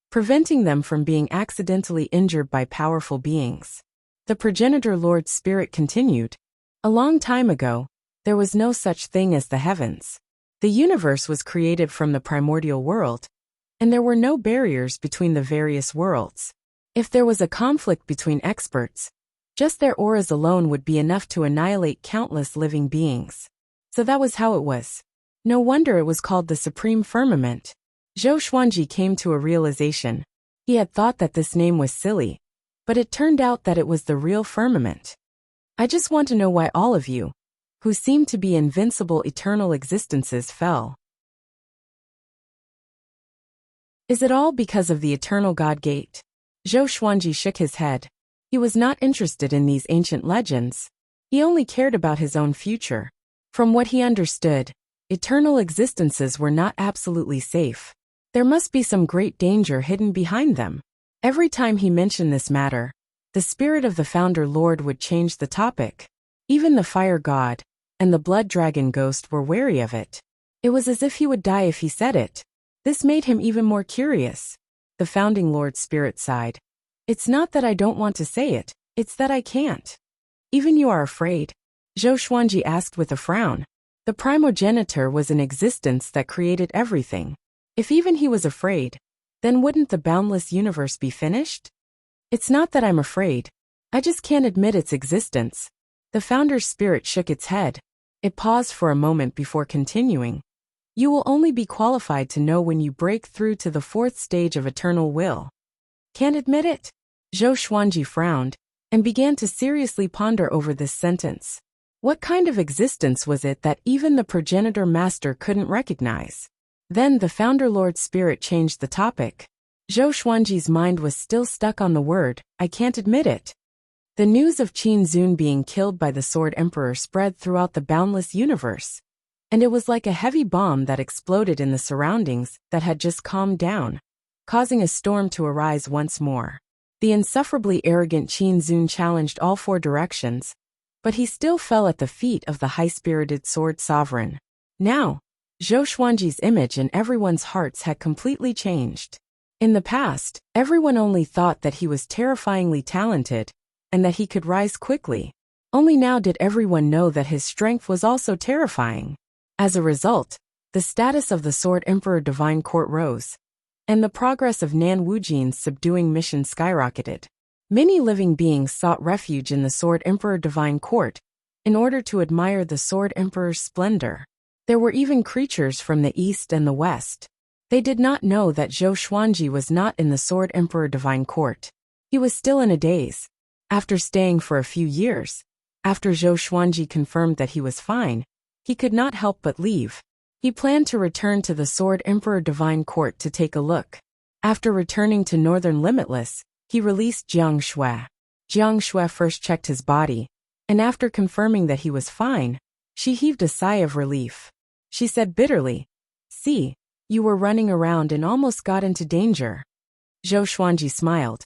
preventing them from being accidentally injured by powerful beings. The Progenitor Lord Spirit continued. A long time ago, there was no such thing as the heavens. The universe was created from the primordial world, and there were no barriers between the various worlds. If there was a conflict between experts, just their auras alone would be enough to annihilate countless living beings. So that was how it was. No wonder it was called the Supreme Firmament. Zhou Xuanji came to a realization. He had thought that this name was silly, but it turned out that it was the real firmament. I just want to know why all of you, who seem to be invincible eternal existences, fell. Is it all because of the Eternal God Gate? Zhou Xuanji shook his head. He was not interested in these ancient legends. He only cared about his own future. From what he understood, eternal existences were not absolutely safe. There must be some great danger hidden behind them. Every time he mentioned this matter, the spirit of the Founder Lord would change the topic. Even the Fire God and the Blood Dragon Ghost were wary of it. It was as if he would die if he said it. This made him even more curious. The Founding Lord Spirit sighed. It's not that I don't want to say it, it's that I can't. Even you are afraid? Zhou Xuanji asked with a frown. The primogenitor was an existence that created everything. If even he was afraid, then wouldn't the boundless universe be finished? It's not that I'm afraid. I just can't admit its existence. The Founder's Spirit shook its head. It paused for a moment before continuing. You will only be qualified to know when you break through to the 4th stage of eternal will. Can't admit it? Zhou Xuanji frowned, and began to seriously ponder over this sentence. What kind of existence was it that even the Progenitor Master couldn't recognize? Then the Founder Lord Spirit changed the topic. Zhou Xuanji's mind was still stuck on the word, I can't admit it. The news of Qin Zun being killed by the Sword Emperor spread throughout the boundless universe, and it was like a heavy bomb that exploded in the surroundings that had just calmed down, causing a storm to arise once more. The insufferably arrogant Qin Zun challenged all four directions, but he still fell at the feet of the high-spirited sword sovereign. Now, Zhou Xuanji's image in everyone's hearts had completely changed. In the past, everyone only thought that he was terrifyingly talented, and that he could rise quickly. Only now did everyone know that his strength was also terrifying. As a result, the status of the Sword Emperor Divine Court rose, and the progress of Nan Wujin's subduing mission skyrocketed. Many living beings sought refuge in the Sword Emperor Divine Court in order to admire the Sword Emperor's splendor. There were even creatures from the east and the west. They did not know that Zhou Xuanji was not in the Sword Emperor Divine Court. He was still in a daze. After staying for a few years, after Zhou Xuanji confirmed that he was fine, he could not help but leave. He planned to return to the Sword Emperor Divine Court to take a look. After returning to Northern Limitless, he released Jiang Shui. Jiang Shui first checked his body, and after confirming that he was fine, she heaved a sigh of relief. She said bitterly, "See, you were running around and almost got into danger." Zhou Xuanji smiled.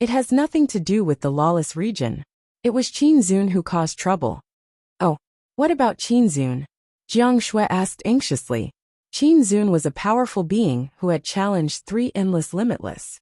"It has nothing to do with the lawless region. It was Qin Zun who caused trouble." "Oh, what about Qin Zun?" Jiang Shui asked anxiously. Qin Zun was a powerful being who had challenged 3 endless limitless.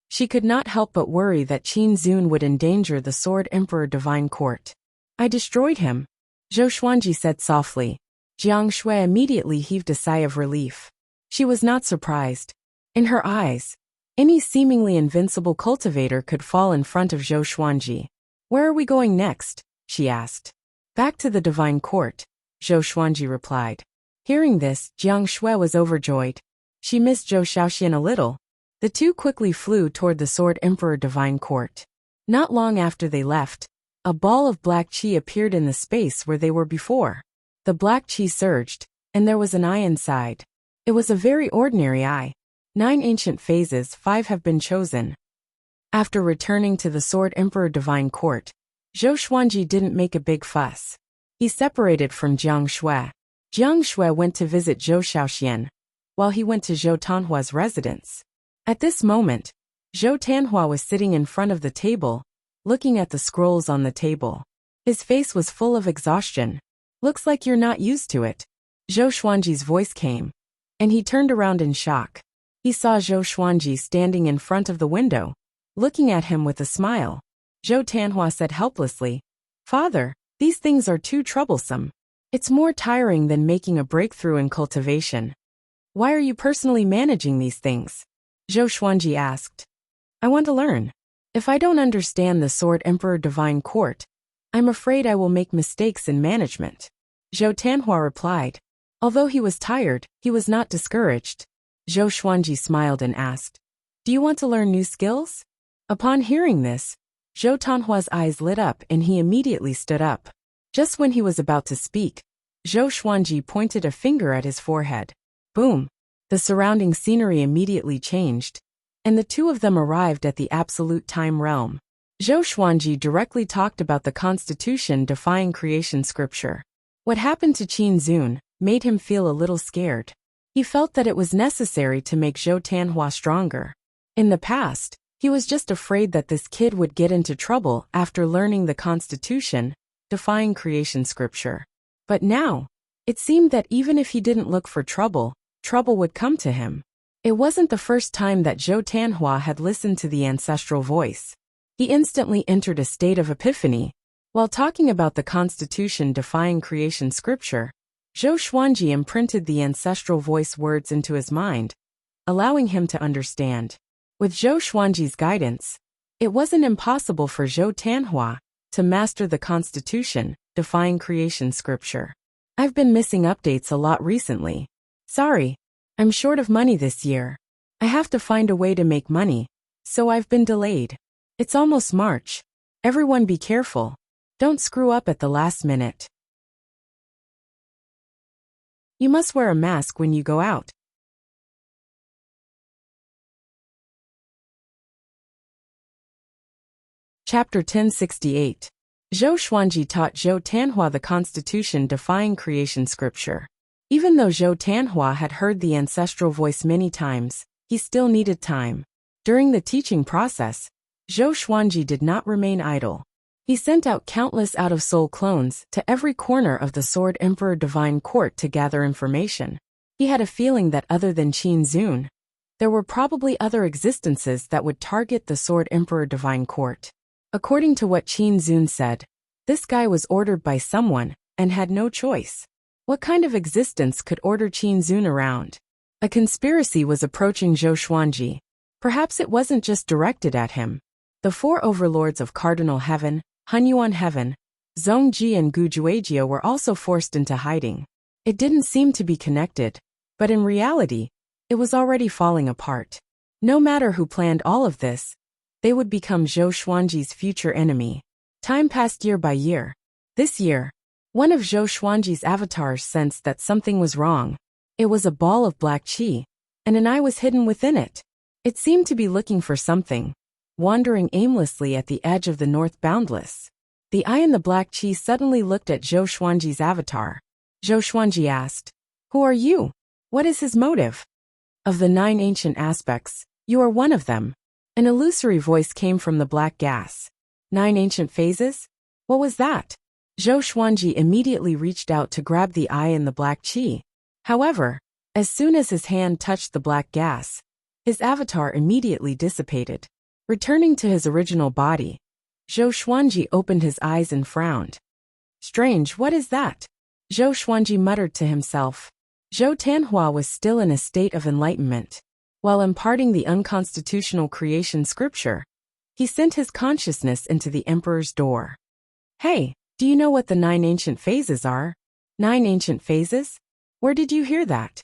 She could not help but worry that Qin Zun would endanger the Sword Emperor Divine Court. "I destroyed him," Zhou Xuanji said softly. Jiang Shui immediately heaved a sigh of relief. She was not surprised. In her eyes, any seemingly invincible cultivator could fall in front of Zhou Xuanji. "Where are we going next?" she asked. "Back to the Divine Court," Zhou Xuanji replied. Hearing this, Jiang Shui was overjoyed. She missed Zhou Xiaoxian a little. The two quickly flew toward the Sword Emperor Divine Court. Not long after they left, a ball of black qi appeared in the space where they were before. The black qi surged, and there was an eye inside. It was a very ordinary eye. 9 ancient phases, 5 have been chosen. After returning to the Sword Emperor Divine Court, Zhou Xuanji didn't make a big fuss. He separated from Jiang Shui. Jiang Shui went to visit Zhou Xiaoxian, while he went to Zhou Tanhua's residence. At this moment, Zhou Tanhua was sitting in front of the table, looking at the scrolls on the table. His face was full of exhaustion. "Looks like you're not used to it." Zhou Xuanji's voice came, and he turned around in shock. He saw Zhou Xuanji standing in front of the window, looking at him with a smile. Zhou Tanhua said helplessly, "Father, these things are too troublesome. It's more tiring than making a breakthrough in cultivation. Why are you personally managing these things?" Zhou Xuanji asked. "I want to learn. If I don't understand the Sword Emperor Divine Court, I'm afraid I will make mistakes in management." Zhou Tanhua replied. Although he was tired, he was not discouraged. Zhou Xuanji smiled and asked, "Do you want to learn new skills?" Upon hearing this, Zhou Tanhua's eyes lit up and he immediately stood up. Just when he was about to speak, Zhou Xuanji pointed a finger at his forehead. Boom! The surrounding scenery immediately changed, and the two of them arrived at the absolute time realm. Zhou Xuanji directly talked about the constitution defying creation scripture. What happened to Qin Zun made him feel a little scared. He felt that it was necessary to make Zhou Tanhua stronger. In the past, he was just afraid that this kid would get into trouble after learning the constitution defying creation scripture. But now, it seemed that even if he didn't look for trouble, trouble would come to him. It wasn't the first time that Zhou Tanhua had listened to the ancestral voice. He instantly entered a state of epiphany. While talking about the constitution defying creation scripture, Zhou Xuanji imprinted the ancestral voice words into his mind, allowing him to understand. With Zhou Xuanji's guidance, it wasn't impossible for Zhou Tanhua to master the constitution defying creation scripture. "I've been missing updates a lot recently. Sorry, I'm short of money this year. I have to find a way to make money, so I've been delayed. It's almost March. Everyone be careful. Don't screw up at the last minute. You must wear a mask when you go out." Chapter 1068. Zhou Xuanji taught Zhou Tanhua the constitution defying creation scripture. Even though Zhou Tanhua had heard the ancestral voice many times, he still needed time. During the teaching process, Zhou Xuanji did not remain idle. He sent out countless out-of-soul clones to every corner of the Sword Emperor Divine Court to gather information. He had a feeling that other than Qin Zun, there were probably other existences that would target the Sword Emperor Divine Court. According to what Qin Zun said, this guy was ordered by someone and had no choice. What kind of existence could order Qin Zun around? A conspiracy was approaching Zhou Xuanji. Perhaps it wasn't just directed at him. The four overlords of Cardinal Heaven, Hunyuan Heaven, Zhongji and Gu Juejia were also forced into hiding. It didn't seem to be connected, but in reality, it was already falling apart. No matter who planned all of this, they would become Zhou Xuanji's future enemy. Time passed year by year. This year, one of Zhou Xuanji's avatars sensed that something was wrong. It was a ball of black qi, and an eye was hidden within it. It seemed to be looking for something, wandering aimlessly at the edge of the North Boundless. The eye in the black qi suddenly looked at Zhou Xuanji's avatar. Zhou Xuanji asked, "Who are you? What is his motive?" "Of the 9 ancient aspects, you are one of them." An illusory voice came from the black gas. 9 ancient phases? What was that? Zhou Xuanji immediately reached out to grab the eye in the black qi. However, as soon as his hand touched the black gas, his avatar immediately dissipated. Returning to his original body, Zhou Xuanji opened his eyes and frowned. "Strange, what is that?" Zhou Xuanji muttered to himself. Zhou Tanhua was still in a state of enlightenment. While imparting the unconstitutional creation scripture, he sent his consciousness into the emperor's door. "Hey, do you know what the 9 ancient phases are?" "9 ancient phases? Where did you hear that?"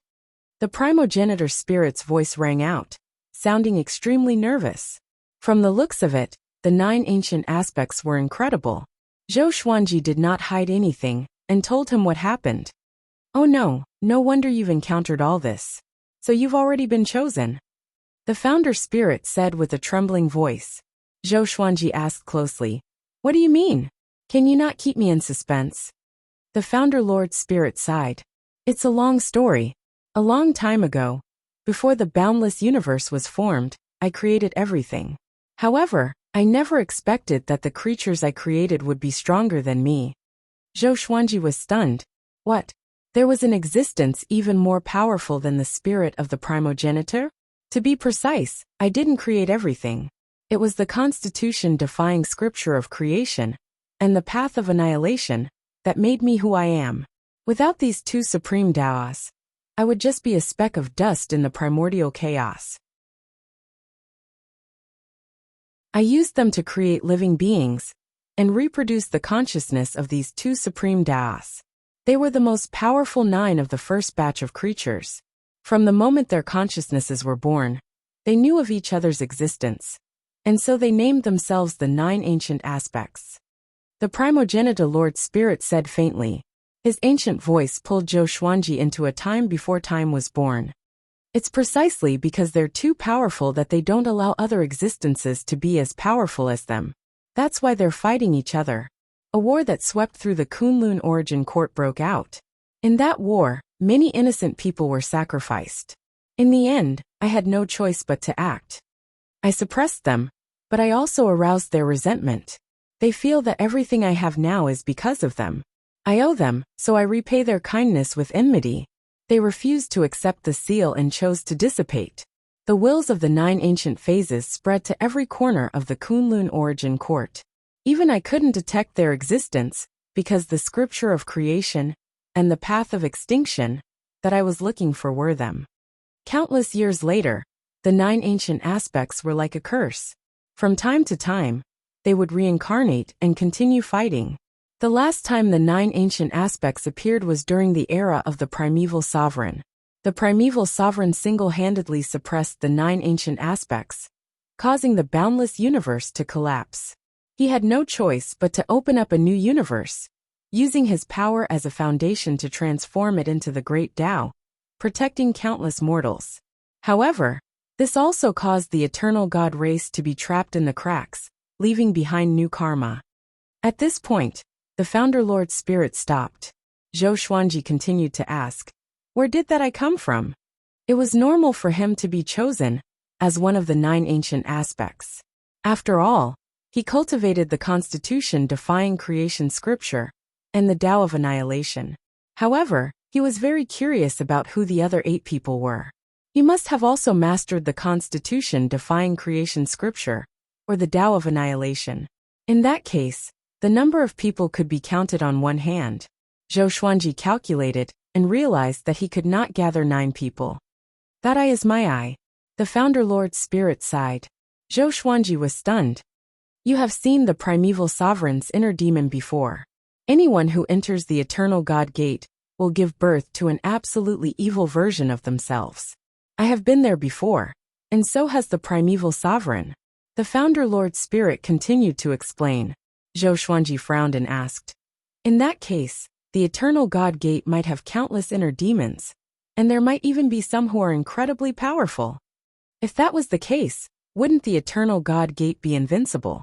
The primogenitor spirit's voice rang out, sounding extremely nervous. From the looks of it, the 9 ancient aspects were incredible. Zhou Xuanji did not hide anything and told him what happened. "Oh no, no wonder you've encountered all this. So you've already been chosen?" The founder spirit said with a trembling voice. Zhou Xuanji asked closely, "What do you mean? Can you not keep me in suspense?" The founder lord spirit sighed. "It's a long story. A long time ago, before the boundless universe was formed, I created everything. However, I never expected that the creatures I created would be stronger than me." Zhou Xuanji was stunned. What? There was an existence even more powerful than the spirit of the primogenitor? To be precise, I didn't create everything. It was the constitution-defying scripture of creation, and the path of annihilation, that made me who I am. Without these two supreme Daos, I would just be a speck of dust in the primordial chaos. I used them to create living beings, and reproduce the consciousness of these two supreme Daos. They were the most powerful 9 of the first batch of creatures. From the moment their consciousnesses were born, they knew of each other's existence, and so they named themselves the 9 ancient aspects. The primogenitor Lord Spirit said faintly. His ancient voice pulled Zhou Xuanji into a time before time was born. It's precisely because they're too powerful that they don't allow other existences to be as powerful as them. That's why they're fighting each other. A war that swept through the Kunlun origin court broke out. In that war, many innocent people were sacrificed. In the end, I had no choice but to act. I suppressed them, but I also aroused their resentment. They feel that everything I have now is because of them. I owe them, so I repay their kindness with enmity. They refused to accept the seal and chose to dissipate. The wills of the 9 ancient phases spread to every corner of the Kunlun origin court. Even I couldn't detect their existence, because the scripture of creation and the path of extinction that I was looking for were them. Countless years later, the 9 ancient aspects were like a curse. From time to time, they would reincarnate and continue fighting. The last time the 9 ancient aspects appeared was during the era of the primeval sovereign. The primeval sovereign single-handedly suppressed the 9 ancient aspects, causing the boundless universe to collapse. He had no choice but to open up a new universe, using his power as a foundation to transform it into the Great Tao, protecting countless mortals. However, this also caused the eternal god race to be trapped in the cracks, leaving behind new karma. At this point, the founder Lord Spirit stopped. Zhou Xuanji continued to ask, "Where did that I come from?" It was normal for him to be chosen as one of the 9 ancient aspects. After all, he cultivated the constitution defying creation scripture and the Tao of annihilation. However, he was very curious about who the other 8 people were. He must have also mastered the constitution defying creation scripture, or the Tao of annihilation. In that case, the number of people could be counted on one hand. Zhou Xuanji calculated and realized that he could not gather 9 people. That eye is my eye. The Founder Lord's spirit sighed. Zhou Xuanji was stunned. You have seen the primeval sovereign's inner demon before. Anyone who enters the eternal God gate will give birth to an absolutely evil version of themselves. I have been there before, and so has the primeval sovereign. The Founder Lord's spirit continued to explain. Zhou Xuanji frowned and asked, in that case, the eternal God gate might have countless inner demons, and there might even be some who are incredibly powerful. If that was the case, wouldn't the eternal God gate be invincible?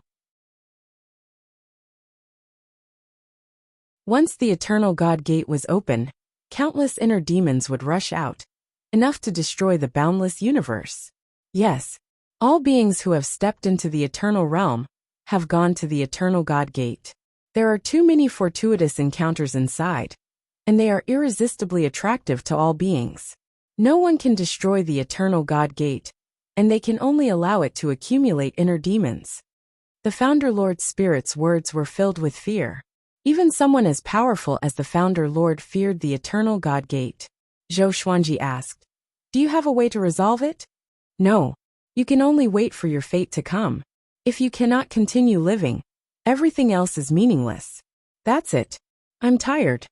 Once the eternal God gate was open, countless inner demons would rush out, enough to destroy the boundless universe. Yes, all beings who have stepped into the eternal realm have gone to the eternal God gate. There are too many fortuitous encounters inside, and they are irresistibly attractive to all beings. No one can destroy the eternal God gate, and they can only allow it to accumulate inner demons. The Founder Lord's spirit's words were filled with fear. Even someone as powerful as the Founder Lord feared the eternal God gate. Zhou Xuanji asked, do you have a way to resolve it? No. You can only wait for your fate to come. If you cannot continue living, everything else is meaningless. That's it. I'm tired.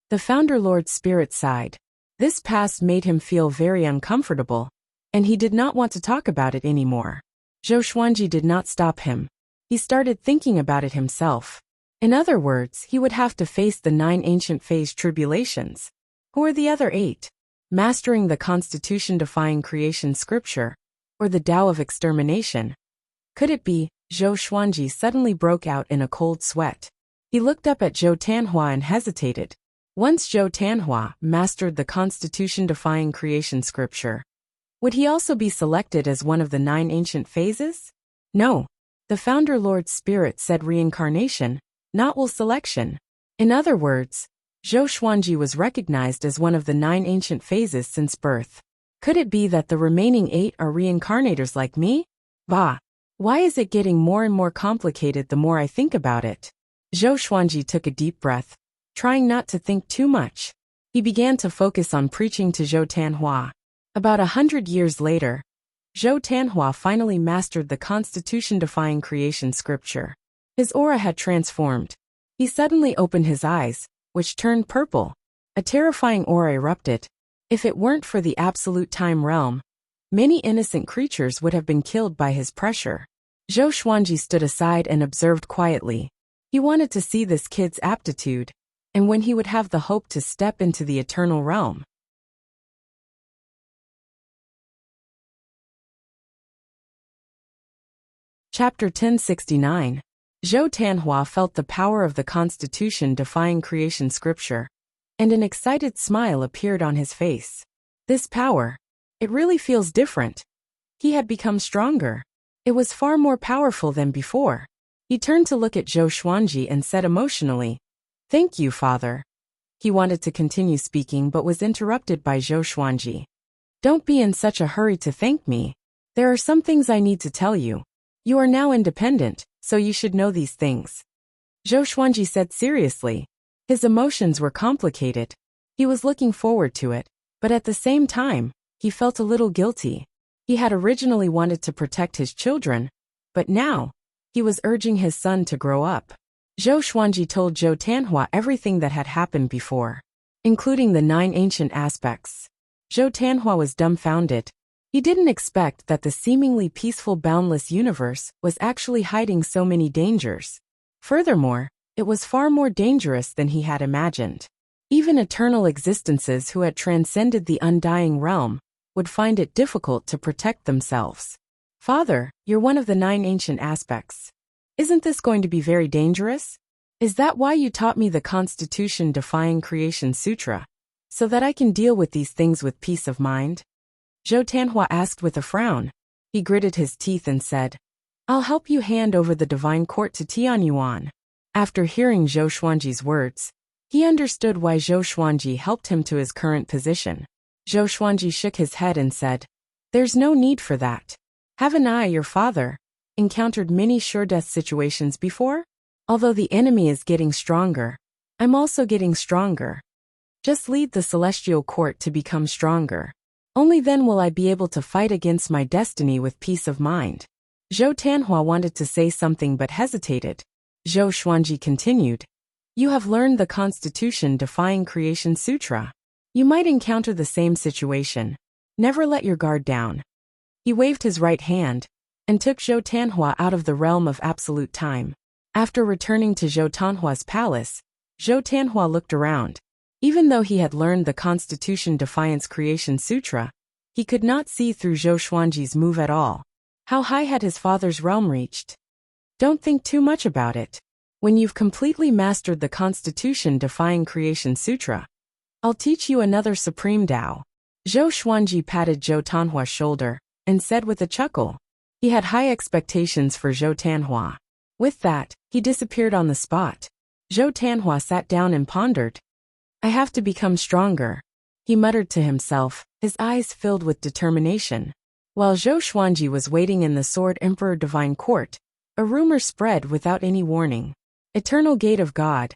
The Founder Lord's spirit sighed. This past made him feel very uncomfortable, and he did not want to talk about it anymore. Zhou Xuanji did not stop him. He started thinking about it himself. In other words, he would have to face the 9 ancient phase tribulations. Who are the other 8? Mastering the constitution-defying creation scripture, or the Tao of extermination? Could it be? Zhou Xuanji suddenly broke out in a cold sweat. He looked up at Zhou Tanhua and hesitated. Once Zhou Tanhua mastered the constitution-defying creation scripture, would he also be selected as one of the 9 ancient phases? No. The Founder Lord's spirit said reincarnation, not will selection. In other words, Zhou Xuanji was recognized as one of the 9 ancient phases since birth. Could it be that the remaining 8 are reincarnators like me? Bah! Why is it getting more and more complicated the more I think about it? Zhou Xuanji took a deep breath, trying not to think too much. He began to focus on preaching to Zhou Tanhua. About 100 years later, Zhou Tanhua finally mastered the constitution-defying creation scripture. His aura had transformed. He suddenly opened his eyes, which turned purple. A terrifying aura erupted. If it weren't for the absolute time realm, many innocent creatures would have been killed by his pressure. Zhou Xuanji stood aside and observed quietly. He wanted to see this kid's aptitude, and when he would have the hope to step into the eternal realm. Chapter 1069. Zhou Tanhua felt the power of the constitution defying creation scripture, and an excited smile appeared on his face. This power, it really feels different. He had become stronger. It was far more powerful than before. He turned to look at Zhou Xuanji and said emotionally, "Thank you, Father." He wanted to continue speaking but was interrupted by Zhou Xuanji. "Don't be in such a hurry to thank me. There are some things I need to tell you. You are now independent, so you should know these things." Zhou Xuanji said seriously. His emotions were complicated. He was looking forward to it, but at the same time, he felt a little guilty. He had originally wanted to protect his children, but now, he was urging his son to grow up. Zhou Xuanji told Zhou Tanhua everything that had happened before, including the 9 ancient aspects. Zhou Tanhua was dumbfounded. He didn't expect that the seemingly peaceful boundless universe was actually hiding so many dangers. Furthermore, it was far more dangerous than he had imagined. Even eternal existences who had transcended the undying realm would find it difficult to protect themselves. "Father, you're one of the 9 ancient aspects. Isn't this going to be very dangerous? Is that why you taught me the Constitution-defying Creation Sutra? So that I can deal with these things with peace of mind?" Zhou Tanhua asked with a frown. He gritted his teeth and said, I'll help you hand over the divine court to Tianyuan. After hearing Zhou Xuanji's words, he understood why Zhou Xuanji helped him to his current position. Zhou Xuanji shook his head and said, There's no need for that. Haven't I, your father, encountered many sure-death situations before? Although the enemy is getting stronger, I'm also getting stronger. Just lead the celestial court to become stronger. Only then will I be able to fight against my destiny with peace of mind. Zhou Tanhua wanted to say something but hesitated. Zhou Xuanji continued, You have learned the Constitution Defying Creation Sutra. You might encounter the same situation. Never let your guard down. He waved his right hand and took Zhou Tanhua out of the realm of absolute time. After returning to Zhou Tanhua's palace, Zhou Tanhua looked around. Even though he had learned the Constitution Defiance Creation Sutra, he could not see through Zhou Xuanji's move at all. How high had his father's realm reached? Don't think too much about it. When you've completely mastered the Constitution Defying Creation Sutra, I'll teach you another Supreme Tao. Zhou Xuanji patted Zhou Tanhua's shoulder and said with a chuckle. He had high expectations for Zhou Tanhua. With that, he disappeared on the spot. Zhou Tanhua sat down and pondered. I have to become stronger, he muttered to himself, his eyes filled with determination. While Zhou Xuanji was waiting in the Sword Emperor Divine Court, a rumor spread without any warning. Eternal Gate of God.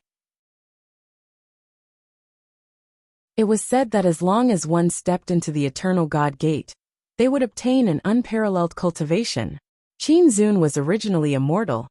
It was said that as long as one stepped into the Eternal God Gate, they would obtain an unparalleled cultivation. Qin Zun was originally immortal,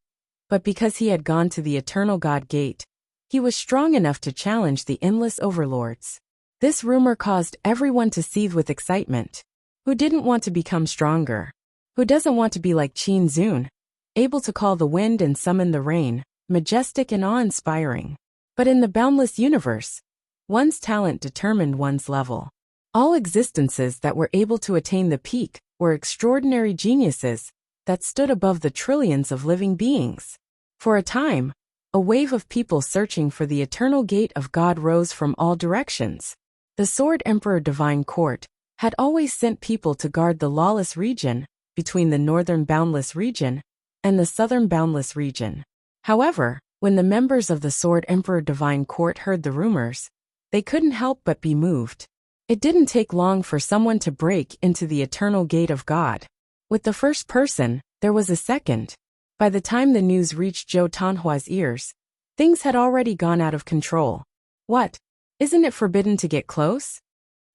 but because he had gone to the Eternal God Gate, he was strong enough to challenge the endless overlords. This rumor caused everyone to seethe with excitement. Who didn't want to become stronger? Who doesn't want to be like Qin Zun, able to call the wind and summon the rain, majestic and awe-inspiring? But in the boundless universe, one's talent determined one's level. All existences that were able to attain the peak were extraordinary geniuses that stood above the trillions of living beings. For a time, a wave of people searching for the Eternal Gate of God rose from all directions. The Sword Emperor Divine Court had always sent people to guard the lawless region between the northern boundless region and the southern boundless region. However, when the members of the Sword Emperor Divine Court heard the rumors, they couldn't help but be moved. It didn't take long for someone to break into the Eternal Gate of God. With the first person, there was a second. By the time the news reached Zhou Tanhua's ears, things had already gone out of control. What? Isn't it forbidden to get close?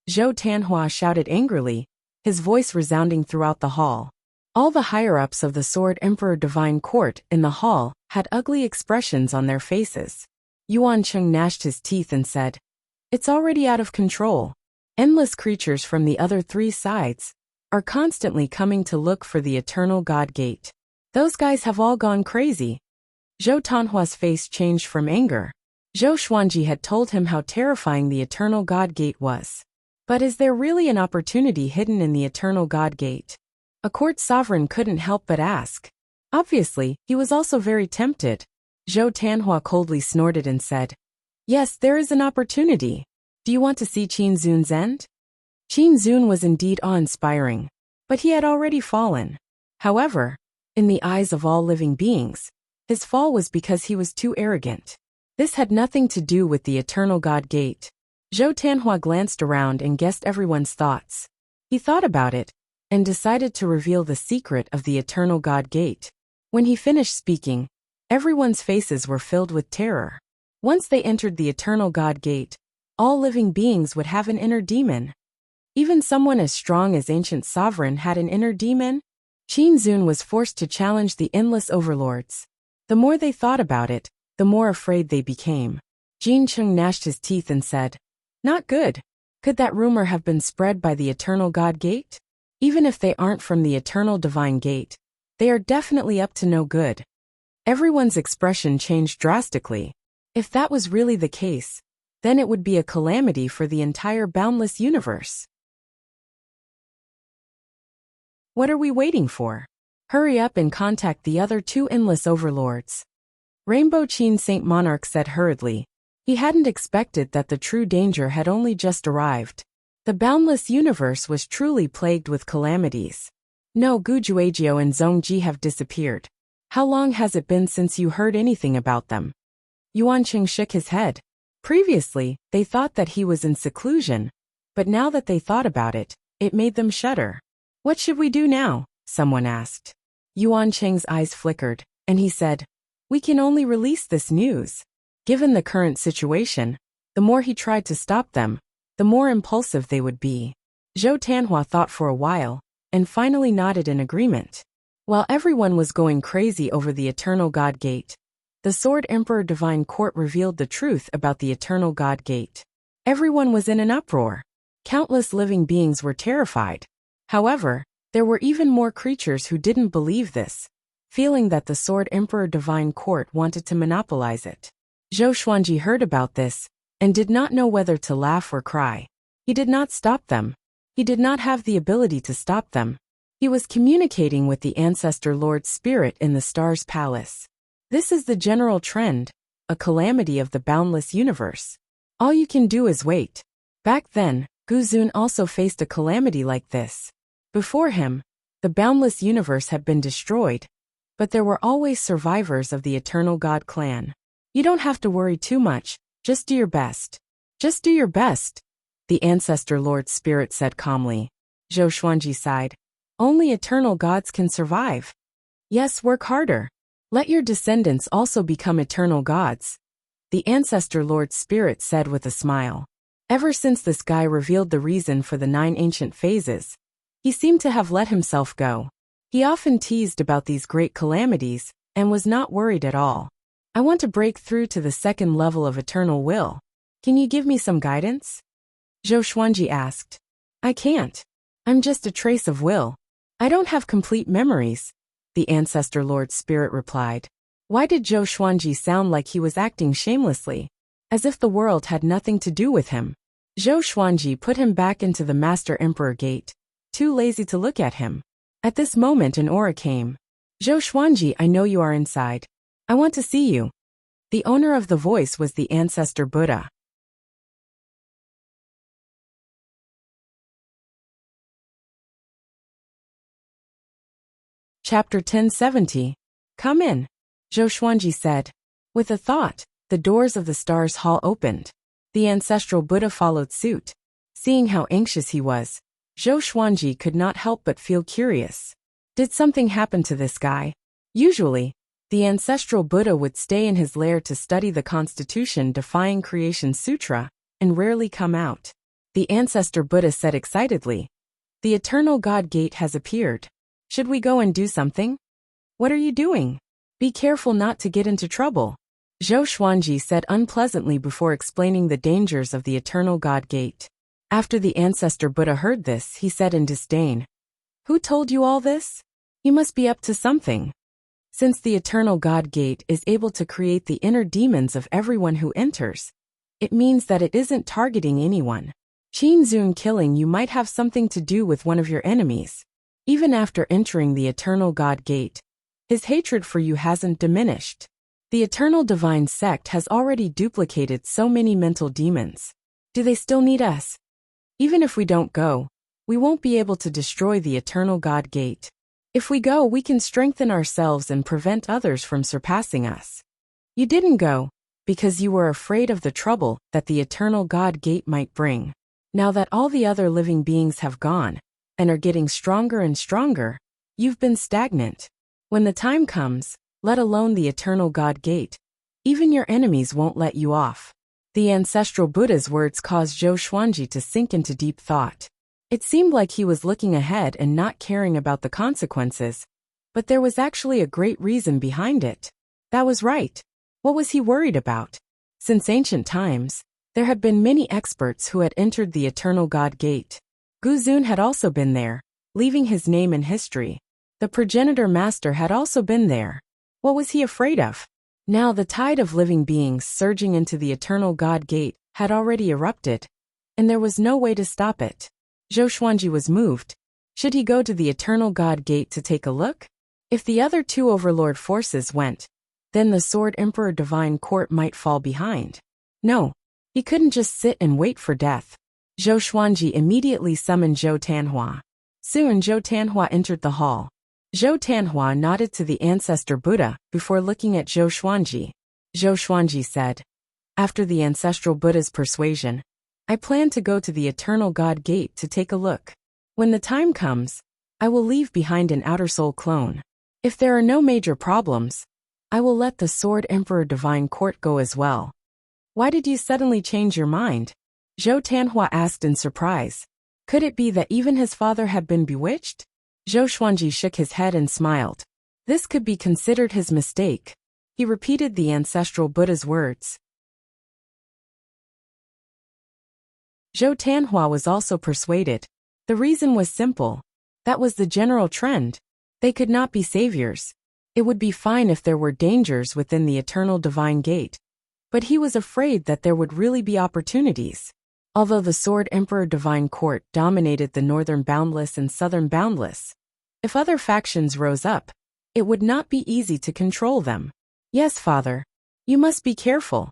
Zhou Tanhua shouted angrily, his voice resounding throughout the hall. All the higher-ups of the Sword Emperor Divine Court in the hall had ugly expressions on their faces. Yuan Cheng gnashed his teeth and said, It's already out of control. Endless creatures from the other three sides are constantly coming to look for the Eternal God Gate. Those guys have all gone crazy. Zhou Tanhua's face changed from anger. Zhou Xuanji had told him how terrifying the Eternal God Gate was. But is there really an opportunity hidden in the Eternal God Gate? A court sovereign couldn't help but ask. Obviously, he was also very tempted. Zhou Tanhua coldly snorted and said, Yes, there is an opportunity. Do you want to see Qin Zun's end? Qin Zun was indeed awe-inspiring, but he had already fallen. However, in the eyes of all living beings, his fall was because he was too arrogant. This had nothing to do with the Eternal God Gate. Zhou Tanhua glanced around and guessed everyone's thoughts. He thought about it and decided to reveal the secret of the Eternal God Gate. When he finished speaking, everyone's faces were filled with terror. Once they entered the Eternal God Gate, all living beings would have an inner demon. Even someone as strong as Ancient Sovereign had an inner demon. Qin Zun was forced to challenge the endless overlords. The more they thought about it, the more afraid they became. Jin Cheng gnashed his teeth and said, Not good. Could that rumor have been spread by the Eternal God Gate? Even if they aren't from the Eternal Divine Gate, they are definitely up to no good. Everyone's expression changed drastically. If that was really the case, then it would be a calamity for the entire boundless universe. What are we waiting for? Hurry up and contact the other two endless overlords. Rainbow Qin Saint Monarch said hurriedly. He hadn't expected that the true danger had only just arrived. The boundless universe was truly plagued with calamities. No, Gujuagio and Zhongji have disappeared. How long has it been since you heard anything about them? Yuanqing shook his head. Previously, they thought that he was in seclusion, but now that they thought about it, it made them shudder. What should we do now? Someone asked. Yuanqing's eyes flickered, and he said, we can only release this news. Given the current situation, the more he tried to stop them, the more impulsive they would be. Zhou Tanhua thought for a while, and finally nodded in agreement. While everyone was going crazy over the Eternal God Gate, the Sword Emperor Divine Court revealed the truth about the Eternal God Gate. Everyone was in an uproar. Countless living beings were terrified. However, there were even more creatures who didn't believe this, feeling that the Sword Emperor Divine Court wanted to monopolize it. Zhou Xuanji heard about this, and did not know whether to laugh or cry. He did not stop them. He did not have the ability to stop them. He was communicating with the Ancestor Lord Spirit in the Stars Palace. This is the general trend, a calamity of the boundless universe. All you can do is wait. Back then, Guzun also faced a calamity like this. Before him, the boundless universe had been destroyed, but there were always survivors of the Eternal God clan. You don't have to worry too much, just do your best. Just do your best, the Ancestor Lord Spirit said calmly. Zhou Xuanji sighed. Only eternal gods can survive. Yes, work harder. Let your descendants also become eternal gods, the Ancestor Lord Spirit said with a smile. Ever since this guy revealed the reason for the 9 ancient phases, he seemed to have let himself go. He often teased about these great calamities, and was not worried at all. I want to break through to the 2nd level of eternal will. Can you give me some guidance? Zhou Xuanji asked. I can't. I'm just a trace of will. I don't have complete memories, the Ancestor Lord Spirit replied. Why did Zhou Xuanji sound like he was acting shamelessly, as if the world had nothing to do with him? Zhou Xuanji put him back into the Master Emperor Gate, too lazy to look at him. At this moment an aura came. Zhou Xuanji, I know you are inside. I want to see you. The owner of the voice was the Ancestor Buddha. Chapter 1070. Come in, Zhou Xuanji said. With a thought, the doors of the Stars Hall opened. The ancestral Buddha followed suit. Seeing how anxious he was, Zhou Xuanji could not help but feel curious. Did something happen to this guy? Usually, the ancestral Buddha would stay in his lair to study the Constitution Defying Creation Sutra, and rarely come out. The Ancestor Buddha said excitedly, the Eternal God Gate has appeared. Should we go and do something? What are you doing? Be careful not to get into trouble, Zhou Xuanji said unpleasantly before explaining the dangers of the Eternal God Gate. After the Ancestor Buddha heard this, he said in disdain, who told you all this? You must be up to something. Since the Eternal God Gate is able to create the inner demons of everyone who enters, it means that it isn't targeting anyone. Qin Zun killing you might have something to do with one of your enemies. Even after entering the Eternal God Gate, his hatred for you hasn't diminished. The Eternal Divine Sect has already duplicated so many mental demons. Do they still need us? Even if we don't go, we won't be able to destroy the Eternal God Gate. If we go, we can strengthen ourselves and prevent others from surpassing us. You didn't go, because you were afraid of the trouble that the Eternal God Gate might bring. Now that all the other living beings have gone, and are getting stronger and stronger, you've been stagnant. When the time comes, let alone the Eternal God Gate, even your enemies won't let you off. The ancestral Buddha's words caused Zhou Xuanji to sink into deep thought. It seemed like he was looking ahead and not caring about the consequences, but there was actually a great reason behind it. That was right. What was he worried about? Since ancient times, there had been many experts who had entered the Eternal God Gate. Guzun had also been there, leaving his name in history. The Progenitor Master had also been there. What was he afraid of? Now the tide of living beings surging into the Eternal God Gate had already erupted, and there was no way to stop it. Zhou Xuanji was moved. Should he go to the Eternal God Gate to take a look? If the other 2 overlord forces went, then the Sword Emperor Divine Court might fall behind. No, he couldn't just sit and wait for death. Zhou Xuanji immediately summoned Zhou Tanhua. Soon Zhou Tanhua entered the hall. Zhou Tanhua nodded to the ancestor Buddha before looking at Zhou Xuanji. Zhou Xuanji said, "After the ancestral Buddha's persuasion, I plan to go to the Eternal God Gate to take a look. When the time comes, I will leave behind an outer soul clone. If there are no major problems, I will let the Sword Emperor Divine Court go as well." "Why did you suddenly change your mind?" Zhou Tanhua asked in surprise. Could it be that even his father had been bewitched? Zhou Xuanji shook his head and smiled. This could be considered his mistake. He repeated the ancestral Buddha's words. Zhou Tanhua was also persuaded. The reason was simple. That was the general trend. They could not be saviors. It would be fine if there were dangers within the Eternal Divine Gate. But he was afraid that there would really be opportunities. Although the Sword Emperor Divine Court dominated the Northern Boundless and Southern Boundless, if other factions rose up, it would not be easy to control them. "Yes, father. You must be careful."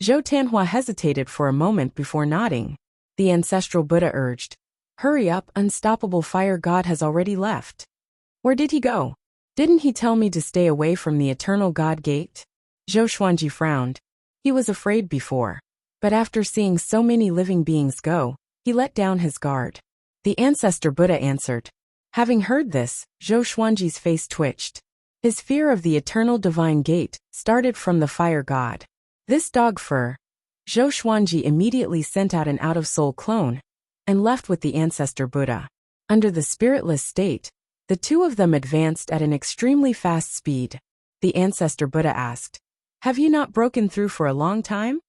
Zhou Tanhua hesitated for a moment before nodding. The ancestral Buddha urged, "Hurry up, unstoppable fire god has already left." "Where did he go? Didn't he tell me to stay away from the Eternal God Gate?" Zhou Xuanji frowned. He was afraid before. But after seeing so many living beings go, he let down his guard. The ancestor Buddha answered. Having heard this, Zhou Xuanji's face twitched. His fear of the Eternal Divine Gate started from the fire god. This dog fur. Zhou Xuanji immediately sent out an out-of-soul clone and left with the ancestor Buddha. Under the spiritless state, the two of them advanced at an extremely fast speed. The ancestor Buddha asked, "Have you not broken through for a long time?"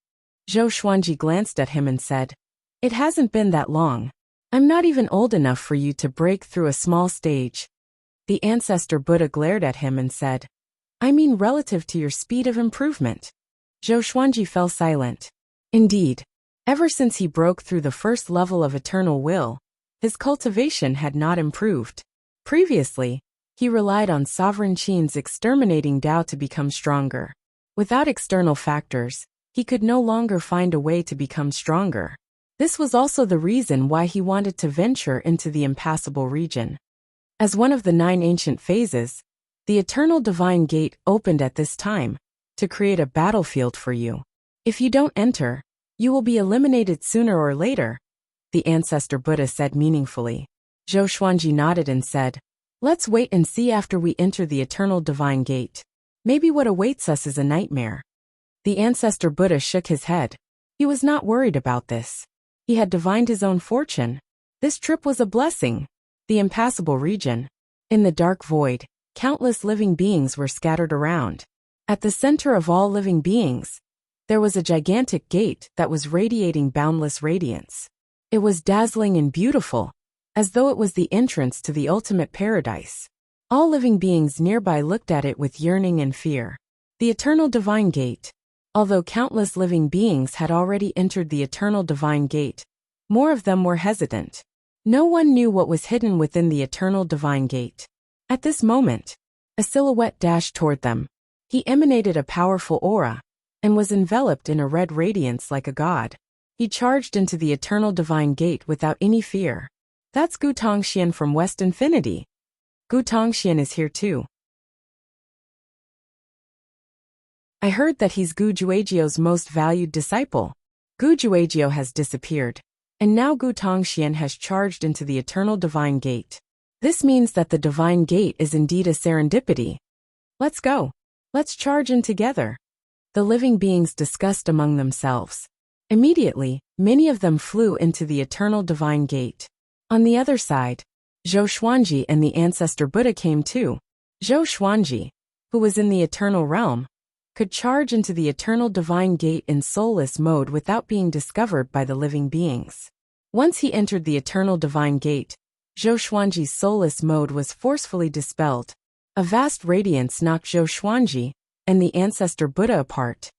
Zhou Xuanji glanced at him and said, "It hasn't been that long. I'm not even old enough for you to break through a small stage." The ancestor Buddha glared at him and said, "I mean relative to your speed of improvement." Zhou Xuanji fell silent. Indeed, ever since he broke through the first level of eternal will, his cultivation had not improved. Previously, he relied on Sovereign Qin's exterminating Tao to become stronger. Without external factors, he could no longer find a way to become stronger. This was also the reason why he wanted to venture into the impassable region. As one of the 9 ancient phases, the Eternal Divine Gate opened at this time to create a battlefield for you. If you don't enter, you will be eliminated sooner or later, the ancestor Buddha said meaningfully. Zhou Xuanji nodded and said, "Let's wait and see after we enter the Eternal Divine Gate. Maybe what awaits us is a nightmare." The ancestor Buddha shook his head. He was not worried about this. He had divined his own fortune. This trip was a blessing. The impassable region. In the dark void, countless living beings were scattered around. At the center of all living beings, there was a gigantic gate that was radiating boundless radiance. It was dazzling and beautiful, as though it was the entrance to the ultimate paradise. All living beings nearby looked at it with yearning and fear. The Eternal Divine Gate. Although countless living beings had already entered the Eternal Divine Gate, more of them were hesitant. No one knew what was hidden within the Eternal Divine Gate. At this moment, a silhouette dashed toward them. He emanated a powerful aura and was enveloped in a red radiance like a god. He charged into the Eternal Divine Gate without any fear. "That's Gu Tongxian from West Infinity. Gu Tongxian is here too. I heard that he's Gu Juejiu's most valued disciple. Gu Juejiu has disappeared, and now Gu Tongxian has charged into the Eternal Divine Gate. This means that the Divine Gate is indeed a serendipity. Let's go. Let's charge in together." The living beings discussed among themselves. Immediately, many of them flew into the Eternal Divine Gate. On the other side, Zhou Xuanji and the ancestor Buddha came too. Zhou Xuanji, who was in the Eternal Realm, could charge into the Eternal Divine Gate in soulless mode without being discovered by the living beings. Once he entered the Eternal Divine Gate, Zhou Xuanji's soulless mode was forcefully dispelled. A vast radiance knocked Zhou Xuanji and the ancestor Buddha apart.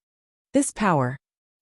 This power.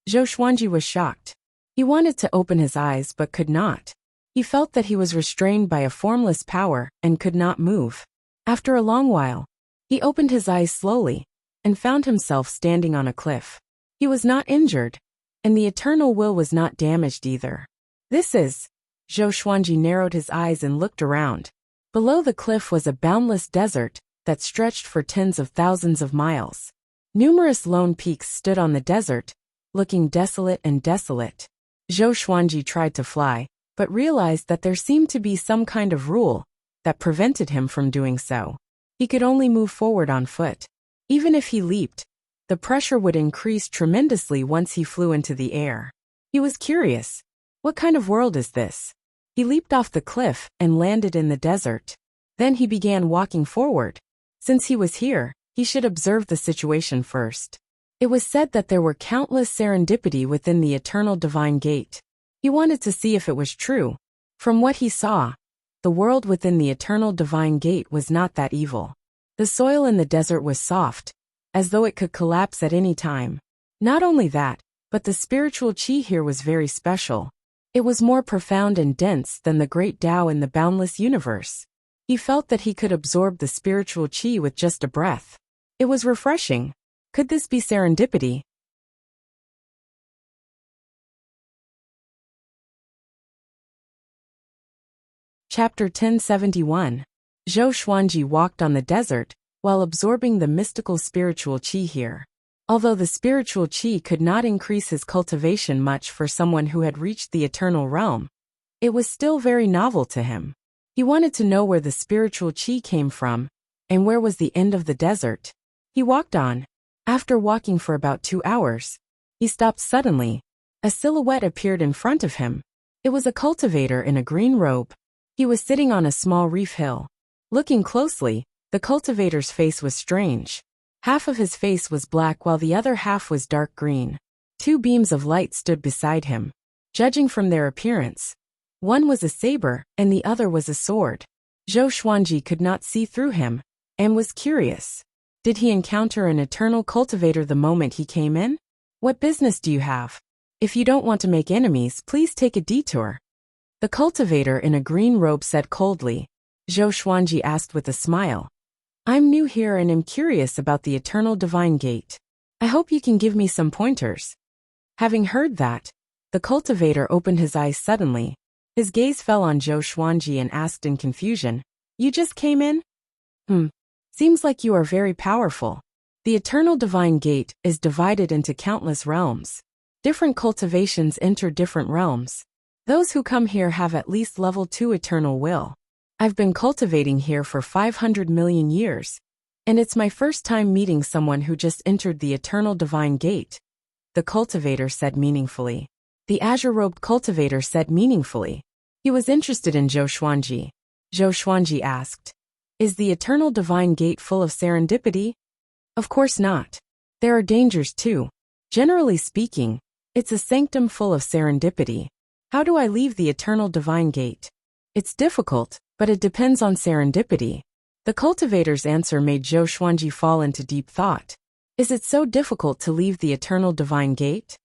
Zhou Xuanji was shocked. He wanted to open his eyes but could not. He felt that he was restrained by a formless power and could not move. After a long while, he opened his eyes slowly and found himself standing on a cliff. He was not injured, and the eternal will was not damaged either. This is... Zhou Xuanji narrowed his eyes and looked around. Below the cliff was a boundless desert that stretched for tens of thousands of miles. Numerous lone peaks stood on the desert, looking desolate and desolate. Zhou Xuanji tried to fly, but realized that there seemed to be some kind of rule that prevented him from doing so. He could only move forward on foot. Even if he leaped, the pressure would increase tremendously once he flew into the air. He was curious. What kind of world is this? He leaped off the cliff and landed in the desert. Then he began walking forward. Since he was here, he should observe the situation first. It was said that there were countless serendipity within the eternal divine gate. He wanted to see if it was true. From what he saw, the world within the eternal divine gate was not that evil. The soil in the desert was soft, as though it could collapse at any time. Not only that, but the spiritual qi here was very special. It was more profound and dense than the great Tao in the boundless universe. He felt that he could absorb the spiritual qi with just a breath. It was refreshing. Could this be serendipity? Chapter 1071. Zhou Xuanji walked on the desert while absorbing the mystical spiritual qi here. Although the spiritual qi could not increase his cultivation much for someone who had reached the eternal realm, it was still very novel to him. He wanted to know where the spiritual qi came from, and where was the end of the desert. He walked on. After walking for about 2 hours, he stopped suddenly. A silhouette appeared in front of him. It was a cultivator in a green robe. He was sitting on a small reef hill. Looking closely, the cultivator's face was strange. Half of his face was black while the other half was dark green. 2 beams of light stood beside him. Judging from their appearance, one was a saber and the other was a sword. Zhou Xuanji could not see through him, and was curious. Did he encounter an eternal cultivator the moment he came in? What business do you have? If you don't want to make enemies, please take a detour. The cultivator in a green robe said coldly. Zhou Xuanji asked with a smile. I'm new here and am curious about the eternal divine gate. I hope you can give me some pointers. Having heard that, the cultivator opened his eyes suddenly. His gaze fell on Zhou Xuanji and asked in confusion, You just came in? Seems like you are very powerful. The eternal divine gate is divided into countless realms. Different cultivations enter different realms. Those who come here have at least level 2 eternal will. I've been cultivating here for 500 million years, and it's my first time meeting someone who just entered the eternal divine gate, the cultivator said meaningfully. The azure-robed cultivator said meaningfully. He was interested in Zhou Xuanji. Zhou Xuanji asked, Is the eternal divine gate full of serendipity? Of course not. There are dangers too. Generally speaking, it's a sanctum full of serendipity. How do I leave the eternal divine gate? It's difficult, but it depends on serendipity. The cultivator's answer made Zhou Xuanji fall into deep thought. Is it so difficult to leave the eternal divine gate?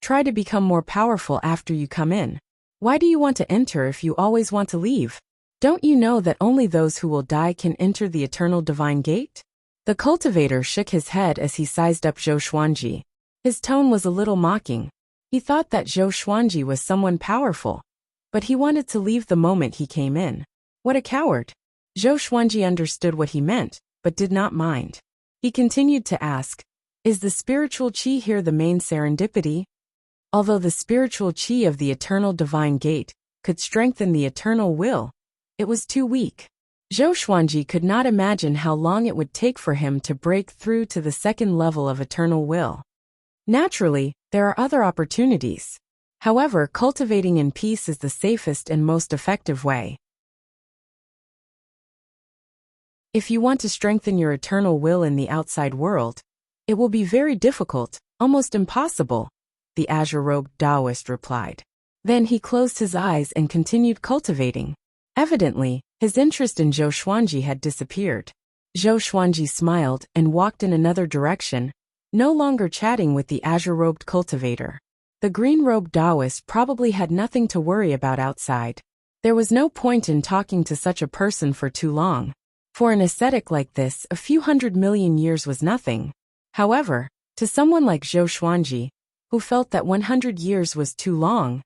Try to become more powerful after you come in. Why do you want to enter if you always want to leave? Don't you know that only those who will die can enter the eternal divine gate? The cultivator shook his head as he sized up Zhou Xuanji. His tone was a little mocking. He thought that Zhou Xuanji was someone powerful, but he wanted to leave the moment he came in. What a coward! Zhou Xuanji understood what he meant, but did not mind. He continued to ask, Is the spiritual qi here the main serendipity? Although the spiritual qi of the eternal divine gate could strengthen the eternal will, it was too weak. Zhou Xuanji could not imagine how long it would take for him to break through to the second level of eternal will. Naturally, there are other opportunities. However, cultivating in peace is the safest and most effective way. If you want to strengthen your eternal will in the outside world, it will be very difficult, almost impossible, the azure-robed Taoist replied. Then he closed his eyes and continued cultivating. Evidently, his interest in Zhou Xuanji had disappeared. Zhou Xuanji smiled and walked in another direction, no longer chatting with the azure-robed cultivator. The green-robed Taoist probably had nothing to worry about outside. There was no point in talking to such a person for too long. For an ascetic like this, a few 100 million years was nothing. However, to someone like Zhou Xuanji, who felt that 100 years was too long,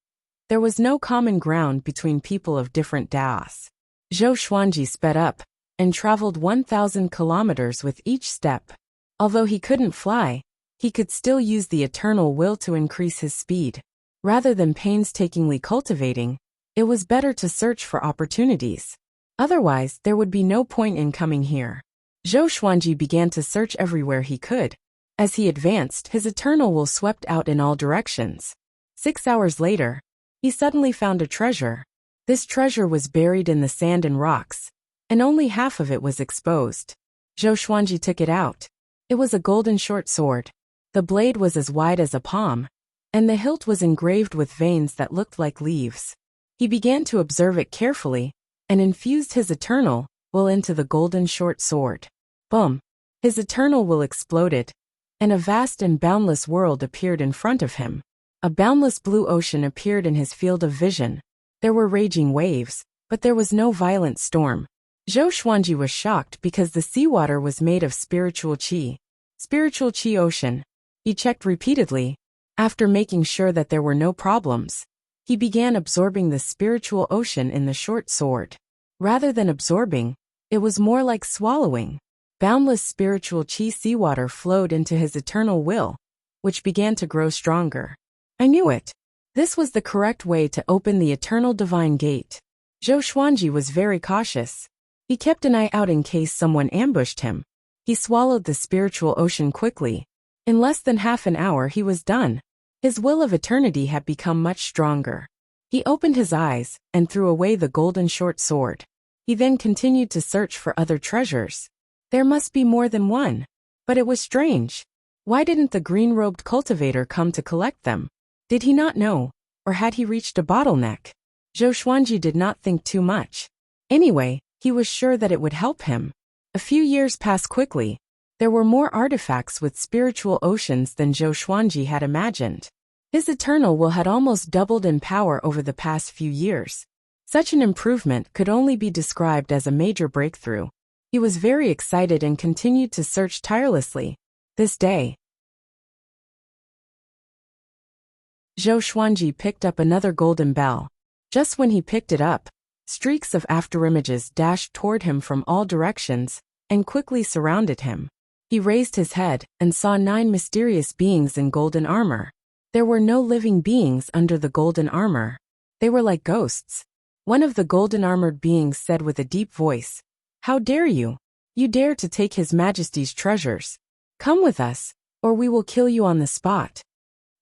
There was no common ground between people of different daos. Zhou Xuanji sped up and traveled 1,000 kilometers with each step. Although he couldn't fly, he could still use the eternal will to increase his speed. Rather than painstakingly cultivating, it was better to search for opportunities. Otherwise, there would be no point in coming here. Zhou Xuanji began to search everywhere he could. As he advanced, his eternal will swept out in all directions. 6 hours later, he suddenly found a treasure. This treasure was buried in the sand and rocks, and only half of it was exposed. Zhou Xuanji took it out. It was a golden short sword. The blade was as wide as a palm, and the hilt was engraved with veins that looked like leaves. He began to observe it carefully, and infused his eternal will into the golden short sword. Boom! His eternal will exploded, and a vast and boundless world appeared in front of him. A boundless blue ocean appeared in his field of vision. There were raging waves, but there was no violent storm. Zhou Xuanji was shocked because the seawater was made of spiritual qi. Spiritual qi ocean. He checked repeatedly. After making sure that there were no problems, he began absorbing the spiritual ocean in the short sword. Rather than absorbing, it was more like swallowing. Boundless spiritual qi seawater flowed into his eternal will, which began to grow stronger. I knew it. This was the correct way to open the eternal divine gate. Zhou Xuanji was very cautious. He kept an eye out in case someone ambushed him. He swallowed the spiritual ocean quickly. In less than half an hour he was done. His will of eternity had become much stronger. He opened his eyes and threw away the golden short sword. He then continued to search for other treasures. There must be more than one. But it was strange. Why didn't the green-robed cultivator come to collect them? Did he not know, or had he reached a bottleneck? Zhou Xuanji did not think too much. Anyway, he was sure that it would help him. A few years passed quickly. There were more artifacts with spiritual oceans than Zhou Xuanji had imagined. His eternal will had almost doubled in power over the past few years. Such an improvement could only be described as a major breakthrough. He was very excited and continued to search tirelessly. This day, Zhou Xuanji picked up another golden bell. Just when he picked it up, streaks of afterimages dashed toward him from all directions and quickly surrounded him. He raised his head and saw 9 mysterious beings in golden armor. There were no living beings under the golden armor. They were like ghosts. One of the golden-armored beings said with a deep voice, "How dare you? You dare to take His Majesty's treasures. Come with us, or we will kill you on the spot."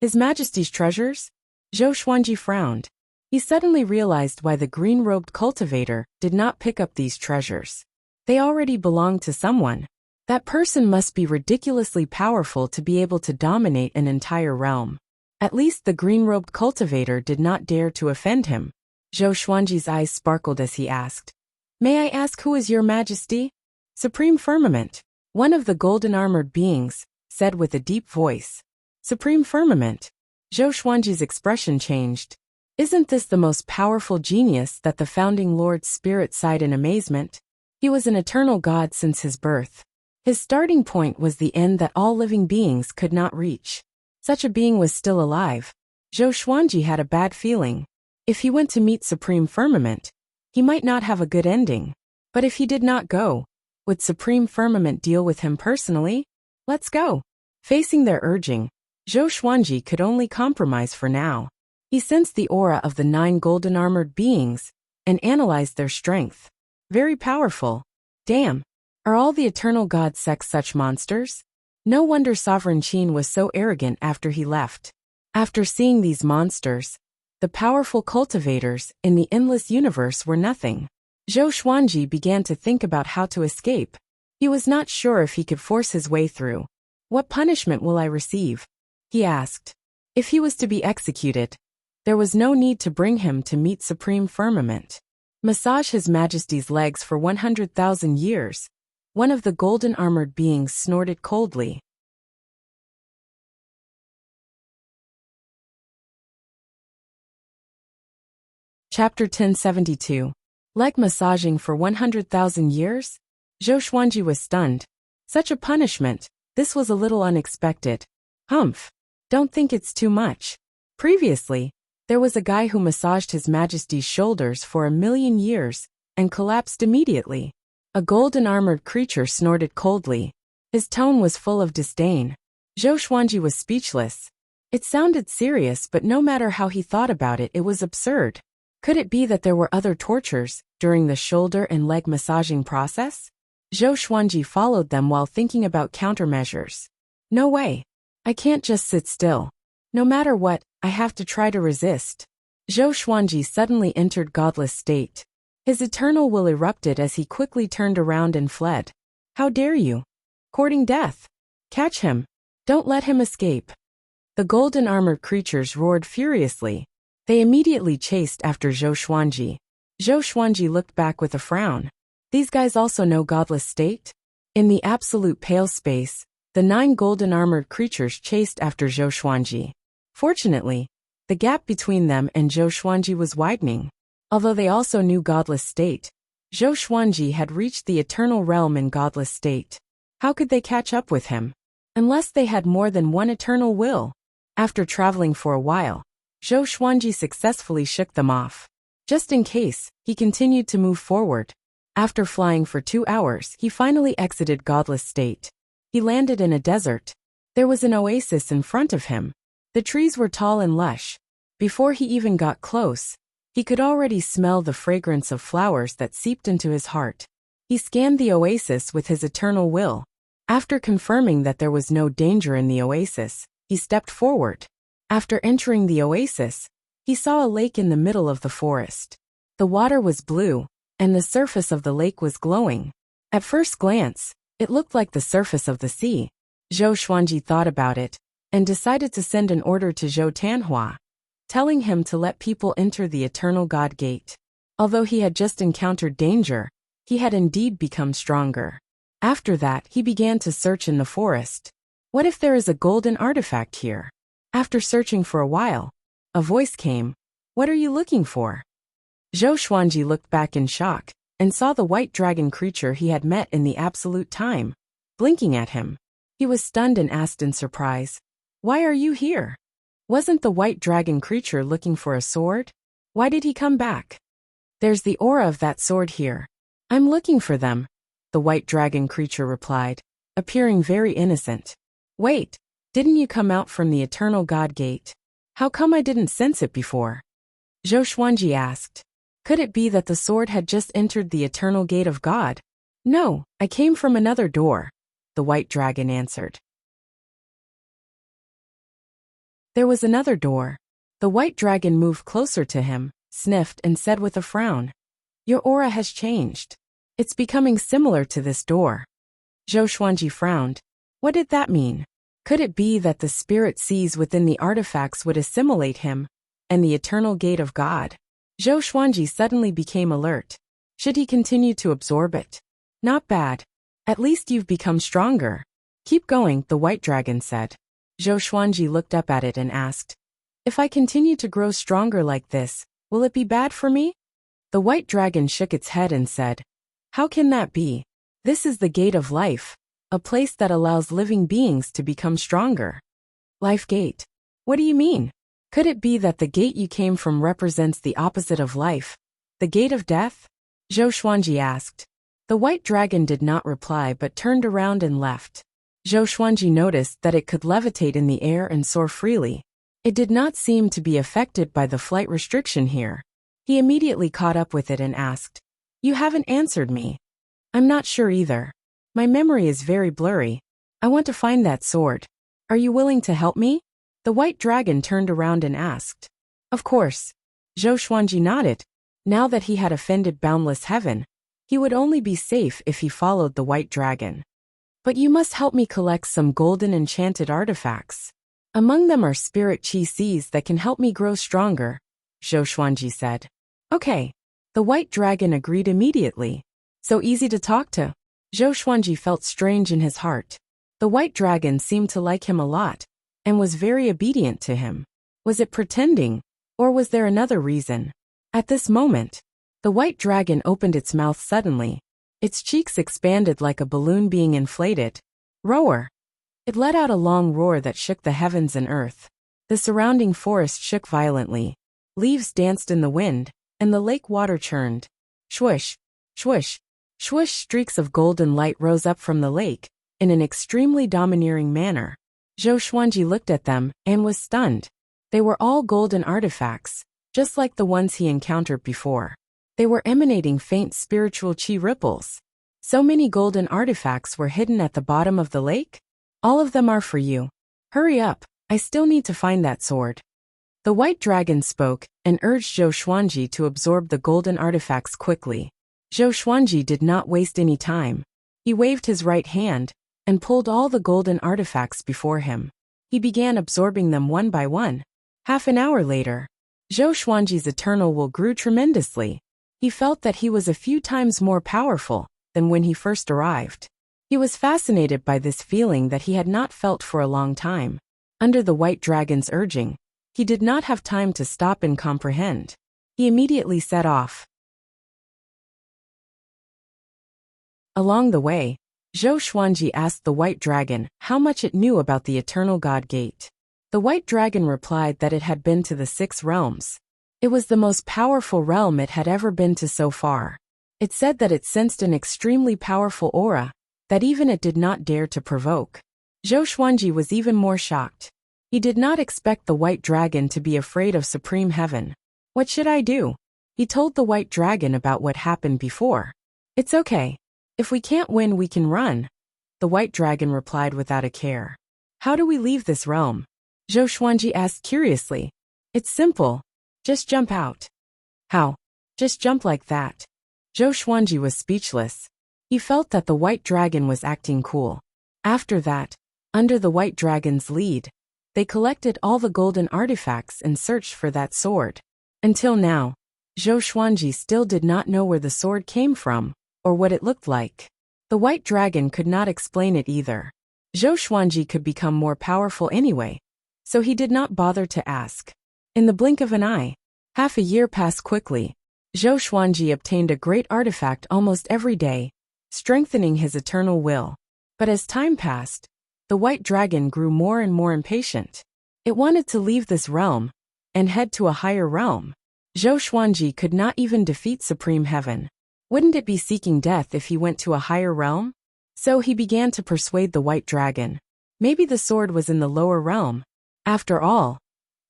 His Majesty's treasures? Zhou Xuanji frowned. He suddenly realized why the green-robed cultivator did not pick up these treasures. They already belonged to someone. That person must be ridiculously powerful to be able to dominate an entire realm. At least the green-robed cultivator did not dare to offend him. Zhou Xuanji's eyes sparkled as he asked, "May I ask who is your Majesty?" "Supreme Firmament," one of the golden-armored beings said with a deep voice. "Supreme Firmament." Zhou Xuanji's expression changed. Isn't this the most powerful genius that the founding Lord's spirit sighed in amazement? He was an eternal god since his birth. His starting point was the end that all living beings could not reach. Such a being was still alive. Zhou Xuanji had a bad feeling. If he went to meet Supreme Firmament, he might not have a good ending. But if he did not go, would Supreme Firmament deal with him personally? Let's go. Facing their urging, Zhou Xuanji could only compromise for now. He sensed the aura of the 9 golden-armored beings and analyzed their strength. Very powerful. Damn. Are all the eternal god sects such monsters? No wonder Sovereign Qin was so arrogant after he left. After seeing these monsters, the powerful cultivators in the endless universe were nothing. Zhou Xuanji began to think about how to escape. He was not sure if he could force his way through. "What punishment will I receive?" he asked. If he was to be executed, there was no need to bring him to meet Supreme Firmament. Massage His Majesty's legs for 100,000 years. One of the golden-armored beings snorted coldly. Chapter 1072. Leg massaging for 100,000 years? Zhou Xuanji was stunned. Such a punishment, this was a little unexpected. Humph. Don't think it's too much. Previously, There was a guy who massaged His Majesty's shoulders for 1,000,000 years and collapsed immediately. A golden-armored creature snorted coldly. His tone was full of disdain. Zhou Xuanji was speechless. It sounded serious, but no matter how he thought about it, it was absurd. Could it be that there were other tortures during the shoulder and leg massaging process? Zhou Xuanji followed them while thinking about countermeasures. No way. I can't just sit still. No matter what, I have to try to resist. Zhou Xuanji suddenly entered godless state. His eternal will erupted as he quickly turned around and fled. How dare you? Courting death. Catch him. Don't let him escape. The golden-armored creatures roared furiously. They immediately chased after Zhou Xuanji. Zhou Xuanji looked back with a frown. These guys also know godless state? In the absolute pale space, the 9 golden-armored creatures chased after Zhou Xuanji. Fortunately, the gap between them and Zhou Xuanji was widening. Although they also knew godless state, Zhou Xuanji had reached the eternal realm in godless state. How could they catch up with him? Unless they had more than one eternal will. After traveling for a while, Zhou Xuanji successfully shook them off. Just in case, he continued to move forward. After flying for 2 hours, he finally exited godless state. He landed in a desert. There was an oasis in front of him. The trees were tall and lush. Before he even got close, he could already smell the fragrance of flowers that seeped into his heart. He scanned the oasis with his eternal will. After confirming that there was no danger in the oasis, he stepped forward. After entering the oasis, he saw a lake in the middle of the forest. The water was blue, and the surface of the lake was glowing. At first glance, it looked like the surface of the sea. Zhou Xuanji thought about it, and decided to send an order to Zhou Tanhua, telling him to let people enter the Eternal God Gate. Although he had just encountered danger, he had indeed become stronger. After that, he began to search in the forest. What if there is a golden artifact here? After searching for a while, a voice came. What are you looking for? Zhou Xuanji looked back in shock, and saw the white dragon creature he had met in the absolute time, blinking at him. He was stunned and asked in surprise, "Why are you here? Wasn't the white dragon creature looking for a sword? Why did he come back?" "There's the aura of that sword here. I'm looking for them," the white dragon creature replied, appearing very innocent. "Wait, didn't you come out from the Eternal God Gate? How come I didn't sense it before?" Zhou Xuanji asked. Could it be that the sword had just entered the Eternal Gate of God? "No, I came from another door," the white dragon answered. There was another door. The white dragon moved closer to him, sniffed and said with a frown, "Your aura has changed. It's becoming similar to this door." Zhou Xuanji frowned. What did that mean? Could it be that the spirit sees within the artifacts would assimilate him, and the Eternal Gate of God? Zhou Xuanji suddenly became alert. Should he continue to absorb it? Not bad. At least you've become stronger. Keep going, the white dragon said. Zhou Xuanji looked up at it and asked, "If I continue to grow stronger like this, will it be bad for me?" The white dragon shook its head and said, "How can that be? This is the gate of life, a place that allows living beings to become stronger." Life gate? What do you mean? Could it be that the gate you came from represents the opposite of life, the gate of death? Zhou Xuanji asked. The white dragon did not reply but turned around and left. Zhou Xuanji noticed that it could levitate in the air and soar freely. It did not seem to be affected by the flight restriction here. He immediately caught up with it and asked, "You haven't answered me." "I'm not sure either. My memory is very blurry. I want to find that sword. Are you willing to help me?" The white dragon turned around and asked. Of course. Zhou Xuanji nodded. Now that he had offended boundless heaven, he would only be safe if he followed the white dragon. "But you must help me collect some golden enchanted artifacts. Among them are spirit chi seeds that can help me grow stronger," Zhou Xuanji said. "Okay." The white dragon agreed immediately. So easy to talk to. Zhou Xuanji felt strange in his heart. The white dragon seemed to like him a lot, and was very obedient to him. Was it pretending, or was there another reason? At this moment, the white dragon opened its mouth suddenly. Its cheeks expanded like a balloon being inflated. Roar! It let out a long roar that shook the heavens and earth. The surrounding forest shook violently. Leaves danced in the wind, and the lake water churned. Swoosh, swoosh, swoosh. Streaks of golden light rose up from the lake, in an extremely domineering manner. Zhou Xuanji looked at them and was stunned. They were all golden artifacts, just like the ones he encountered before. They were emanating faint spiritual qi ripples. So many golden artifacts were hidden at the bottom of the lake? All of them are for you. Hurry up, I still need to find that sword. The white dragon spoke and urged Zhou Xuanji to absorb the golden artifacts quickly. Zhou Xuanji did not waste any time. He waved his right hand and pulled all the golden artifacts before him. He began absorbing them one by one. Half an hour later, Zhou Xuanji's eternal will grew tremendously. He felt that he was a few times more powerful than when he first arrived. He was fascinated by this feeling that he had not felt for a long time. Under the white dragon's urging, he did not have time to stop and comprehend. He immediately set off. Along the way, Zhou Xuanji asked the white dragon how much it knew about the Eternal God Gate. The white dragon replied that it had been to the 6 realms. It was the most powerful realm it had ever been to so far. It said that it sensed an extremely powerful aura that even it did not dare to provoke. Zhou Xuanji was even more shocked. He did not expect the white dragon to be afraid of supreme heaven. What should I do? He told the white dragon about what happened before. It's okay. If we can't win, we can run. The white dragon replied without a care. How do we leave this realm? Zhou Xuanji asked curiously. It's simple. Just jump out. How? Just jump like that. Zhou Xuanji was speechless. He felt that the white dragon was acting cool. After that, under the white dragon's lead, they collected all the golden artifacts and searched for that sword. Until now, Zhou Xuanji still did not know where the sword came from, or what it looked like. The white dragon could not explain it either. Zhou Xuanji could become more powerful anyway, so he did not bother to ask. In the blink of an eye, half a year passed quickly. Zhou Xuanji obtained a great artifact almost every day, strengthening his eternal will. But as time passed, the white dragon grew more and more impatient. It wanted to leave this realm and head to a higher realm. Zhou Xuanji could not even defeat Supreme Heaven. Wouldn't it be seeking death if he went to a higher realm? So he began to persuade the white dragon. Maybe the sword was in the lower realm. After all,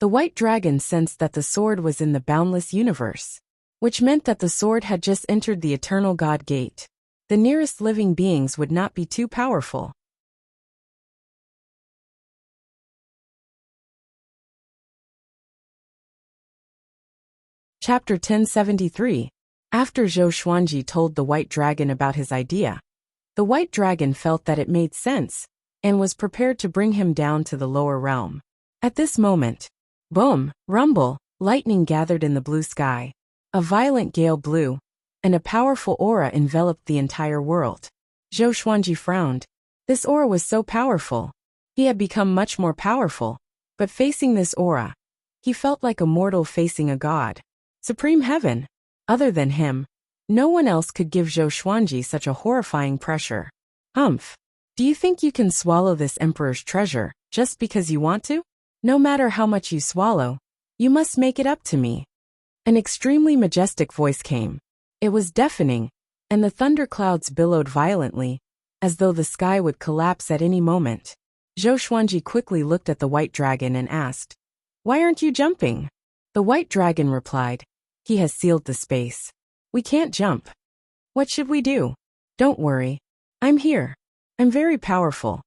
the white dragon sensed that the sword was in the boundless universe, which meant that the sword had just entered the Eternal God Gate. The nearest living beings would not be too powerful. Chapter 1073. After Zhou Xuanji told the white dragon about his idea, the white dragon felt that it made sense and was prepared to bring him down to the lower realm. At this moment, boom, rumble, lightning gathered in the blue sky. A violent gale blew, and a powerful aura enveloped the entire world. Zhou Xuanji frowned. This aura was so powerful. He had become much more powerful, but facing this aura, he felt like a mortal facing a god. Supreme Heaven. Other than him, no one else could give Zhou Xuanji such a horrifying pressure. Humph. Do you think you can swallow this emperor's treasure just because you want to? No matter how much you swallow, you must make it up to me. An extremely majestic voice came. It was deafening, and the thunderclouds billowed violently, as though the sky would collapse at any moment. Zhou Xuanji quickly looked at the white dragon and asked, "Why aren't you jumping?" The white dragon replied, "He has sealed the space. We can't jump. What should we do?" "Don't worry. I'm here. I'm very powerful."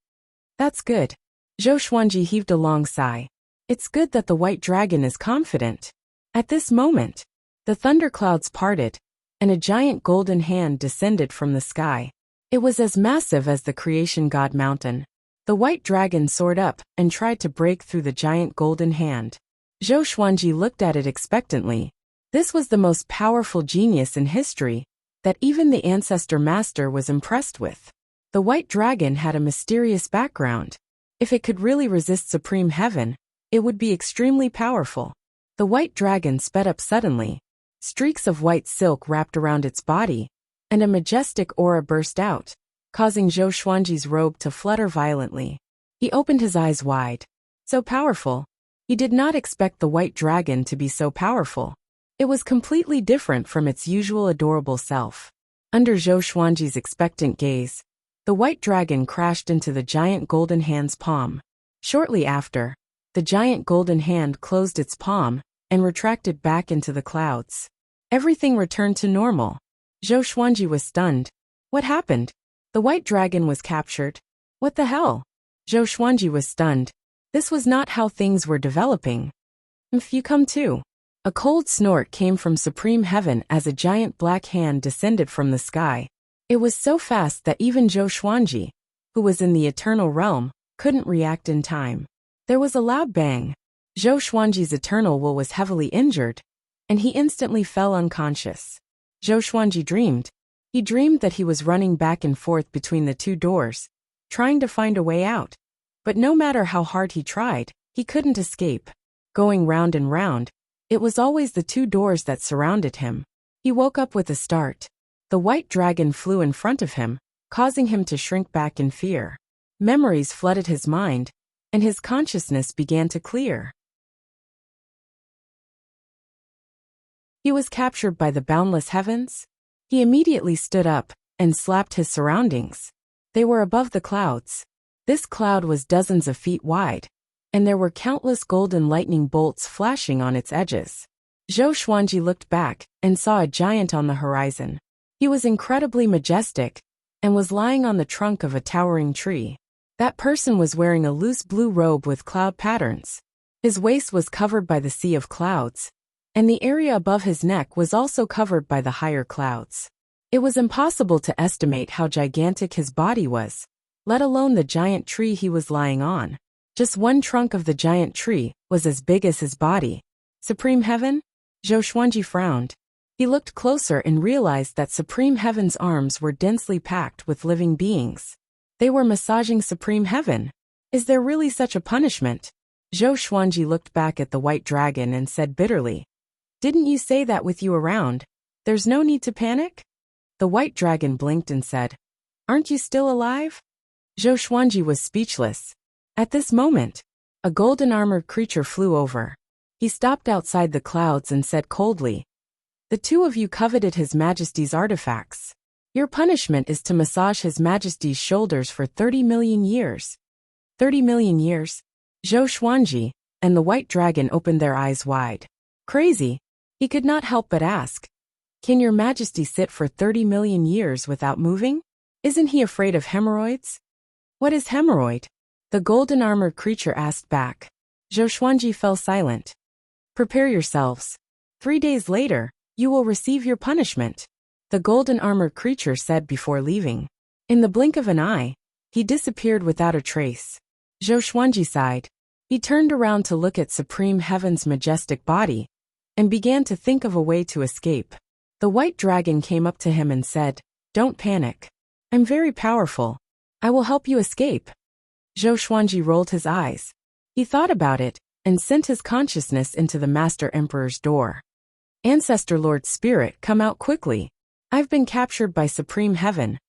"That's good." Zhou Xuanji heaved a long sigh. It's good that the white dragon is confident. At this moment, the thunderclouds parted, and a giant golden hand descended from the sky. It was as massive as the creation god mountain. The white dragon soared up and tried to break through the giant golden hand. Zhou Xuanji looked at it expectantly. This was the most powerful genius in history that even the ancestor master was impressed with. The white dragon had a mysterious background. If it could really resist Supreme Heaven, it would be extremely powerful. The white dragon sped up suddenly. Streaks of white silk wrapped around its body, and a majestic aura burst out, causing Zhou Xuanji's robe to flutter violently. He opened his eyes wide. So powerful. He did not expect the white dragon to be so powerful. It was completely different from its usual adorable self. Under Zhou Xuanji's expectant gaze, the white dragon crashed into the giant golden hand's palm. Shortly after, the giant golden hand closed its palm and retracted back into the clouds. Everything returned to normal. Zhou Xuanji was stunned. What happened? The white dragon was captured. What the hell? Zhou Xuanji was stunned. This was not how things were developing. If you come too. A cold snort came from supreme heaven as a giant black hand descended from the sky. It was so fast that even Zhou Xuanji, who was in the eternal realm, couldn't react in time. There was a loud bang. Zhou Xuanji's eternal will was heavily injured, and he instantly fell unconscious. Zhou Xuanji dreamed. He dreamed that he was running back and forth between the two doors, trying to find a way out. But no matter how hard he tried, he couldn't escape. Going round and round, it was always the two doors that surrounded him. He woke up with a start. The white dragon flew in front of him, causing him to shrink back in fear. Memories flooded his mind, and his consciousness began to clear. He was captured by the boundless heavens. He immediately stood up and slapped his surroundings. They were above the clouds. This cloud was dozens of feet wide, and there were countless golden lightning bolts flashing on its edges. Zhou Xuanji looked back and saw a giant on the horizon. He was incredibly majestic and was lying on the trunk of a towering tree. That person was wearing a loose blue robe with cloud patterns. His waist was covered by the sea of clouds, and the area above his neck was also covered by the higher clouds. It was impossible to estimate how gigantic his body was, let alone the giant tree he was lying on. Just one trunk of the giant tree was as big as his body. Supreme Heaven? Zhou Xuanji frowned. He looked closer and realized that Supreme Heaven's arms were densely packed with living beings. They were massaging Supreme Heaven. Is there really such a punishment? Zhou Xuanji looked back at the white dragon and said bitterly, "Didn't you say that with you around, there's no need to panic?" The white dragon blinked and said, "Aren't you still alive?" Zhou Xuanji was speechless. At this moment, a golden armored creature flew over. He stopped outside the clouds and said coldly, "The two of you coveted His Majesty's artifacts. Your punishment is to massage His Majesty's shoulders for 30 million years. 30 million years? Zhou Xuanji and the white dragon opened their eyes wide. Crazy? He could not help but ask, "Can your Majesty sit for 30 million years without moving? Isn't he afraid of hemorrhoids?" "What is hemorrhoid?" the golden armored creature asked back. Zhou Xuanji fell silent. "Prepare yourselves. 3 days later, you will receive your punishment," the golden armored creature said before leaving. In the blink of an eye, he disappeared without a trace. Zhou Xuanji sighed. He turned around to look at Supreme Heaven's majestic body, and began to think of a way to escape. The white dragon came up to him and said, "Don't panic. I'm very powerful. I will help you escape." Zhou Xuanji rolled his eyes. He thought about it, and sent his consciousness into the Master Emperor's door. "Ancestor Lord Spirit, come out quickly. I've been captured by Supreme Heaven,"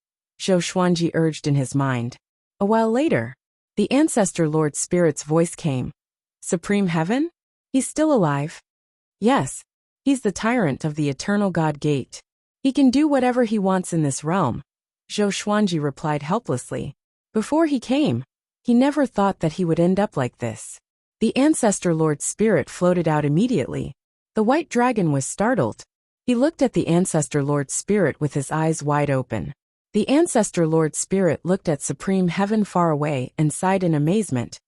Zhou Xuanji urged in his mind. A while later, the Ancestor Lord Spirit's voice came. "Supreme Heaven? He's still alive?" "Yes. He's the tyrant of the Eternal God Gate. He can do whatever he wants in this realm," Zhou Xuanji replied helplessly. Before he came, he never thought that he would end up like this. The Ancestor Lord Spirit floated out immediately. The white dragon was startled. He looked at the Ancestor Lord Spirit with his eyes wide open. The Ancestor Lord Spirit looked at Supreme Heaven far away and sighed in amazement.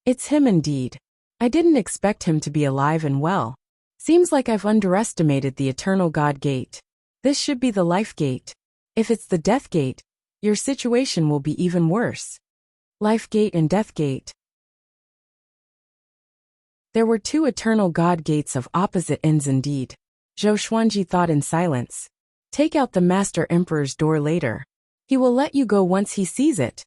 "It's him indeed. I didn't expect him to be alive and well. Seems like I've underestimated the Eternal God Gate. This should be the Life Gate. If it's the Death Gate, your situation will be even worse." Life Gate and Death Gate. There were two Eternal God Gates of opposite ends indeed. Zhou Xuanji thought in silence. "Take out the Master Emperor's door later. He will let you go once he sees it,"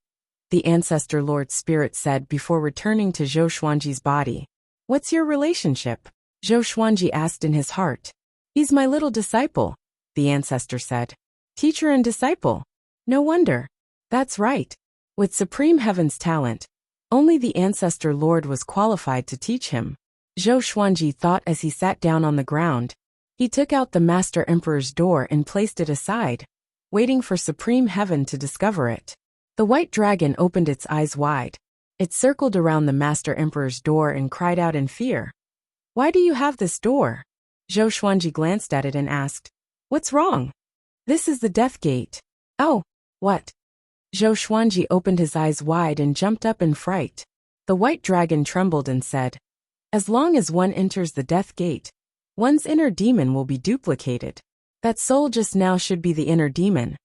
the Ancestor Lord Spirit said before returning to Zhou Xuanji's body. "What's your relationship?" Zhou Xuanji asked in his heart. "He's my little disciple," the Ancestor said. "Teacher and disciple? No wonder. That's right. With Supreme Heaven's talent, only the Ancestor Lord was qualified to teach him. Zhou Xuanji thought as he sat down on the ground. He took out the Master Emperor's door and placed it aside, waiting for Supreme Heaven to discover it. The white dragon opened its eyes wide. It circled around the Master Emperor's door and cried out in fear. "Why do you have this door?" Zhou Xuanji glanced at it and asked, "What's wrong?" "This is the Death Gate." "Oh, what?" Zhou Xuanji opened his eyes wide and jumped up in fright. The white dragon trembled and said, "As long as one enters the Death Gate, one's inner demon will be duplicated. That soul just now should be the inner demon."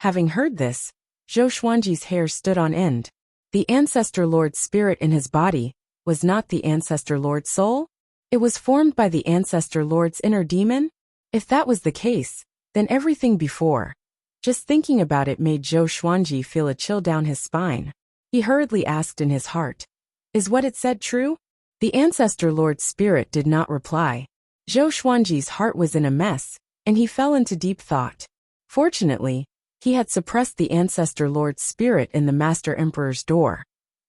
Having heard this, Zhou Xuanji's hair stood on end. The Ancestor Lord's spirit in his body was not the Ancestor Lord's soul? It was formed by the Ancestor Lord's inner demon? If that was the case, then everything before. Just thinking about it made Zhou Xuanji feel a chill down his spine. He hurriedly asked in his heart, "Is what it said true?" The Ancestor Lord's spirit did not reply. Zhou Xuanji's heart was in a mess, and he fell into deep thought. Fortunately, he had suppressed the Ancestor Lord's spirit in the Master Emperor's door.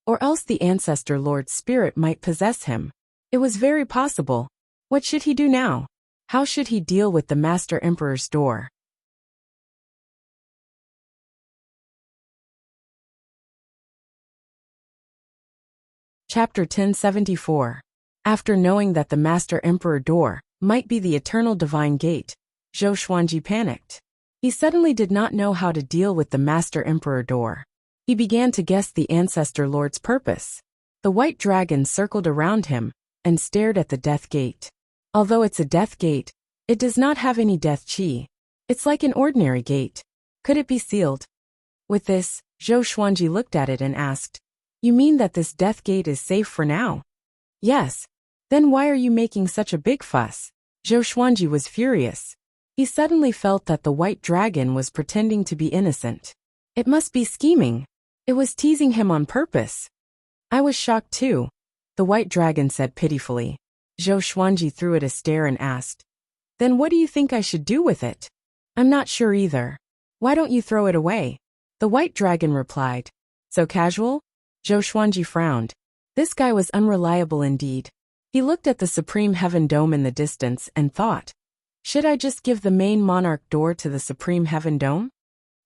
Or else the Ancestor Lord's spirit might possess him. It was very possible. What should he do now? How should he deal with the Master Emperor's door? Chapter 1074. After knowing that the Master Emperor door might be the Eternal Divine Gate, Zhou Xuanji panicked. He suddenly did not know how to deal with the Master Emperor door. He began to guess the Ancestor Lord's purpose. The white dragon circled around him and stared at the Death Gate. Although it's a Death Gate, it does not have any death chi. It's like an ordinary gate. Could it be sealed? With this, Zhou Xuanji looked at it and asked, "You mean that this Death Gate is safe for now?" "Yes." "Then why are you making such a big fuss?" Zhou Xuanji was furious. He suddenly felt that the white dragon was pretending to be innocent. It must be scheming. It was teasing him on purpose. "I was shocked too," the white dragon said pitifully. Zhou Xuanji threw it a stare and asked, "Then what do you think I should do with it?" "I'm not sure either." "Why don't you throw it away?" The white dragon replied. "So casual?" Zhou Xuanji frowned. This guy was unreliable indeed. He looked at the Supreme Heaven Dome in the distance and thought, should I just give the main monarch door to the Supreme Heaven Dome?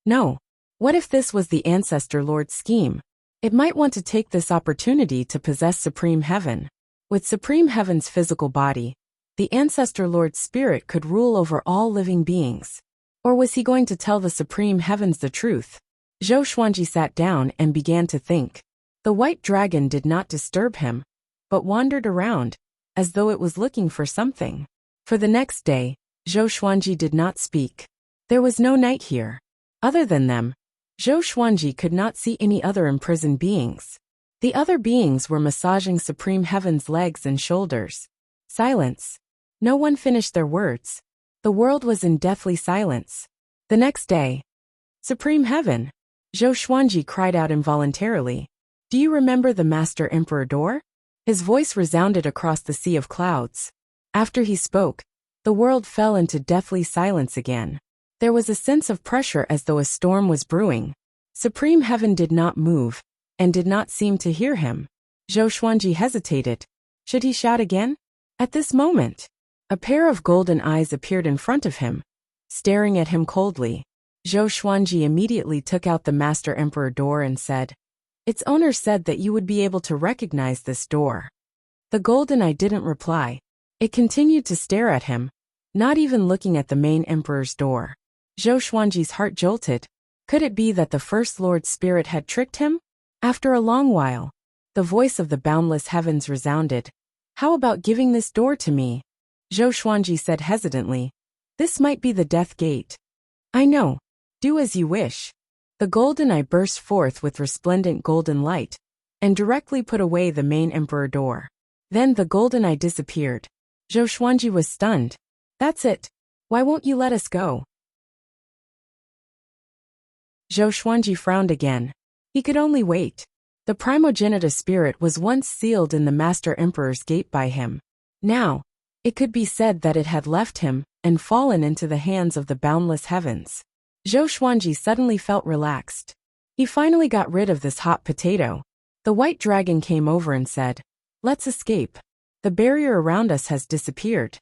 No. What if this was the Ancestor Lord's scheme? It might want to take this opportunity to possess Supreme Heaven. With Supreme Heaven's physical body, the Ancestor Lord's spirit could rule over all living beings. Or was he going to tell the Supreme Heavens the truth? Zhou Xuanji sat down and began to think. The white dragon did not disturb him, but wandered around, as though it was looking for something. For the next day, Zhou Xuanji did not speak. There was no night here. Other than them, Zhou Xuanji could not see any other imprisoned beings. The other beings were massaging Supreme Heaven's legs and shoulders. Silence. No one finished their words. The world was in deathly silence. The next day, Supreme Heaven, Zhou Xuanji cried out involuntarily. "Do you remember the Master Emperor door?" His voice resounded across the sea of clouds. After he spoke, the world fell into deathly silence again. There was a sense of pressure as though a storm was brewing. Supreme Heaven did not move, and did not seem to hear him. Zhou Xuanji hesitated. Should he shout again? At this moment, a pair of golden eyes appeared in front of him, staring at him coldly. Zhou Xuanji immediately took out the Master Emperor door and said, "Its owner said that you would be able to recognize this door." The golden eye didn't reply. It continued to stare at him, not even looking at the main emperor's door. Zhou Xuanji's heart jolted. Could it be that the First Lord's spirit had tricked him? After a long while, the voice of the boundless heavens resounded. "How about giving this door to me?" Zhou Xuanji said hesitantly. "This might be the Death Gate." "I know. Do as you wish." The golden eye burst forth with resplendent golden light, and directly put away the main emperor door. Then the golden eye disappeared. Zhou Xuanji was stunned. "That's it. Why won't you let us go?" Zhou Xuanji frowned again. He could only wait. The primogenitor spirit was once sealed in the Master Emperor's gate by him. Now, it could be said that it had left him and fallen into the hands of the boundless heavens. Zhou Xuanji suddenly felt relaxed. He finally got rid of this hot potato. The white dragon came over and said, "Let's escape." The barrier around us has disappeared.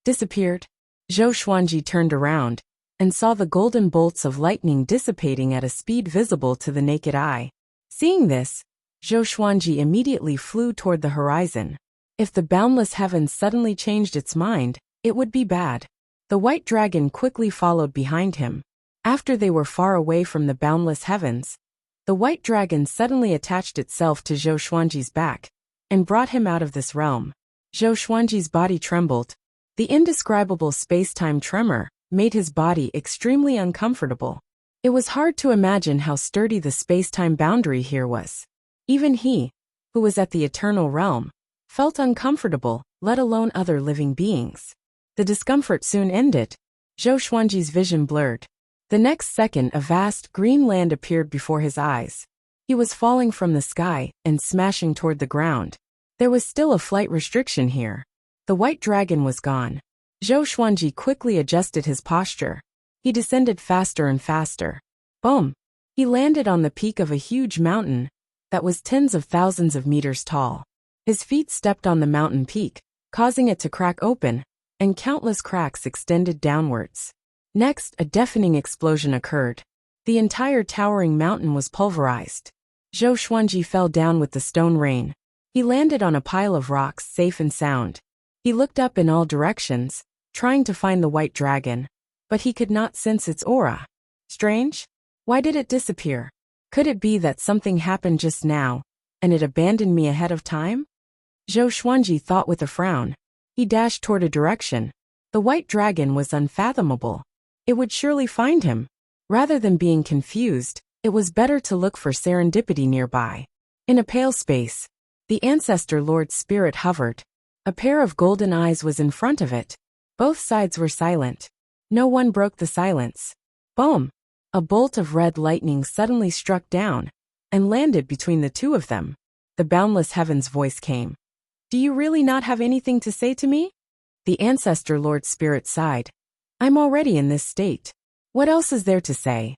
Disappeared? Zhou Xuanji turned around and saw the golden bolts of lightning dissipating at a speed visible to the naked eye. Seeing this, Zhou Xuanji immediately flew toward the horizon. If the boundless heavens suddenly changed its mind, it would be bad. The white dragon quickly followed behind him. After they were far away from the boundless heavens, the white dragon suddenly attached itself to Zhou Xuanji's back and brought him out of this realm. Zhou Xuanji's body trembled. The indescribable space-time tremor made his body extremely uncomfortable. It was hard to imagine how sturdy the space-time boundary here was. Even he, who was at the eternal realm, felt uncomfortable, let alone other living beings. The discomfort soon ended. Zhou Xuanji's vision blurred. The next second, a vast green land appeared before his eyes. He was falling from the sky and smashing toward the ground. There was still a flight restriction here. The white dragon was gone. Zhou Xuanji quickly adjusted his posture. He descended faster and faster. Boom! He landed on the peak of a huge mountain that was tens of thousands of meters tall. His feet stepped on the mountain peak, causing it to crack open, and countless cracks extended downwards. Next, a deafening explosion occurred. The entire towering mountain was pulverized. Zhou Xuanji fell down with the stone rain. He landed on a pile of rocks, safe and sound. He looked up in all directions, trying to find the white dragon, but he could not sense its aura. Strange? Why did it disappear? Could it be that something happened just now, and it abandoned me ahead of time? Zhou Xuanji thought with a frown. He dashed toward a direction. The white dragon was unfathomable. It would surely find him. Rather than being confused, it was better to look for serendipity nearby. In a pale space, the Ancestor Lord's spirit hovered. A pair of golden eyes was in front of it. Both sides were silent. No one broke the silence. Boom! A bolt of red lightning suddenly struck down and landed between the two of them. The boundless heavens voice came. Do you really not have anything to say to me? The Ancestor Lord's spirit sighed. I'm already in this state. What else is there to say?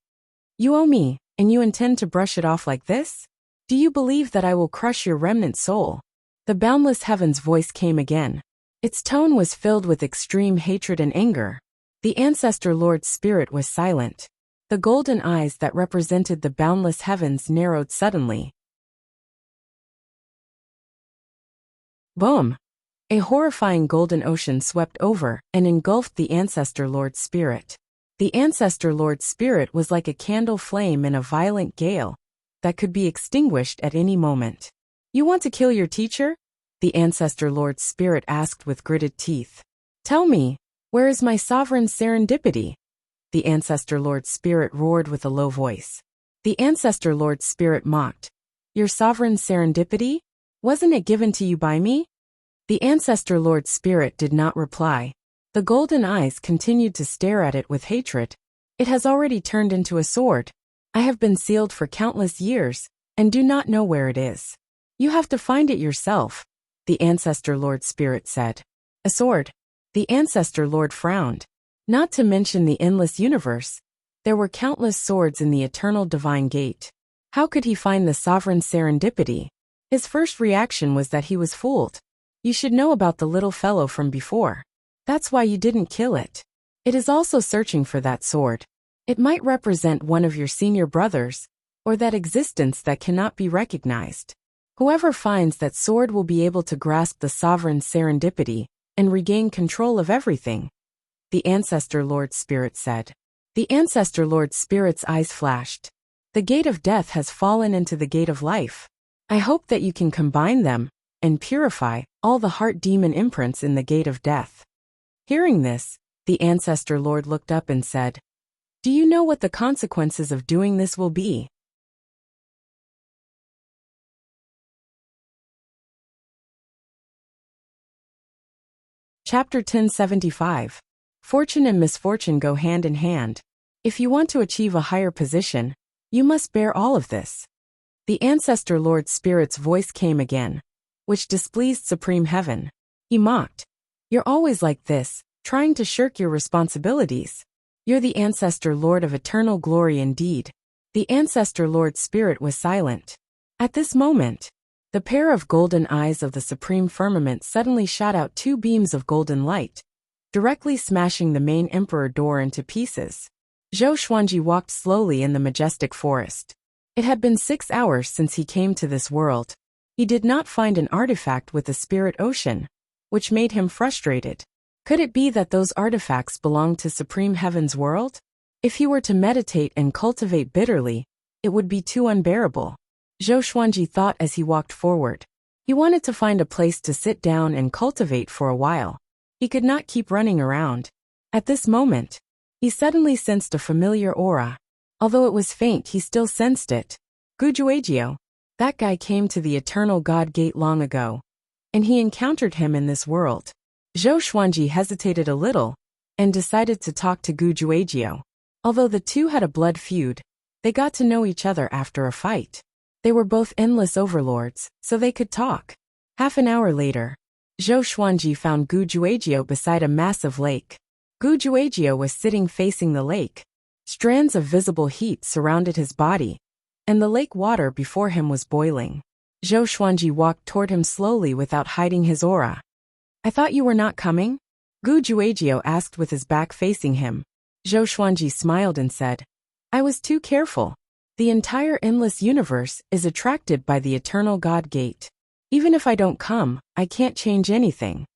You owe me, and you intend to brush it off like this? Do you believe that I will crush your remnant soul? The boundless heavens voice came again. Its tone was filled with extreme hatred and anger. The Ancestor Lord's spirit was silent. The golden eyes that represented the boundless heavens narrowed suddenly. Boom! A horrifying golden ocean swept over and engulfed the Ancestor Lord's spirit. The Ancestor Lord's spirit was like a candle flame in a violent gale that could be extinguished at any moment. You want to kill your teacher? The Ancestor Lord's spirit asked with gritted teeth. Tell me, where is my sovereign serendipity? The Ancestor Lord's spirit roared with a low voice. The Ancestor Lord's spirit mocked. Your sovereign serendipity? Wasn't it given to you by me? The Ancestor Lord's spirit did not reply. The golden eyes continued to stare at it with hatred. It has already turned into a sword. I have been sealed for countless years, and do not know where it is. You have to find it yourself, the Ancestor Lord's spirit said. A sword? The Ancestor Lord frowned. Not to mention the endless universe. There were countless swords in the eternal divine gate. How could he find the sovereign serendipity? His first reaction was that he was fooled. You should know about the little fellow from before. That's why you didn't kill it. It is also searching for that sword. It might represent one of your senior brothers, or that existence that cannot be recognized. Whoever finds that sword will be able to grasp the sovereign serendipity and regain control of everything, the Ancestor Lord's spirit said. The Ancestor Lord's spirit's eyes flashed. The gate of death has fallen into the gate of life. I hope that you can combine them and purify all the heart demon imprints in the gate of death. Hearing this, the Ancestor Lord looked up and said, Do you know what the consequences of doing this will be? Chapter 1075. Fortune and misfortune go hand in hand. If you want to achieve a higher position, you must bear all of this. The Ancestor Lord's spirit's voice came again, which displeased Supreme Heaven. He mocked. You're always like this, trying to shirk your responsibilities. You're the Ancestor Lord of eternal glory indeed. The Ancestor Lord's spirit was silent. At this moment, The pair of golden eyes of the supreme firmament suddenly shot out two beams of golden light, directly smashing the main emperor door into pieces. Zhou Xuanji walked slowly in the majestic forest. It had been 6 hours since he came to this world. He did not find an artifact with the spirit ocean, which made him frustrated. Could it be that those artifacts belonged to Supreme Heaven's world? If he were to meditate and cultivate bitterly, it would be too unbearable. Zhou Xuanji thought as he walked forward. He wanted to find a place to sit down and cultivate for a while. He could not keep running around. At this moment, he suddenly sensed a familiar aura. Although it was faint, he still sensed it. Gujuejiu. That guy came to the Eternal God Gate long ago, and he encountered him in this world. Zhou Xuanji hesitated a little and decided to talk to Gujuejiu. Although the two had a blood feud, they got to know each other after a fight. They were both endless overlords, so they could talk. Half an hour later, Zhou Xuanji found Gujuejiu beside a massive lake. Gujuejiu was sitting facing the lake. Strands of visible heat surrounded his body, and the lake water before him was boiling. Zhou Xuanji walked toward him slowly without hiding his aura. "I thought you were not coming?" Gujuejiu asked with his back facing him. Zhou Xuanji smiled and said, "I was too careful. The entire endless universe is attracted by the Eternal God Gate. Even if I don't come, I can't change anything."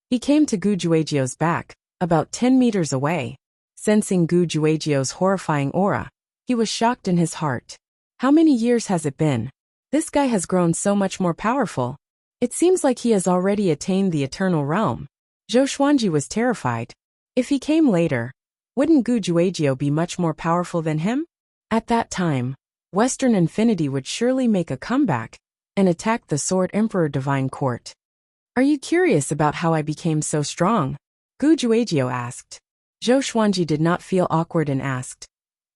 He came to Gujuejiu's back, about 10 meters away. Sensing Gujuejiu's horrifying aura, he was shocked in his heart. How many years has it been? This guy has grown so much more powerful. It seems like he has already attained the Eternal Realm. Zhou Xuanji was terrified. If he came later, wouldn't Gujuejiu be much more powerful than him? At that time, Western Infinity would surely make a comeback and attack the Sword Emperor Divine Court. "Are you curious about how I became so strong?" Gujuejiu asked. Zhou Xuanji did not feel awkward and asked,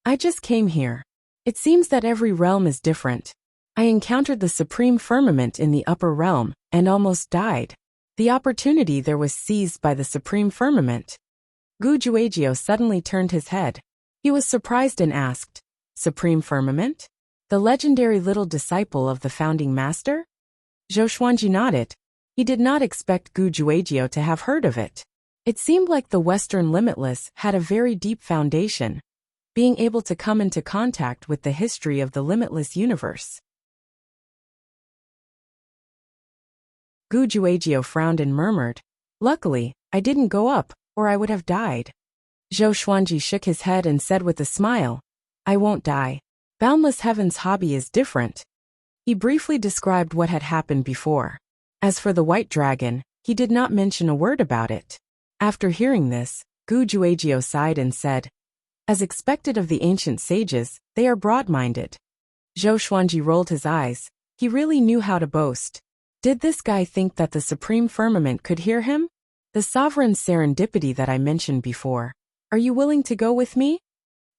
"I just came here. It seems that every realm is different. I encountered the Supreme Firmament in the upper realm and almost died. The opportunity there was seized by the Supreme Firmament." Gujuejiu suddenly turned his head. He was surprised and asked, "Supreme Firmament? The legendary little disciple of the founding master?" Zhou Xuanji nodded. He did not expect Gujuejiu to have heard of it. It seemed like the Western Limitless had a very deep foundation, being able to come into contact with the history of the limitless universe. Gujuejiu frowned and murmured, "Luckily, I didn't go up, or I would have died." Zhou Xuanji shook his head and said with a smile, "I won't die. Boundless Heaven's hobby is different." He briefly described what had happened before. As for the white dragon, he did not mention a word about it. After hearing this, Gujuejiu sighed and said, "As expected of the ancient sages, they are broad-minded." Zhou Xuanji rolled his eyes. He really knew how to boast. Did this guy think that the Supreme Firmament could hear him? The sovereign serendipity that I mentioned before. "Are you willing to go with me?"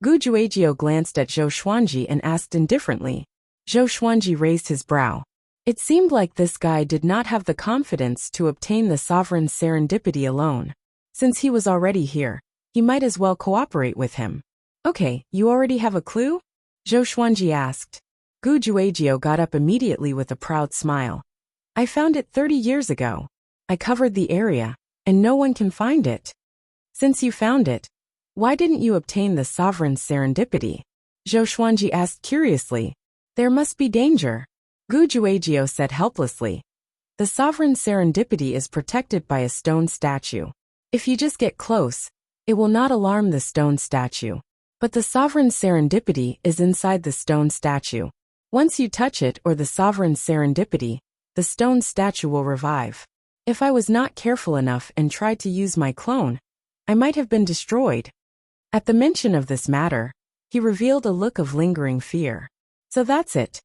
Gujuejiu glanced at Zhou Xuanji and asked indifferently. Zhou Xuanji raised his brow. It seemed like this guy did not have the confidence to obtain the sovereign serendipity alone. Since he was already here, he might as well cooperate with him. "Okay, you already have a clue?" Zhou Xuanji asked. Gujuejiu got up immediately with a proud smile. "I found it 30 years ago. I covered the area, and no one can find it." "Since you found it, why didn't you obtain the sovereign serendipity?" Zhou Xuanji asked curiously. "There must be danger." Gujuejiu said helplessly. "The sovereign serendipity is protected by a stone statue. If you just get close, it will not alarm the stone statue. But the sovereign serendipity is inside the stone statue. Once you touch it or the sovereign serendipity, the stone statue will revive. If I was not careful enough and tried to use my clone, I might have been destroyed." At the mention of this matter, he revealed a look of lingering fear. "So that's it.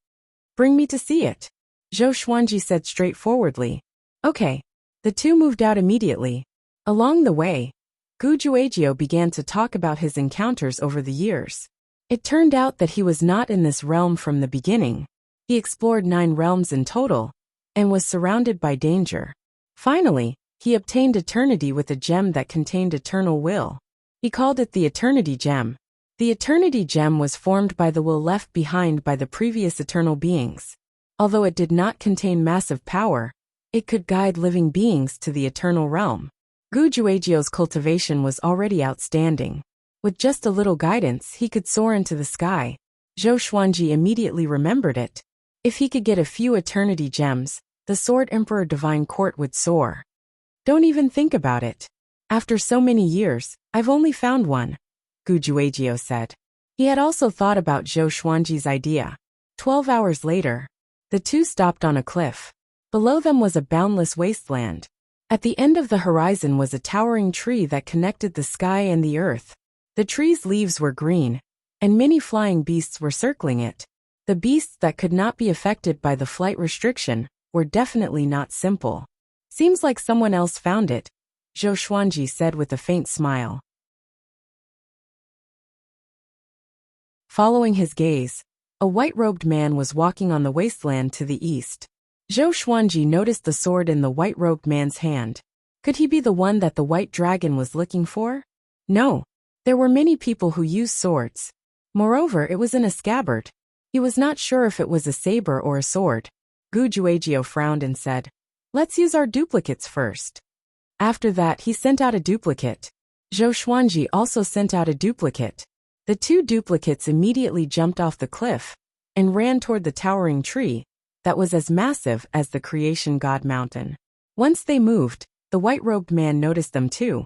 Bring me to see it," Zhou Xuanji said straightforwardly. "Okay." The two moved out immediately. Along the way, Gujuejiu began to talk about his encounters over the years. It turned out that he was not in this realm from the beginning. He explored 9 realms in total, and was surrounded by danger. Finally, he obtained eternity with a gem that contained eternal will. He called it the Eternity Gem. The Eternity Gem was formed by the will left behind by the previous eternal beings. Although it did not contain massive power, it could guide living beings to the eternal realm. Gu Juejiu's cultivation was already outstanding. With just a little guidance, he could soar into the sky. Zhou Xuanji immediately remembered it. If he could get a few eternity gems, the Sword Emperor Divine Court would soar. Don't even think about it. After so many years, I've only found one, Gu Juejiu said. He had also thought about Zhou Xuanji's idea. 12 hours later, the two stopped on a cliff. Below them was a boundless wasteland. At the end of the horizon was a towering tree that connected the sky and the earth. The tree's leaves were green, and many flying beasts were circling it. The beasts that could not be affected by the flight restriction were definitely not simple. Seems like someone else found it, Zhou Xuanji said with a faint smile. Following his gaze, a white-robed man was walking on the wasteland to the east. Zhou Xuanji noticed the sword in the white-robed man's hand. Could he be the one that the white dragon was looking for? No. There were many people who used swords. Moreover, it was in a scabbard. He was not sure if it was a saber or a sword. Gu Juejiu frowned and said, "Let's use our duplicates first." After that, he sent out a duplicate. Zhou Xuanji also sent out a duplicate. The two duplicates immediately jumped off the cliff and ran toward the towering tree that was as massive as the creation god mountain. Once they moved, the white-robed man noticed them too.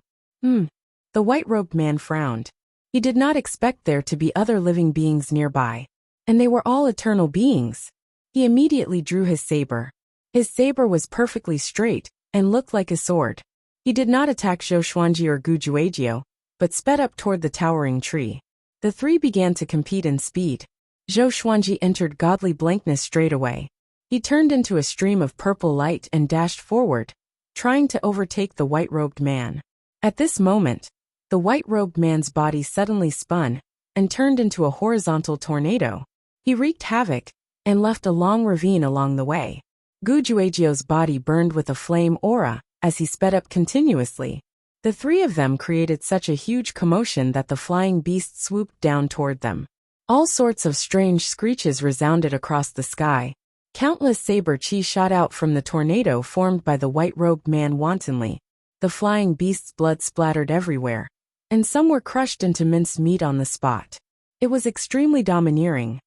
The white-robed man frowned. He did not expect there to be other living beings nearby, and they were all eternal beings. He immediately drew his saber. His saber was perfectly straight and looked like a sword. He did not attack Zhou Xuanji or Gu Juejiu, but sped up toward the towering tree. The three began to compete in speed. Zhou Xuanji entered godly blankness straight away. He turned into a stream of purple light and dashed forward, trying to overtake the white-robed man. At this moment, the white-robed man's body suddenly spun and turned into a horizontal tornado. He wreaked havoc and left a long ravine along the way. Gu Juejiu's body burned with a flame aura as he sped up continuously. The three of them created such a huge commotion that the flying beast swooped down toward them. All sorts of strange screeches resounded across the sky. Countless saber chi shot out from the tornado formed by the white-robed man wantonly. The flying beast's blood splattered everywhere, and some were crushed into minced meat on the spot. It was extremely domineering.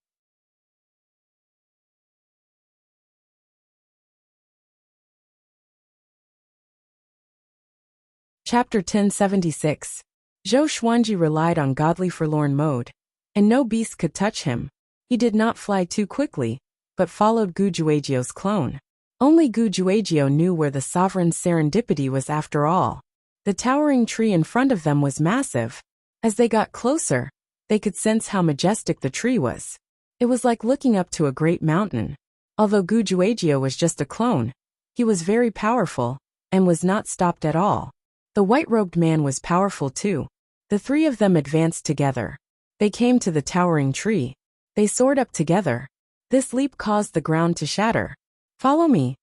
Chapter 1076. Zhou Xuanji relied on godly forlorn mode, and no beast could touch him. He did not fly too quickly, but followed Gu Juejiu's clone. Only Gu Juejiu knew where the sovereign's serendipity was after all. The towering tree in front of them was massive. As they got closer, they could sense how majestic the tree was. It was like looking up to a great mountain. Although Gu Juejiu was just a clone, he was very powerful, and was not stopped at all. The white-robed man was powerful too. The three of them advanced together. They came to the towering tree. They soared up together. This leap caused the ground to shatter. "Follow me,"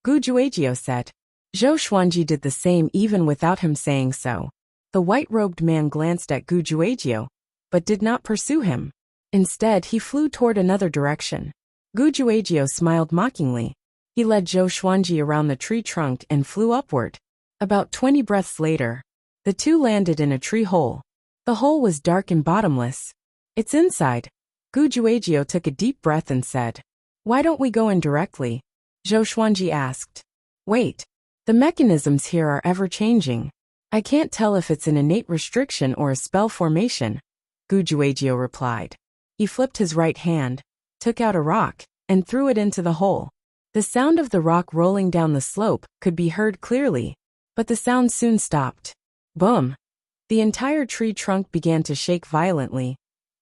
Gu Juejiu said. Zhou Xuanji did the same even without him saying so. The white-robed man glanced at Gu Juejiu, but did not pursue him. Instead, he flew toward another direction. Gu Juejiu smiled mockingly. He led Zhou Xuanji around the tree trunk and flew upward. About 20 breaths later, the two landed in a tree hole. The hole was dark and bottomless. "It's inside." Gu Juejiu took a deep breath and said, "Why don't we go in directly?" Zhou Xuanji asked. "Wait. The mechanisms here are ever-changing. I can't tell if it's an innate restriction or a spell formation," Gu Juejiu replied. He flipped his right hand, took out a rock, and threw it into the hole. The sound of the rock rolling down the slope could be heard clearly, but the sound soon stopped. Boom! The entire tree trunk began to shake violently,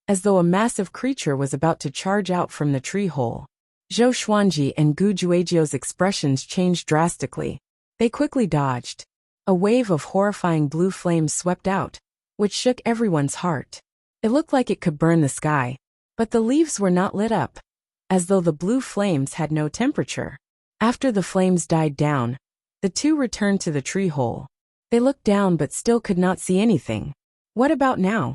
as though a massive creature was about to charge out from the tree hole. Zhou Xuanji and Gu Juejiu's expressions changed drastically. They quickly dodged. A wave of horrifying blue flames swept out, which shook everyone's heart. It looked like it could burn the sky, but the leaves were not lit up, as though the blue flames had no temperature. After the flames died down, the two returned to the tree hole. They looked down but still could not see anything. "What about now?"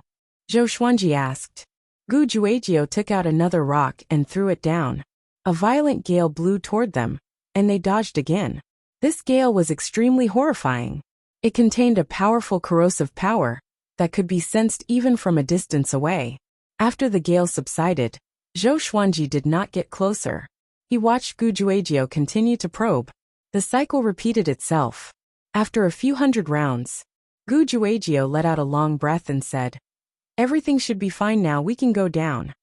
Zhou Xuanji asked. Gu Juejiu took out another rock and threw it down. a violent gale blew toward them, and they dodged again. This gale was extremely horrifying. It contained a powerful corrosive power that could be sensed even from a distance away. After the gale subsided, Zhou Xuanji did not get closer. He watched Gu Juejiu continue to probe. The cycle repeated itself. After a few hundred rounds, Gu Juejiu let out a long breath and said, "Everything should be fine now, we can go down."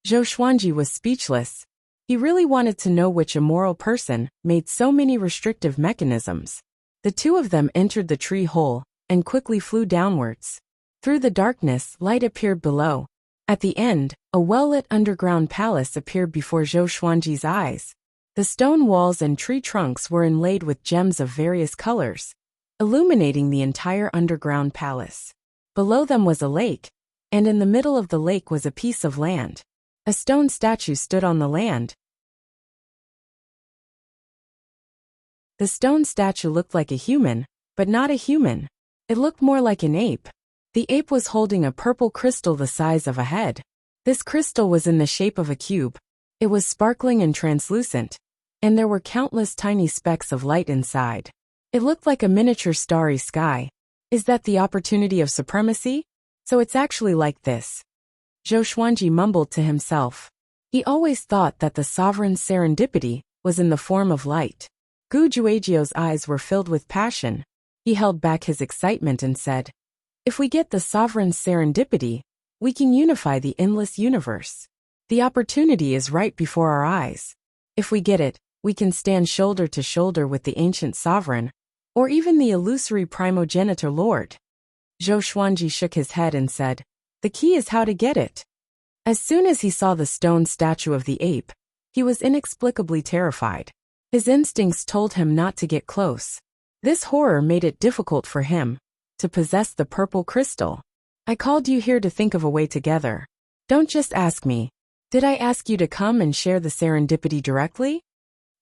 Zhou Xuanji was speechless. He really wanted to know which immoral person made so many restrictive mechanisms. The two of them entered the tree hole and quickly flew downwards. Through the darkness, light appeared below. At the end, a well-lit underground palace appeared before Zhou Xuanji's eyes. The stone walls and tree trunks were inlaid with gems of various colors, illuminating the entire underground palace. Below them was a lake, and in the middle of the lake was a piece of land. A stone statue stood on the land. The stone statue looked like a human, but not a human. It looked more like an ape. The ape was holding a purple crystal the size of a head. This crystal was in the shape of a cube. It was sparkling and translucent, and there were countless tiny specks of light inside. It looked like a miniature starry sky. Is that the opportunity of supremacy? So it's actually like this. Zhou Xuanji mumbled to himself. He always thought that the sovereign's serendipity was in the form of light. Gu Juejiu's eyes were filled with passion. He held back his excitement and said, "If we get the sovereign's serendipity, we can unify the endless universe. The opportunity is right before our eyes. If we get it, we can stand shoulder to shoulder with the ancient sovereign, or even the illusory primogenitor lord." Zhou Xuanji shook his head and said, "The key is how to get it." As soon as he saw the stone statue of the ape, he was inexplicably terrified. His instincts told him not to get close. This horror made it difficult for him to possess the purple crystal. "I called you here to think of a way together. Don't just ask me. Did I ask you to come and share the serendipity directly?"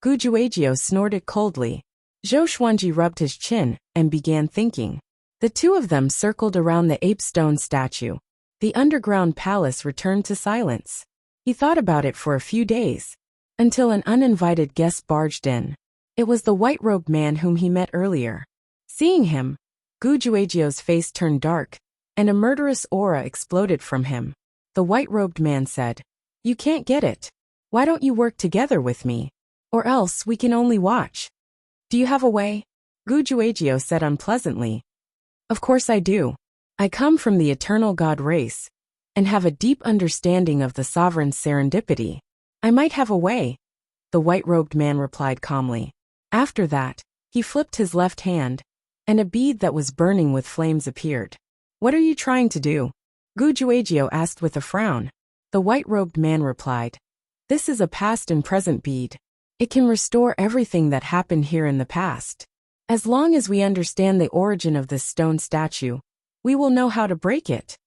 Gu Juejiu snorted coldly. Zhou Xuanji rubbed his chin and began thinking. The two of them circled around the ape stone statue. The underground palace returned to silence. He thought about it for a few days, until an uninvited guest barged in. It was the white-robed man whom he met earlier. Seeing him, Gu Juejiu's face turned dark, and a murderous aura exploded from him. The white-robed man said, "You can't get it. Why don't you work together with me? Or else we can only watch." "Do you have a way?" Gu Juejiu said unpleasantly. "Of course I do. I come from the eternal god race, and have a deep understanding of the sovereign's serendipity. I might have a way," the white-robed man replied calmly. After that, he flipped his left hand, and a bead that was burning with flames appeared. "What are you trying to do?" Gu Juejiu asked with a frown. The white-robed man replied, "This is a past and present bead. It can restore everything that happened here in the past. As long as we understand the origin of this stone statue, we will know how to break it."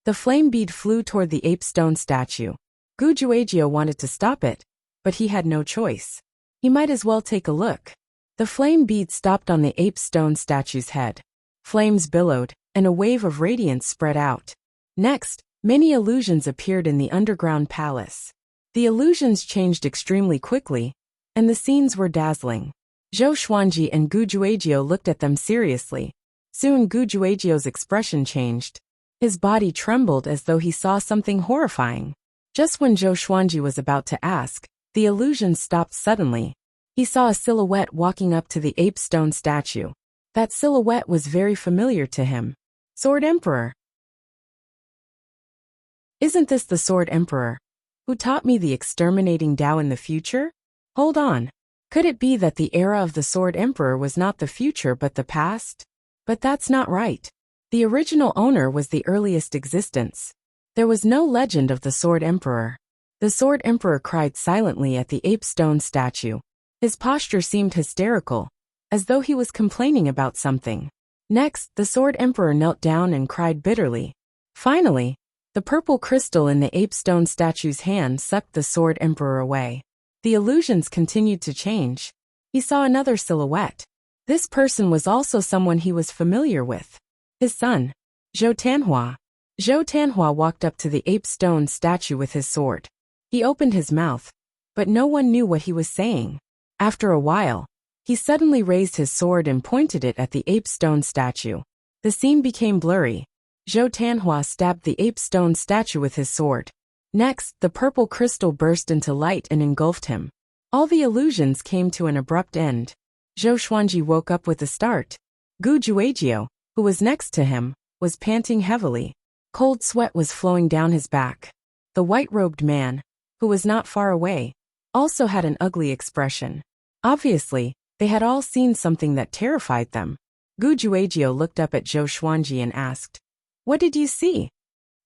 The flame bead flew toward the ape stone statue. Gu Juejiu wanted to stop it, but he had no choice. He might as well take a look. The flame bead stopped on the ape stone statue's head. Flames billowed, and a wave of radiance spread out. Next, many illusions appeared in the underground palace. The illusions changed extremely quickly, and the scenes were dazzling. Zhou Xuanji and Gu Juejiu looked at them seriously. Soon Gu Juejiu's expression changed. His body trembled as though he saw something horrifying. Just when Zhou Xuanji was about to ask, the illusion stopped suddenly. He saw a silhouette walking up to the ape stone statue. That silhouette was very familiar to him. Sword Emperor. Isn't this the Sword Emperor, who taught me the exterminating Tao in the future? Hold on. Could it be that the era of the Sword Emperor was not the future but the past? But that's not right. The original owner was the earliest existence. There was no legend of the Sword Emperor. The Sword Emperor cried silently at the ape stone statue. His posture seemed hysterical, as though he was complaining about something. Next, the Sword Emperor knelt down and cried bitterly. Finally, the purple crystal in the ape stone statue's hand sucked the Sword Emperor away. The illusions continued to change. He saw another silhouette. This person was also someone he was familiar with. His son, Zhou Tanhua. Zhou Tanhua walked up to the ape stone statue with his sword. He opened his mouth, but no one knew what he was saying. After a while, he suddenly raised his sword and pointed it at the ape stone statue. The scene became blurry. Zhou Tanhua stabbed the ape stone statue with his sword. Next, the purple crystal burst into light and engulfed him. All the illusions came to an abrupt end. Zhou Xuanji woke up with a start. Gu Juejiao, who was next to him, was panting heavily. Cold sweat was flowing down his back. The white-robed man, who was not far away, also had an ugly expression. Obviously, they had all seen something that terrified them. Gu Juejiao looked up at Zhou Xuanji and asked, "What did you see?"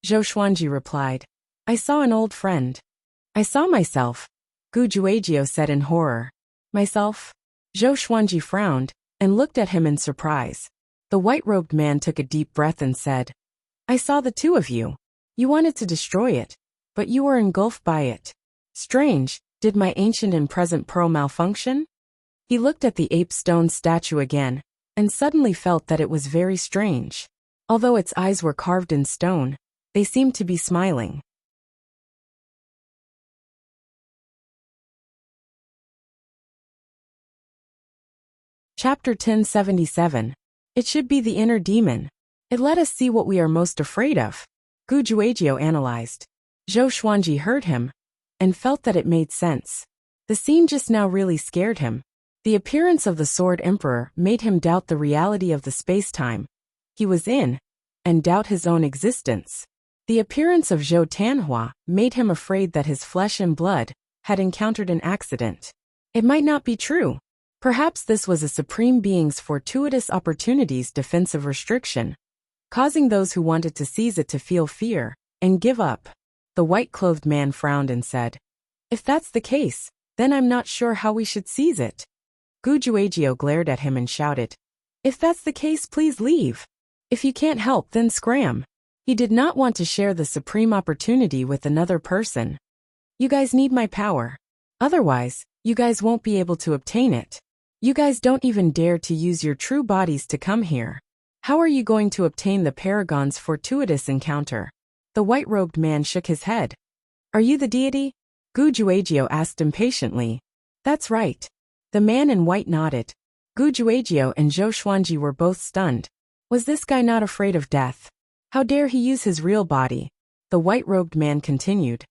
Zhou Xuanji replied, "I saw an old friend." "I saw myself," Gu Juejiao said in horror. "Myself?" Zhou Xuanji frowned and looked at him in surprise. The white-robed man took a deep breath and said, "I saw the two of you. You wanted to destroy it, but you were engulfed by it. Strange, did my ancient and present pearl malfunction?" He looked at the ape stone statue again, and suddenly felt that it was very strange. Although its eyes were carved in stone, they seemed to be smiling. Chapter 1077. It should be the inner demon. It let us see what we are most afraid of. Gu Juejiao analyzed. Zhou Xuanji heard him, and felt that it made sense. The scene just now really scared him. The appearance of the Sword Emperor made him doubt the reality of the space-time he was in, and doubt his own existence. The appearance of Zhou Tanhua made him afraid that his flesh and blood had encountered an accident. It might not be true. Perhaps this was a supreme being's fortuitous opportunity's defensive restriction, causing those who wanted to seize it to feel fear and give up. The white-clothed man frowned and said, "If that's the case, then I'm not sure how we should seize it." Gu Juejiao glared at him and shouted, "If that's the case, please leave. If you can't help, then scram." He did not want to share the supreme opportunity with another person. "You guys need my power. Otherwise, you guys won't be able to obtain it. You guys don't even dare to use your true bodies to come here. How are you going to obtain the Paragon's fortuitous encounter?" The white-robed man shook his head. "Are you the deity?" Gu Juejiao asked impatiently. "That's right." The man in white nodded. Gu Juejiao and Zhou Xuanji were both stunned. Was this guy not afraid of death? How dare he use his real body? The white-robed man continued.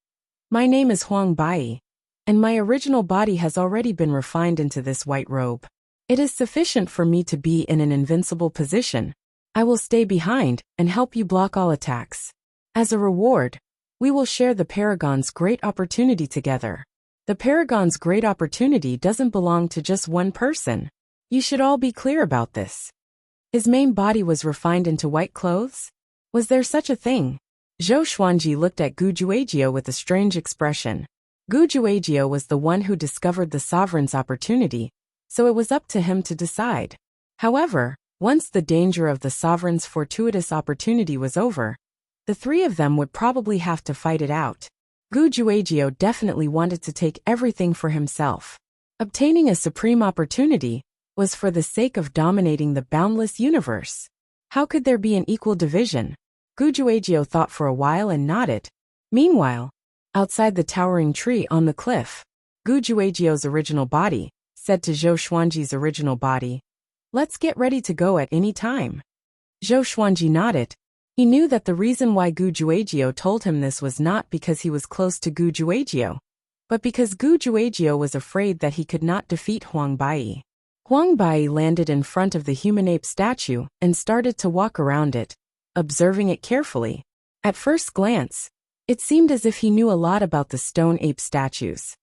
"My name is Huang Bai, and my original body has already been refined into this white robe. It is sufficient for me to be in an invincible position. I will stay behind and help you block all attacks. As a reward, we will share the Paragon's great opportunity together. The Paragon's great opportunity doesn't belong to just one person. You should all be clear about this." His main body was refined into white clothes? Was there such a thing? Zhou Xuanji looked at Gu Juejiao with a strange expression. Gu Juejiao was the one who discovered the sovereign's opportunity, so it was up to him to decide. However, once the danger of the sovereign's fortuitous opportunity was over, the three of them would probably have to fight it out. Gu Juejiao definitely wanted to take everything for himself. Obtaining a supreme opportunity was for the sake of dominating the boundless universe. How could there be an equal division? Gu Juejiao thought for a while and nodded. Meanwhile, outside the towering tree on the cliff, Gu Juejiao's original body said to Zhou Xuanji's original body, "Let's get ready to go at any time." Zhou Xuanji nodded. He knew that the reason why Gu Juejiao told him this was not because he was close to Gu Juejiao, but because Gu Juejiao was afraid that he could not defeat Huang Bai. Huang Bai landed in front of the human ape statue and started to walk around it, observing it carefully. At first glance, it seemed as if he knew a lot about the stone ape statues.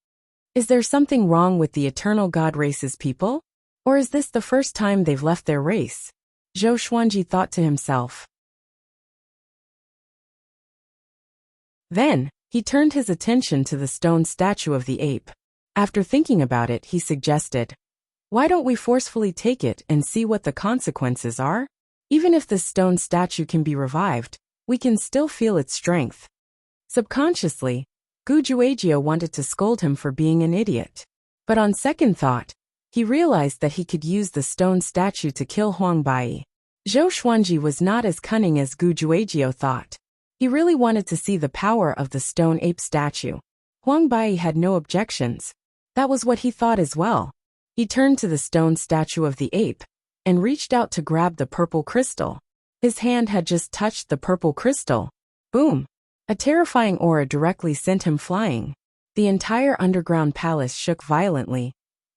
Is there something wrong with the eternal god race's people? Or is this the first time they've left their race? Zhou Xuanji thought to himself. Then, he turned his attention to the stone statue of the ape. After thinking about it, he suggested, "Why don't we forcefully take it and see what the consequences are? Even if the stone statue can be revived, we can still feel its strength." Subconsciously, Gu Juejiao wanted to scold him for being an idiot. But on second thought, he realized that he could use the stone statue to kill Huang Bai. Zhou Xuanji was not as cunning as Gu Juejiao thought. He really wanted to see the power of the stone ape statue. Huang Bai had no objections. That was what he thought as well. He turned to the stone statue of the ape and reached out to grab the purple crystal. His hand had just touched the purple crystal. Boom! A terrifying aura directly sent him flying. The entire underground palace shook violently,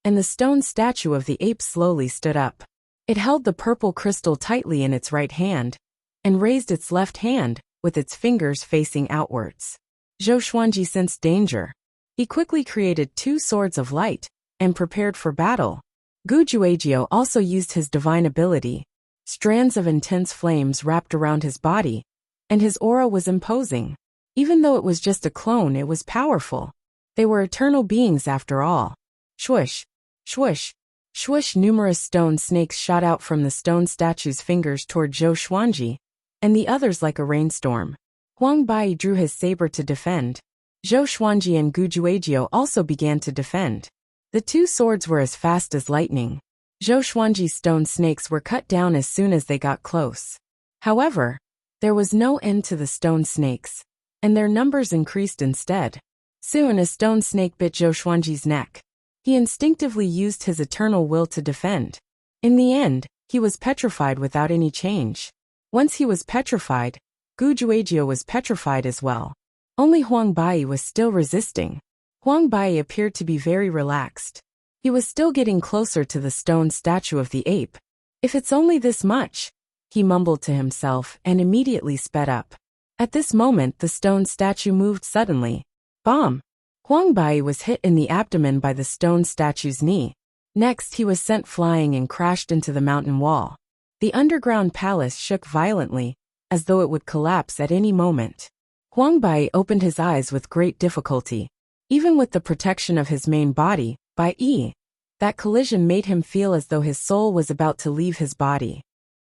and the stone statue of the ape slowly stood up. It held the purple crystal tightly in its right hand and raised its left hand with its fingers facing outwards. Zhou Xuanji sensed danger. He quickly created 2 swords of light and prepared for battle. Gu Juejiu also used his divine ability. Strands of intense flames wrapped around his body, and his aura was imposing. Even though it was just a clone, it was powerful. They were eternal beings after all. Swoosh, swoosh, swoosh. Numerous stone snakes shot out from the stone statue's fingers toward Zhou Xuanji, and the others like a rainstorm. Huang Bai drew his saber to defend. Zhou Xuanji and Gu Juejiu also began to defend. The 2 swords were as fast as lightning. Zhou Xuanji's stone snakes were cut down as soon as they got close. However, there was no end to the stone snakes, and their numbers increased instead. Soon a stone snake bit Zhou Xuanji's neck. He instinctively used his eternal will to defend. In the end, he was petrified without any change. Once he was petrified, Gu Juejiu was petrified as well. Only Huang Bai was still resisting. Huang Bai appeared to be very relaxed. He was still getting closer to the stone statue of the ape. If it's only this much, he mumbled to himself and immediately sped up. At this moment, the stone statue moved suddenly. Bomb! Huang Bai was hit in the abdomen by the stone statue's knee. Next, he was sent flying and crashed into the mountain wall. The underground palace shook violently, as though it would collapse at any moment. Huang Bai opened his eyes with great difficulty. Even with the protection of his main body, that collision made him feel as though his soul was about to leave his body.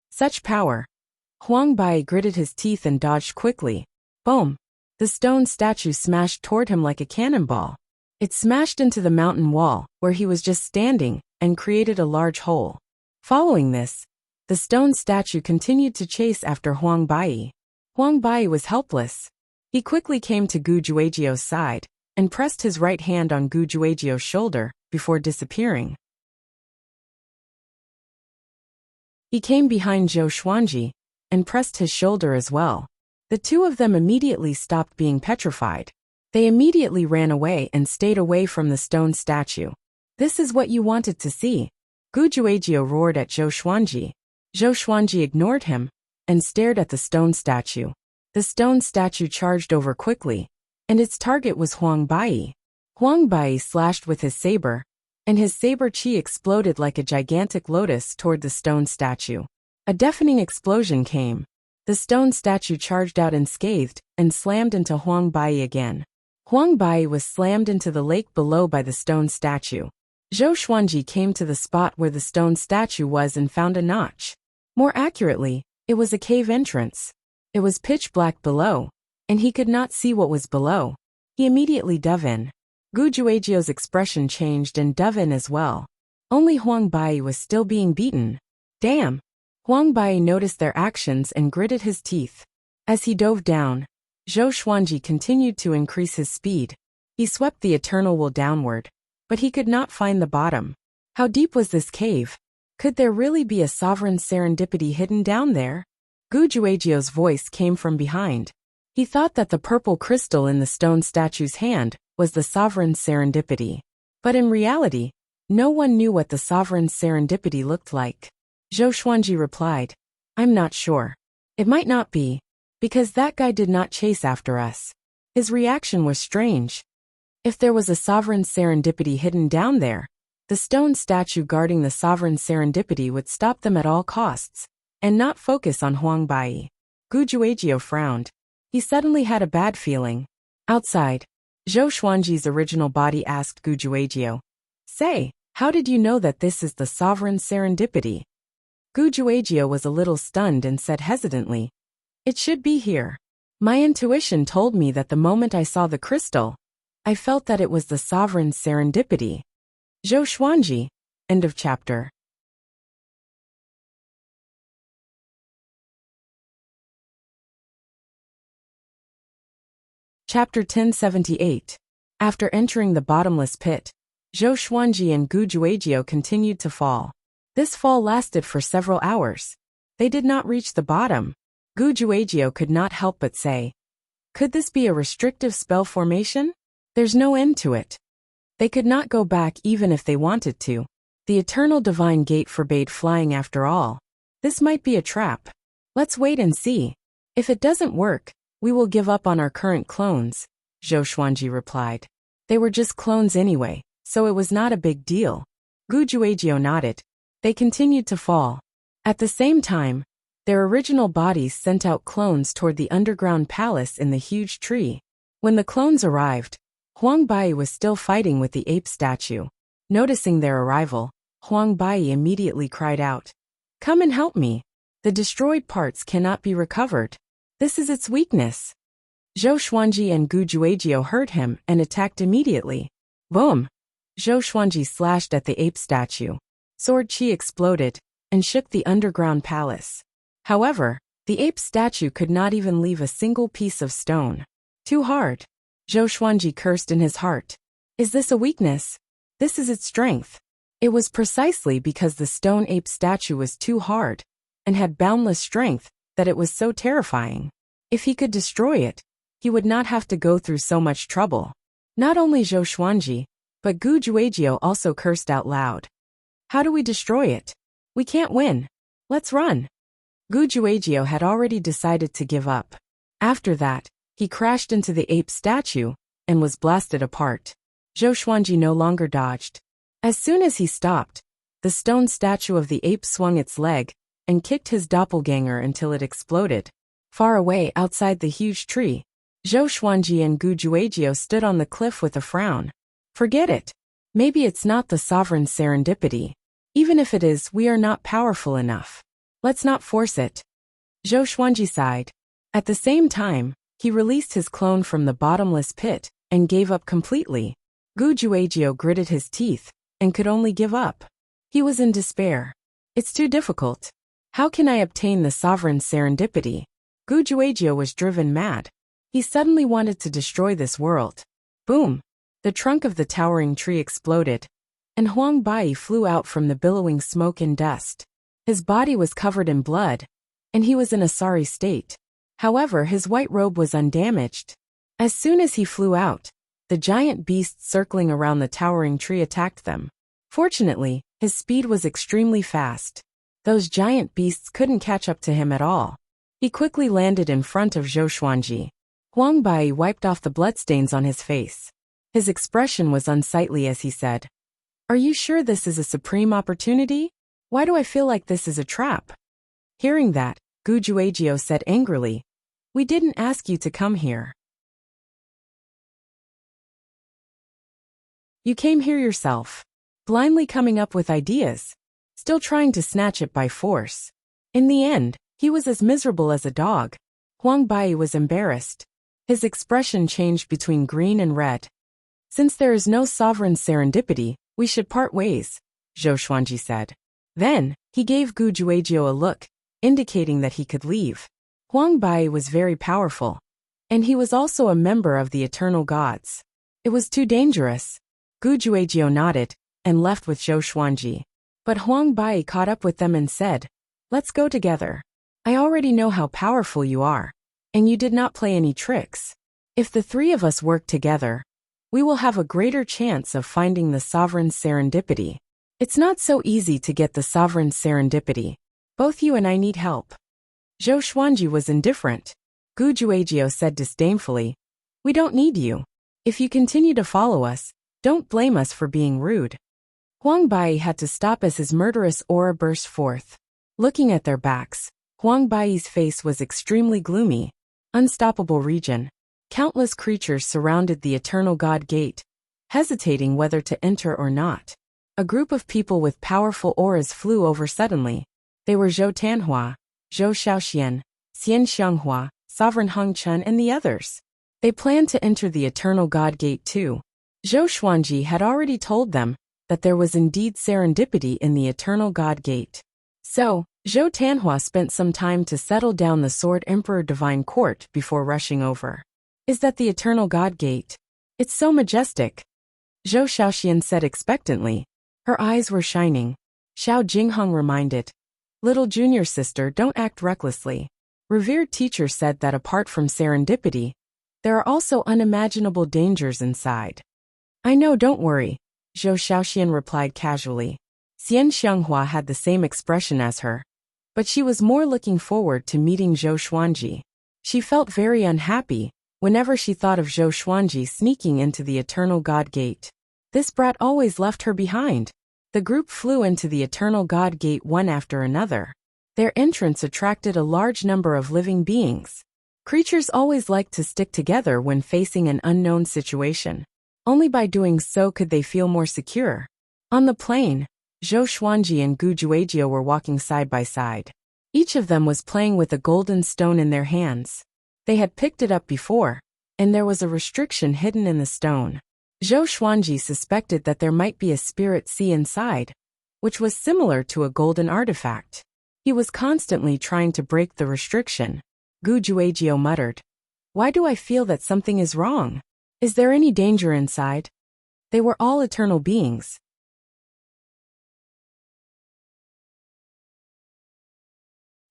Such power! Huang Bai gritted his teeth and dodged quickly. Boom! The stone statue smashed toward him like a cannonball. It smashed into the mountain wall, where he was just standing, and created a large hole. Following this, the stone statue continued to chase after Huang Bai. Huang Bai was helpless. He quickly came to Gu Juejiu's side and pressed his right hand on Gu Juejiu's shoulder before disappearing. He came behind Zhou Xuanji and pressed his shoulder as well. The 2 of them immediately stopped being petrified. They immediately ran away and stayed away from the stone statue. This is what you wanted to see. Gu Juejiu roared at Zhou Xuanji. Zhou Xuanji ignored him and stared at the stone statue. The stone statue charged over quickly, and its target was Huang Bai. Huang Bai slashed with his saber, and his saber chi exploded like a gigantic lotus toward the stone statue. A deafening explosion came. The stone statue charged out unscathed and slammed into Huang Bai again. Huang Bai was slammed into the lake below by the stone statue. Zhou Xuanji came to the spot where the stone statue was and found a notch. More accurately, it was a cave entrance. It was pitch black below, and he could not see what was below. He immediately dove in. Gu Juejiu's expression changed and dove in as well. Only Huang Bai was still being beaten. Damn! Huang Bai noticed their actions and gritted his teeth. As he dove down, Zhou Xuanji continued to increase his speed. He swept the eternal will downward, but he could not find the bottom. How deep was this cave? Could there really be a sovereign serendipity hidden down there? Gu Juejiu's voice came from behind. He thought that the purple crystal in the stone statue's hand was the sovereign serendipity. But in reality, no one knew what the sovereign serendipity looked like. Zhou Xuanji replied, I'm not sure. It might not be, because that guy did not chase after us. His reaction was strange. If there was a sovereign serendipity hidden down there, the stone statue guarding the sovereign serendipity would stop them at all costs, and not focus on Huang Bai. Gu Juejiu frowned. He suddenly had a bad feeling. Outside, Zhou Xuanji's original body asked Gu Juejiu, Say, how did you know that this is the sovereign serendipity? Gu Juejiu was a little stunned and said hesitantly, It should be here. My intuition told me that the moment I saw the crystal, I felt that it was the sovereign serendipity. Zhou Xuanji. End of chapter. Chapter 1078. After entering the bottomless pit, Zhou Xuanji and Gu Juejiu continued to fall. This fall lasted for several hours. They did not reach the bottom. Gu Juejiu could not help but say, "Could this be a restrictive spell formation? There's no end to it." They could not go back even if they wanted to. The eternal divine gate forbade flying after all. This might be a trap. Let's wait and see. If it doesn't work, we will give up on our current clones, Zhou Xuanji replied. They were just clones anyway, so it was not a big deal. Gu Juejiu nodded. They continued to fall. At the same time, their original bodies sent out clones toward the underground palace in the huge tree. When the clones arrived, Huang Bai was still fighting with the ape statue. Noticing their arrival, Huang Bai immediately cried out, "Come and help me. The destroyed parts cannot be recovered. This is its weakness." Zhou Xuanji and Gu Juejiu heard him and attacked immediately. Boom! Zhou Xuanji slashed at the ape statue. Sword chi exploded and shook the underground palace. However, the ape statue could not even leave a single piece of stone. Too hard. Zhou Xuanji cursed in his heart. Is this a weakness? This is its strength. It was precisely because the stone ape statue was too hard and had boundless strength that it was so terrifying. If he could destroy it, he would not have to go through so much trouble. Not only Zhou Xuanji, but Gu Juejiu also cursed out loud. How do we destroy it? We can't win. Let's run. Gu Juejiu had already decided to give up. After that, he crashed into the ape statue and was blasted apart. Zhou Xuanji no longer dodged. As soon as he stopped, the stone statue of the ape swung its leg and kicked his doppelganger until it exploded. Far away outside the huge tree, Zhou Xuanji and Gu Juejiu stood on the cliff with a frown. Forget it. Maybe it's not the sovereign serendipity. Even if it is, we are not powerful enough. Let's not force it. Zhou Xuanji sighed. At the same time, he released his clone from the bottomless pit and gave up completely. Gu Juejiu gritted his teeth and could only give up. He was in despair. It's too difficult. How can I obtain the sovereign serendipity? Gu Juejiu was driven mad. He suddenly wanted to destroy this world. Boom! The trunk of the towering tree exploded, and Huang Bai flew out from the billowing smoke and dust. His body was covered in blood, and he was in a sorry state. However, his white robe was undamaged. As soon as he flew out, the giant beasts circling around the towering tree attacked them. Fortunately, his speed was extremely fast. Those giant beasts couldn't catch up to him at all. He quickly landed in front of Zhou Xuanji. Huang Bai wiped off the bloodstains on his face. His expression was unsightly as he said, "Are you sure this is a supreme opportunity? Why do I feel like this is a trap?" Hearing that, Gu Juejiu said angrily, "We didn't ask you to come here. You came here yourself, blindly coming up with ideas, still trying to snatch it by force." In the end, he was as miserable as a dog. Huang Bai was embarrassed. His expression changed between green and red. "Since there is no sovereign serendipity, we should part ways," Zhou Xuanji said. Then, he gave Gu Juejiu a look, indicating that he could leave. Huang Bai was very powerful, and he was also a member of the eternal gods. It was too dangerous. Gu Juejiu nodded and left with Zhou Xuanji. But Huang Bai caught up with them and said, "Let's go together. I already know how powerful you are, and you did not play any tricks. If the three of us work together, we will have a greater chance of finding the sovereign serendipity. It's not so easy to get the sovereign serendipity. Both you and I need help." Zhou Xuanji was indifferent. Gu Juejiu said disdainfully, "We don't need you. If you continue to follow us, don't blame us for being rude." Huang Bai had to stop as his murderous aura burst forth. Looking at their backs, Huang Bai's face was extremely gloomy. Unstoppable region. Countless creatures surrounded the Eternal God Gate, hesitating whether to enter or not. A group of people with powerful auras flew over suddenly. They were Zhou Tanhua, Zhou Shaoxian, Xian Xianghua, Sovereign Heng Chun, and the others. They planned to enter the Eternal God Gate too. Zhou Xuanji had already told them that there was indeed serendipity in the Eternal God Gate. So, Zhou Tanhua spent some time to settle down the Sword Emperor Divine Court before rushing over. "Is that the Eternal God Gate?" It's so majestic, Zhou Xiaoxian said expectantly. Her eyes were shining. Xiao Jinghong reminded, little junior sister, don't act recklessly. Revered teacher said that apart from serendipity, there are also unimaginable dangers inside. I know, don't worry, Zhou Xiaoxian replied casually. Xian Xianghua had the same expression as her, but she was more looking forward to meeting Zhou Xuanji. She felt very unhappy whenever she thought of Zhou Xuanji sneaking into the Eternal God Gate. This brat always left her behind. The group flew into the Eternal God Gate one after another. Their entrance attracted a large number of living beings. Creatures always liked to stick together when facing an unknown situation. Only by doing so could they feel more secure. On the plain, Zhou Xuanji and Gu Juejiu were walking side by side. Each of them was playing with a golden stone in their hands. They had picked it up before, and there was a restriction hidden in the stone. Zhou Xuanji suspected that there might be a spirit sea inside, which was similar to a golden artifact. He was constantly trying to break the restriction. Gu Juejiu muttered, "Why do I feel that something is wrong? Is there any danger inside?" They were all eternal beings.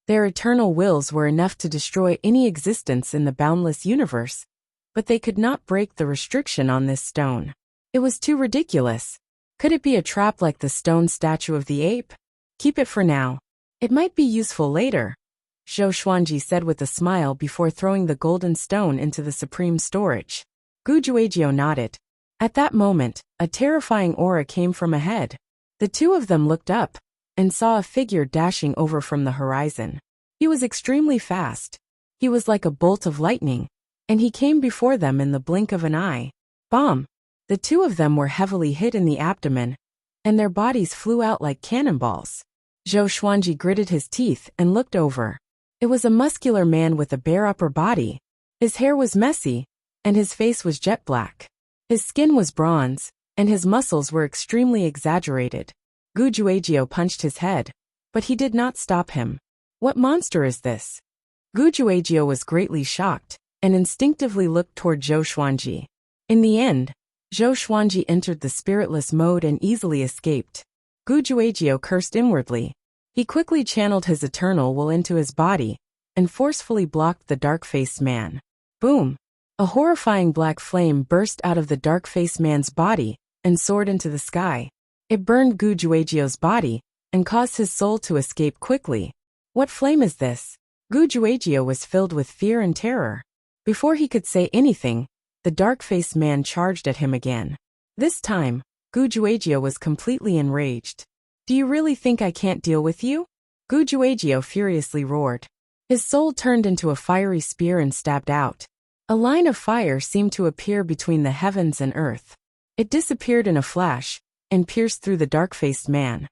Their eternal wills were enough to destroy any existence in the boundless universe, but they could not break the restriction on this stone. It was too ridiculous. Could it be a trap like the stone statue of the ape? Keep it for now. It might be useful later, Zhou Xuanji said with a smile before throwing the golden stone into the supreme storage. Gu Juejiu nodded. At that moment, a terrifying aura came from ahead. The two of them looked up and saw a figure dashing over from the horizon. He was extremely fast. He was like a bolt of lightning, and he came before them in the blink of an eye. Bomb! The two of them were heavily hit in the abdomen, and their bodies flew out like cannonballs. Zhou Xuanji gritted his teeth and looked over. It was a muscular man with a bare upper body. His hair was messy, and his face was jet black. His skin was bronze, and his muscles were extremely exaggerated. Gu Juejiu punched his head, but he did not stop him. What monster is this? Gu Juejiu was greatly shocked, and instinctively looked toward Zhou Xuanji. In the end, Zhou Xuanji entered the spiritless mode and easily escaped. Gu Juejiu cursed inwardly. He quickly channeled his eternal will into his body, and forcefully blocked the dark-faced man. Boom! A horrifying black flame burst out of the dark-faced man's body, and soared into the sky. It burned Gu Juejiu's body, and caused his soul to escape quickly. What flame is this? Gu Juejiu was filled with fear and terror. Before he could say anything, the dark-faced man charged at him again. This time, Gu Juejiu was completely enraged. Do you really think I can't deal with you? Gu Juejiu furiously roared. His soul turned into a fiery spear and stabbed out. A line of fire seemed to appear between the heavens and earth. It disappeared in a flash, and pierced through the dark-faced man.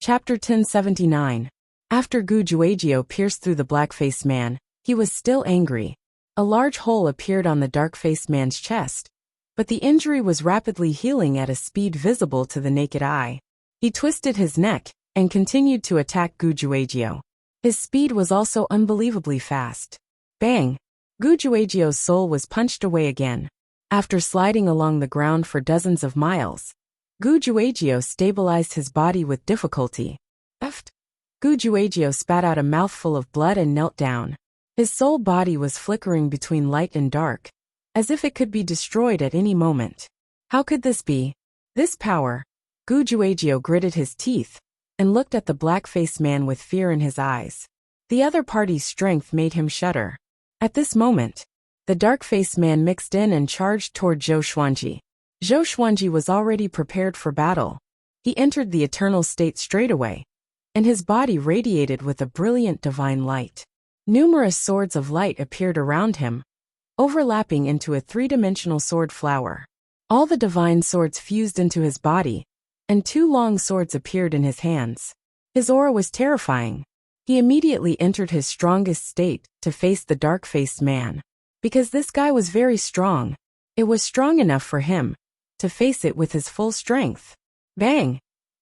Chapter 1079. After Gu Juejiu pierced through the black-faced man, he was still angry. A large hole appeared on the dark-faced man's chest, but the injury was rapidly healing at a speed visible to the naked eye. He twisted his neck, and continued to attack Gu Juejiu. His speed was also unbelievably fast. Bang! Gu Juejiu's soul was punched away again. After sliding along the ground for dozens of miles, Gu Juejiu stabilized his body with difficulty. Gu Juejiu spat out a mouthful of blood and knelt down. His soul body was flickering between light and dark, as if it could be destroyed at any moment. How could this be? This power? Gu Juejiu gritted his teeth, and looked at the black-faced man with fear in his eyes. The other party's strength made him shudder. At this moment, the dark-faced man mixed in and charged toward Zhou Xuanji. Zhou Xuanji was already prepared for battle. He entered the eternal state straightaway, and his body radiated with a brilliant divine light. Numerous swords of light appeared around him, overlapping into a three-dimensional sword flower. All the divine swords fused into his body, and two long swords appeared in his hands. His aura was terrifying. He immediately entered his strongest state to face the dark-faced man. Because this guy was very strong, it was strong enough for him to face it with his full strength. Bang!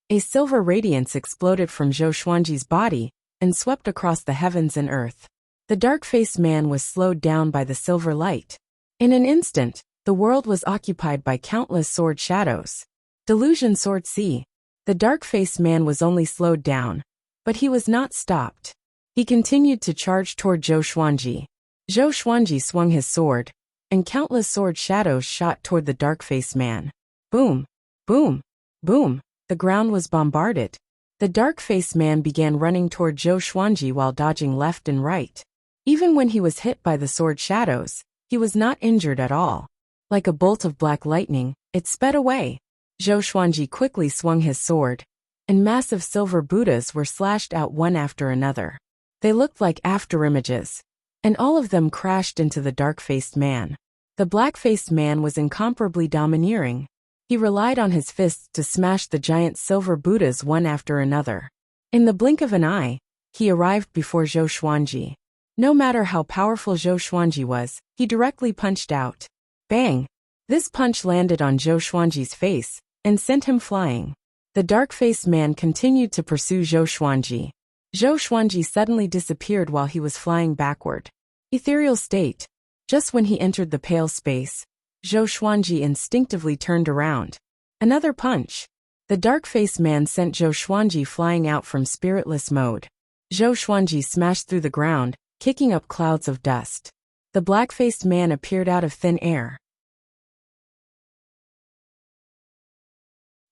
A silver radiance exploded from Zhou Xuanji's body, and swept across the heavens and earth. The dark-faced man was slowed down by the silver light. In an instant, the world was occupied by countless sword shadows. Delusion Sword C. The dark-faced man was only slowed down, but he was not stopped. He continued to charge toward Zhou Xuanji. Zhou Xuanji swung his sword, and countless sword shadows shot toward the dark-faced man. Boom! Boom! Boom! The ground was bombarded. The dark-faced man began running toward Zhou Xuanji while dodging left and right. Even when he was hit by the sword shadows, he was not injured at all. Like a bolt of black lightning, it sped away. Zhou Xuanji quickly swung his sword, and massive silver Buddhas were slashed out one after another. They looked like afterimages, and all of them crashed into the dark-faced man. The black-faced man was incomparably domineering. He relied on his fists to smash the giant silver Buddhas one after another. In the blink of an eye, he arrived before Zhou Xuanji. No matter how powerful Zhou Xuanji was, he directly punched out. Bang! This punch landed on Zhou Xuanji's face and sent him flying. The dark-faced man continued to pursue Zhou Xuanji. Zhou Xuanji suddenly disappeared while he was flying backward. Ethereal state. Just when he entered the pale space, Zhou Xuanji instinctively turned around. Another punch. The dark-faced man sent Zhou Xuanji flying out from spiritless mode. Zhou Xuanji smashed through the ground, kicking up clouds of dust. The black-faced man appeared out of thin air.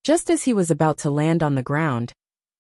Just as he was about to land on the ground,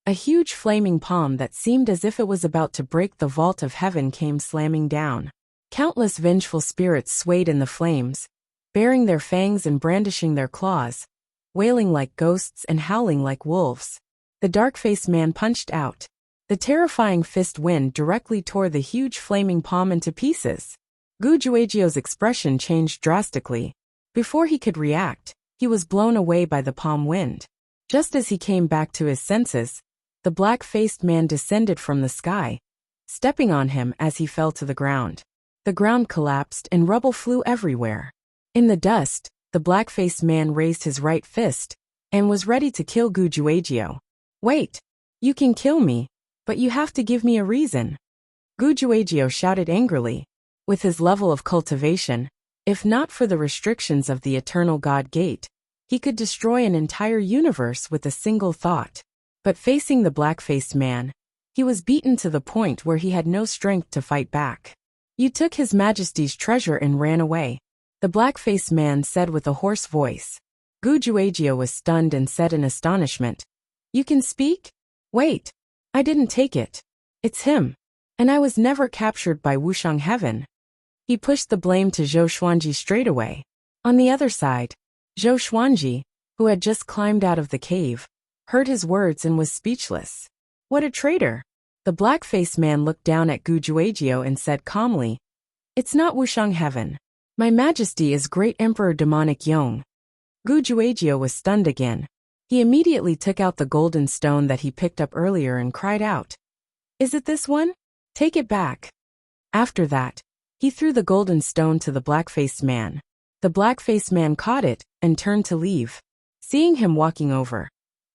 a huge flaming palm that seemed as if it was about to break the vault of heaven came slamming down. Countless vengeful spirits swayed in the flames, baring their fangs and brandishing their claws, wailing like ghosts and howling like wolves. The dark-faced man punched out. The terrifying fist wind directly tore the huge flaming palm into pieces. Gu Juejiu's expression changed drastically. Before he could react, he was blown away by the palm wind. Just as he came back to his senses, the black-faced man descended from the sky, stepping on him as he fell to the ground. The ground collapsed and rubble flew everywhere. In the dust, the black-faced man raised his right fist and was ready to kill Gu Juejiu. Wait! You can kill me, but you have to give me a reason. Gu Juejiu shouted angrily. With his level of cultivation, if not for the restrictions of the Eternal God Gate, he could destroy an entire universe with a single thought. But facing the black-faced man, he was beaten to the point where he had no strength to fight back. You took His Majesty's treasure and ran away, the black-faced man said with a hoarse voice. Gu Juejiu was stunned and said in astonishment, "You can speak? Wait, I didn't take it. It's him. And I was never captured by Wuxiang Heaven." He pushed the blame to Zhou Xuanji straight away. On the other side, Zhou Xuanji, who had just climbed out of the cave, heard his words and was speechless. What a traitor! The black-faced man looked down at Gu Juejiu and said calmly, "It's not Wuxiang Heaven. My Majesty is Great Emperor Demonic Yong." Gu Juejiu was stunned again. He immediately took out the golden stone that he picked up earlier and cried out, "Is it this one? Take it back." After that, he threw the golden stone to the black-faced man. The black-faced man caught it and turned to leave. Seeing him walking over,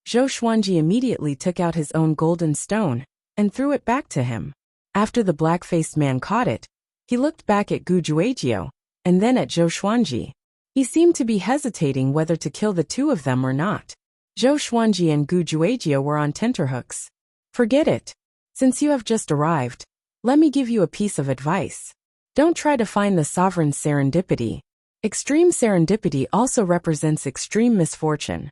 Zhou Xuanji immediately took out his own golden stone and threw it back to him. After the black-faced man caught it, he looked back at Gu Juejiu and then at Zhou Xuanji. He seemed to be hesitating whether to kill the two of them or not. Zhou Xuanji and Gu Juejiu were on tenterhooks. "Forget it. Since you have just arrived, let me give you a piece of advice. Don't try to find the sovereign's serendipity. Extreme serendipity also represents extreme misfortune."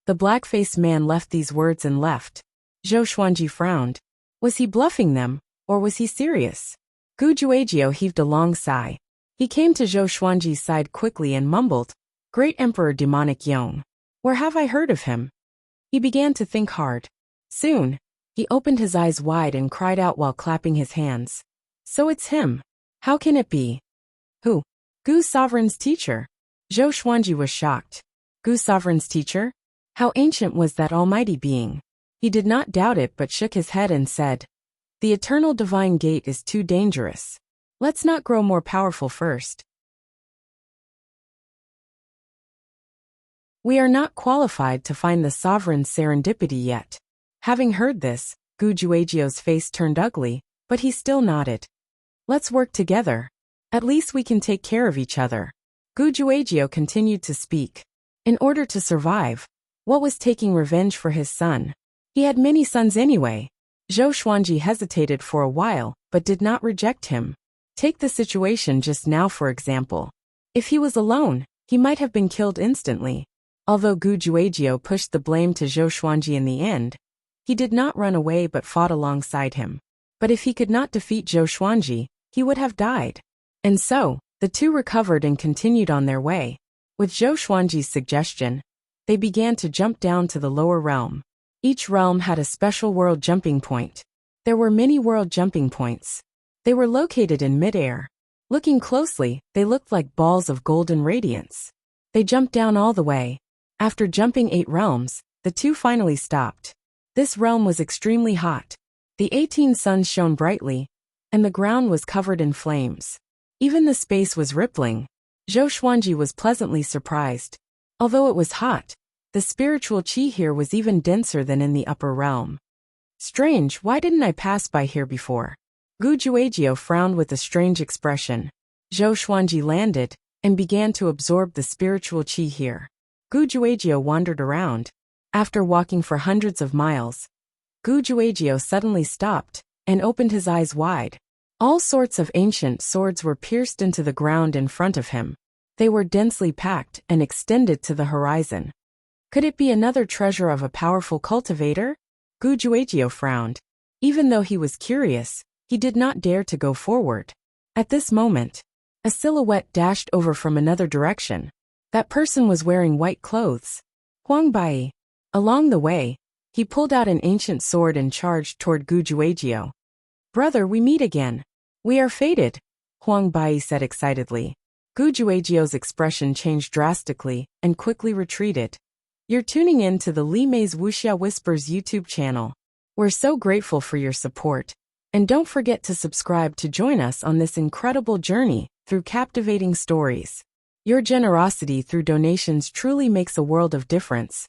The black-faced man left these words and left. Zhou Xuanji frowned. Was he bluffing them, or was he serious? Gu Juejiu heaved a long sigh. He came to Zhou Xuanji's side quickly and mumbled, "Great Emperor Demonic Yong. Where have I heard of him?" He began to think hard. Soon, he opened his eyes wide and cried out while clapping his hands. "So it's him. How can it be?" "Who?" "Gu Sovereign's teacher." Zhou Xuanji was shocked. Gu Sovereign's teacher? How ancient was that almighty being? He did not doubt it but shook his head and said, "The Eternal Divine Gate is too dangerous. Let's not grow more powerful first. We are not qualified to find the sovereign's serendipity yet." Having heard this, Gu Juejio's face turned ugly, but he still nodded. Let's work together. At least we can take care of each other. Gu Juejio continued to speak. In order to survive, what was taking revenge for his son? He had many sons anyway. Zhou Xuanji hesitated for a while, but did not reject him. Take the situation just now for example. If he was alone, he might have been killed instantly. Although Gu Juejio pushed the blame to Zhou Xuanji in the end, he did not run away but fought alongside him. But if he could not defeat Zhou Xuanji, he would have died. And so, the two recovered and continued on their way. With Zhou Xuanji's suggestion, they began to jump down to the lower realm. Each realm had a special world jumping point. There were many world jumping points. They were located in midair. Looking closely, they looked like balls of golden radiance. They jumped down all the way. After jumping 8 realms, the two finally stopped. This realm was extremely hot. The 18 suns shone brightly, and the ground was covered in flames. Even the space was rippling. Zhou Xuanji was pleasantly surprised. Although it was hot, the spiritual qi here was even denser than in the upper realm. Strange, why didn't I pass by here before? Gu Juejio frowned with a strange expression. Zhou Xuanji landed and began to absorb the spiritual qi here. Gu Juejio wandered around. After walking for hundreds of miles, Gu Juejio suddenly stopped and opened his eyes wide. All sorts of ancient swords were pierced into the ground in front of him. They were densely packed and extended to the horizon. Could it be another treasure of a powerful cultivator? Gu Juejio frowned. Even though he was curious, he did not dare to go forward. At this moment, a silhouette dashed over from another direction. That person was wearing white clothes. Huang Bai. Along the way, he pulled out an ancient sword and charged toward Gu Juejio. Brother, we meet again. We are fated, Huang Bai said excitedly. Gu Juejio's expression changed drastically and quickly retreated. You're tuning in to the Li Mei's Wuxia Whispers YouTube channel. We're so grateful for your support. And don't forget to subscribe to join us on this incredible journey through captivating stories. Your generosity through donations truly makes a world of difference,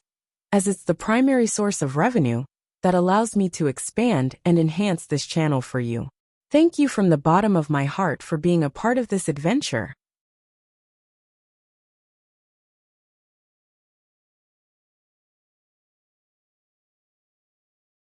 as it's the primary source of revenue that allows me to expand and enhance this channel for you. Thank you from the bottom of my heart for being a part of this adventure.